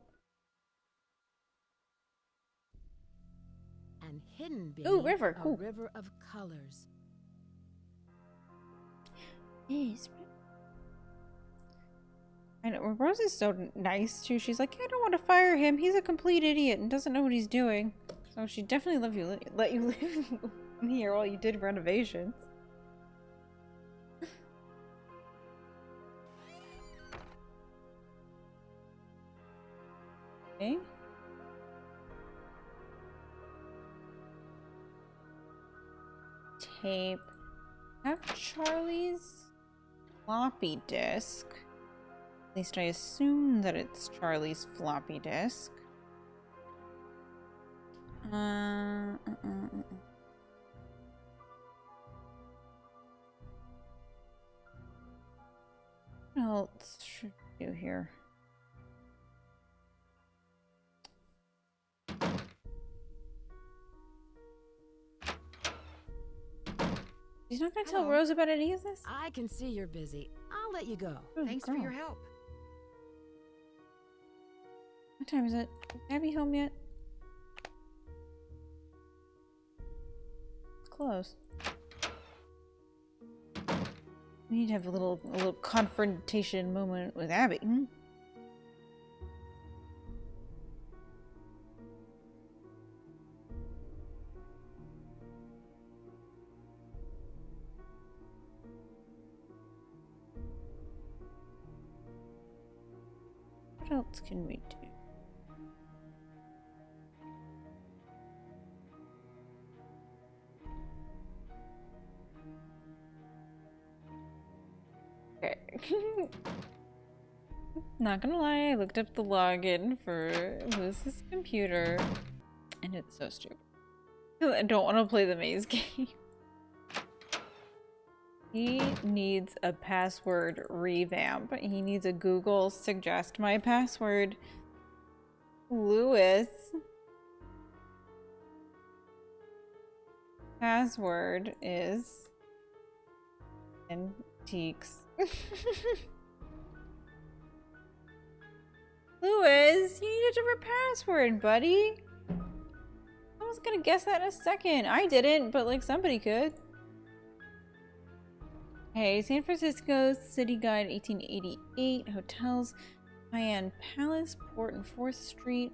And hidden Ooh, beneath river, a cool. river of colors. Yes. I know, Rose is so nice, too. She's like, I don't want to fire him. He's a complete idiot and doesn't know what he's doing. So she definitely let you live here while you did renovations. Okay. Tape. Have Charlie's floppy disk. At least I assume that it's Charlie's floppy disk. What else should we do here? He's not gonna tell Hello. Rose about any of this? I can see you're busy. I'll let you go. Oh, Thanks for girl. your help. What time is it? Is Abby home yet? It's close. We need to have a little confrontation moment with Abby. Hmm? What else can we do? Okay. Not gonna lie, I looked up the login for Lewis's computer, and it's so stupid. I don't want to play the maze game. He needs a password revamp. He needs a Google suggest my password. Lewis. Password is antiques. Lewis, you need a different password, buddy. I was gonna guess that in a second. I didn't, but like somebody could. Hey, San Francisco City Guide 1888, hotels, High-End Palace, Port and 4th Street,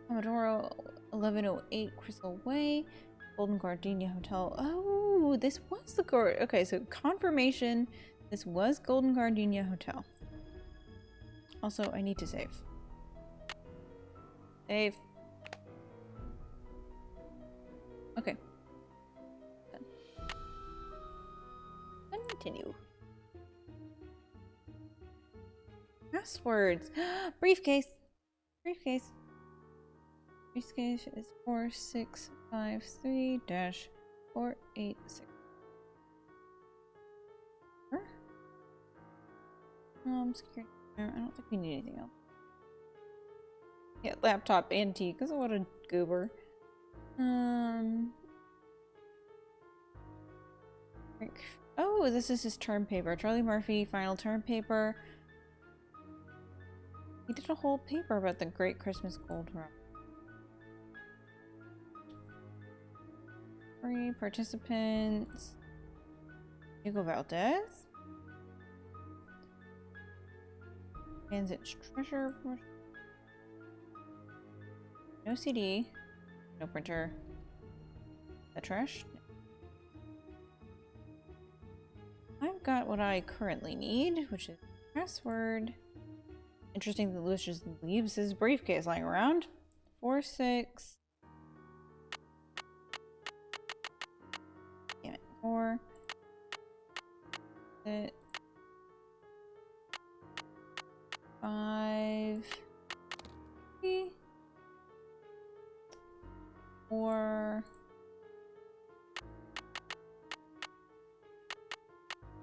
Pomodoro 1108 Crystal Way, Golden Gardenia Hotel. Oh, this was the okay, so confirmation, this was Golden Gardenia Hotel. Also, I need to save. Save. Okay. Done. Continue. Passwords. Briefcase. Briefcase. Briefcase is 4653-486. Security. I don't think we need anything else. Yeah, laptop antique. Cause what a goober. Oh, this is his term paper. Charlie Murphy, final term paper. He did a whole paper about the Great Christmas Gold Rush. Free participants. Hugo Valdez. Transit treasure. No CD. No printer. The trash. I've got what I currently need, which is password. Interesting that Lewis just leaves his briefcase lying around. 46. Damn it. 4. 6. 5. 3. 4.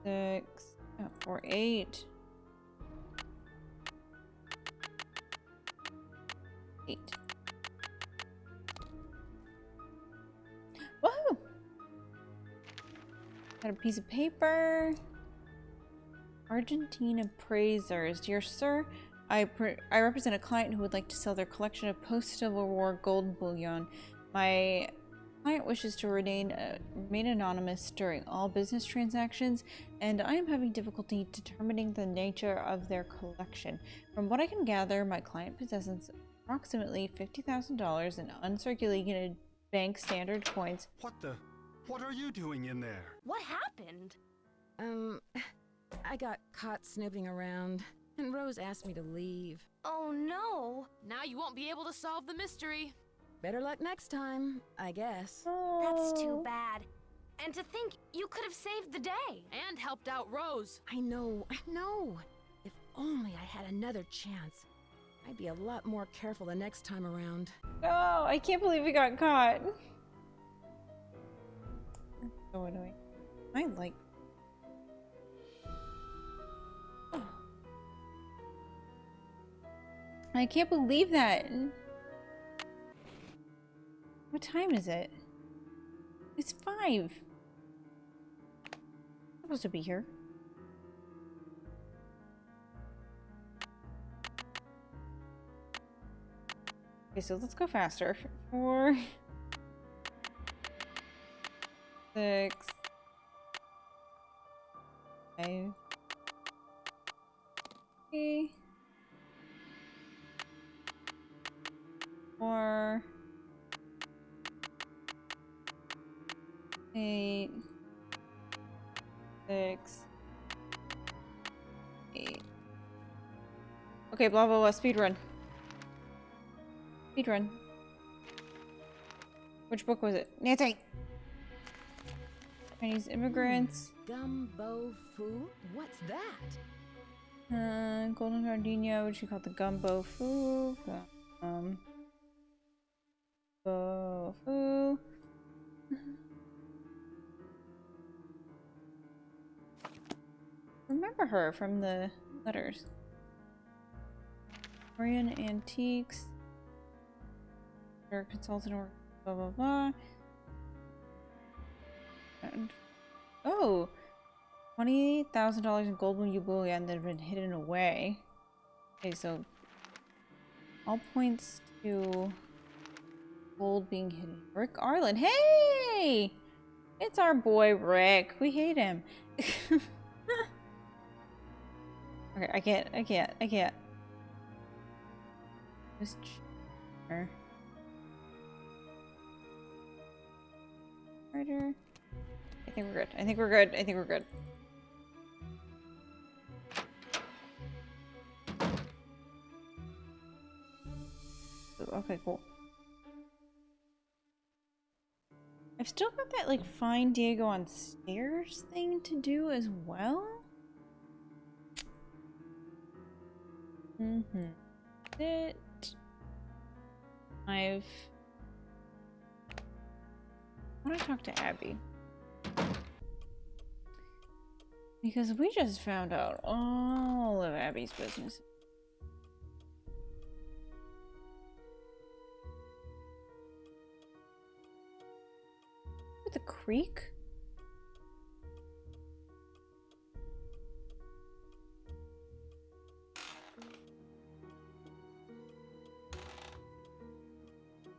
6. 4. 8. 8. Woohoo! Got a piece of paper. Argentina appraisers. Dear sir, I represent a client who would like to sell their collection of post-Civil War gold bullion. My client wishes to remain anonymous during all business transactions, and I am having difficulty determining the nature of their collection. From what I can gather, my client possesses approximately $50,000 in uncirculated bank standard coins. What are you doing in there? What happened? I got caught snooping around, and Rose asked me to leave. Oh no! Now you won't be able to solve the mystery. Better luck next time, I guess. That's too bad. And to think you could have saved the day. And helped out Rose. I know. If only I had another chance. I'd be a lot more careful the next time around. Oh, I can't believe we got caught. That's so annoying. I like. Oh. I can't believe that. What time is it? It's 5. I'm supposed to be here. Okay, so let's go faster. 4, 6, 5, 3, 4, 8, 6, 8. Okay, blah blah blah. Speed run. Speed run. Which book was it? Nancy! Chinese immigrants. Gumbo Foo? What's that? Golden Gardenia, which you call the Gumbo Foo. Gumbo Foo. Remember her from the letters. Victorian antiques. consultant or blah blah blah. And oh, $20,000 in gold bullion that have been hidden away. Okay, so all points to gold being hidden. Rick Arlen, hey! It's our boy Rick. We hate him. Okay, I can't. Just Writer. I think we're good. Ooh, okay, cool. I've still got that, like, find Diego on stairs thing to do as well. I want to talk to Abby. Because we just found out all of Abby's business. With the creek?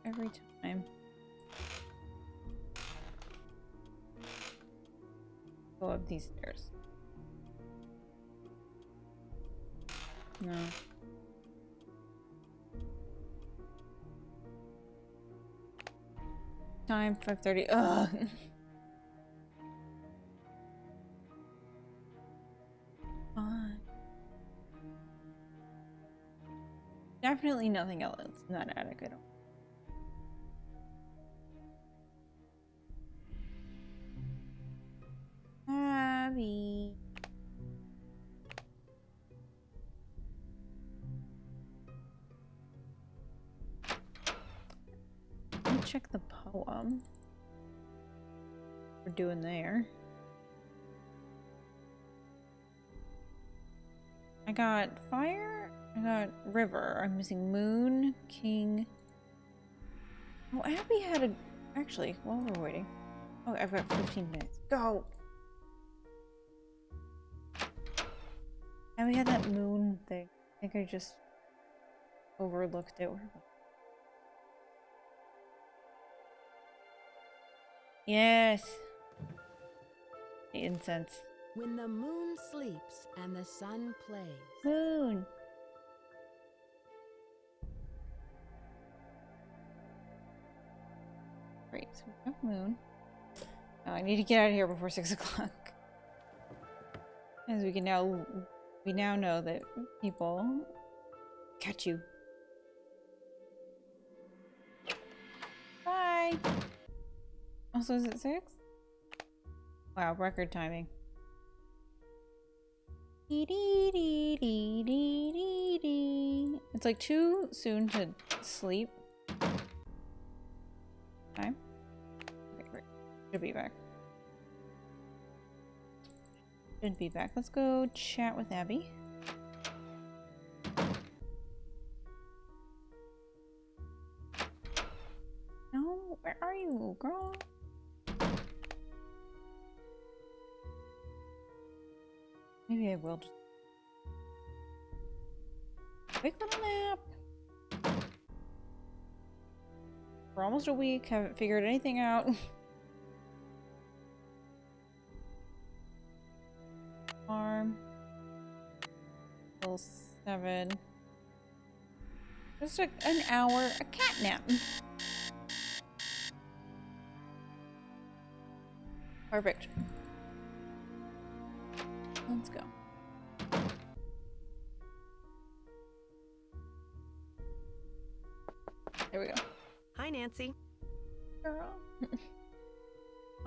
Every time. Go up these stairs. No. Time 5:30. Ugh. Fine. Definitely nothing else. Not attic at all. Abby. Let me check the poem we're doing there. I got fire, I got river, I'm missing moon, king. Oh, Abby had a... Actually, while we're waiting. Oh, I've got 15 minutes. Go! Abby had that moon thing. I think I just overlooked it. Yes! The incense. When the moon sleeps and the sun plays. Moon! Great, so we have moon. Oh, I need to get out of here before 6 o'clock. As we now know that people catch you. Bye! Also, is it 6? Wow, record timing. It's like too soon to sleep. Time? Okay, great. Should be back. Should be back. Let's go chat with Abby. No, where are you, girl? Maybe I will just quick little nap. For almost a week, haven't figured anything out. Farm till 7. Just an hour, a cat nap. Perfect. Let's go. There we go. Hi, Nancy. Girl.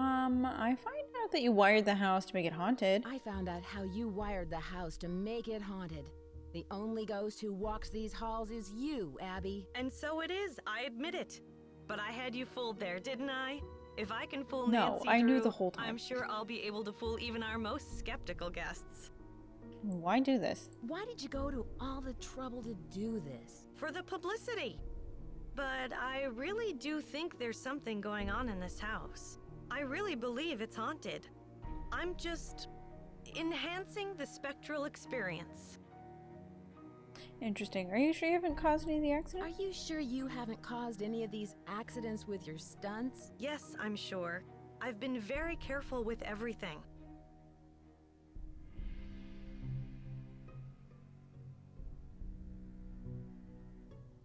I find out that you wired the house to make it haunted. I found out how you wired the house to make it haunted. The only ghost who walks these halls is you, Abby. And so it is, I admit it. But I had you fooled there, didn't I? If I can fool No, Nancy I knew Drew, the whole time. I'm sure I'll be able to fool even our most skeptical guests. Why do this? Why did you go to all the trouble to do this? For the publicity. but I really do think there's something going on in this house. I really believe it's haunted. I'm just enhancing the spectral experience. Interesting. Are you sure you haven't caused any of the accidents? Are you sure you haven't caused any of these accidents with your stunts? Yes, I'm sure. I've been very careful with everything.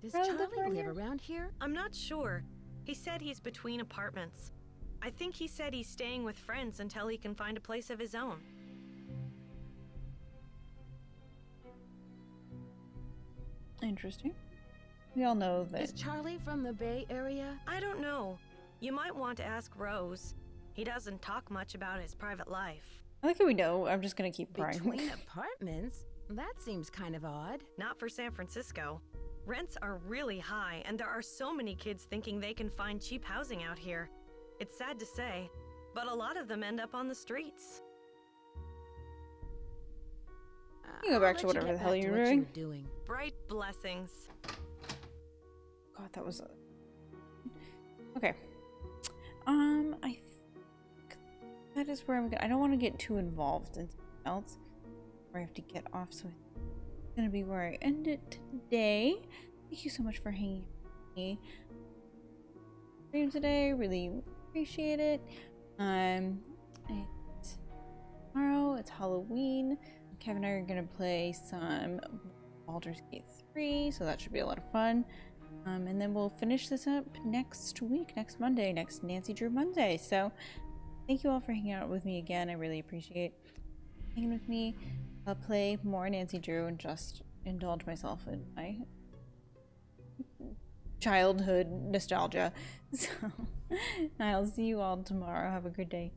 Does Charlie live Charlie around live here? around here? I'm not sure. He said he's between apartments. I think he said he's staying with friends until he can find a place of his own. Interesting. We all know that. Is Charlie from the Bay Area? I don't know. You might want to ask Rose. He doesn't talk much about his private life. I like how we know. I'm just gonna keep prying. Between apartments? That seems kind of odd. Not for San Francisco. Rents are really high, and there are so many kids thinking they can find cheap housing out here. It's sad to say, but a lot of them end up on the streets. You go back to whatever the hell you're doing. Bright blessings. God, that was okay. I think that is where I'm gonna. I don't want to get too involved in something else, where I have to get off. So it's gonna be where I end it today. Thank you so much for hanging with me today. Really appreciate it. It's tomorrow. It's Halloween. Kevin and I are gonna play some Baldur's Gate 3, so that should be a lot of fun. And then we'll finish this up next week, next Monday, next Nancy Drew Monday. So thank you all for hanging out with me again. I really appreciate hanging with me. I'll play more Nancy Drew and just indulge myself in my childhood nostalgia. So I'll see you all tomorrow. Have a good day.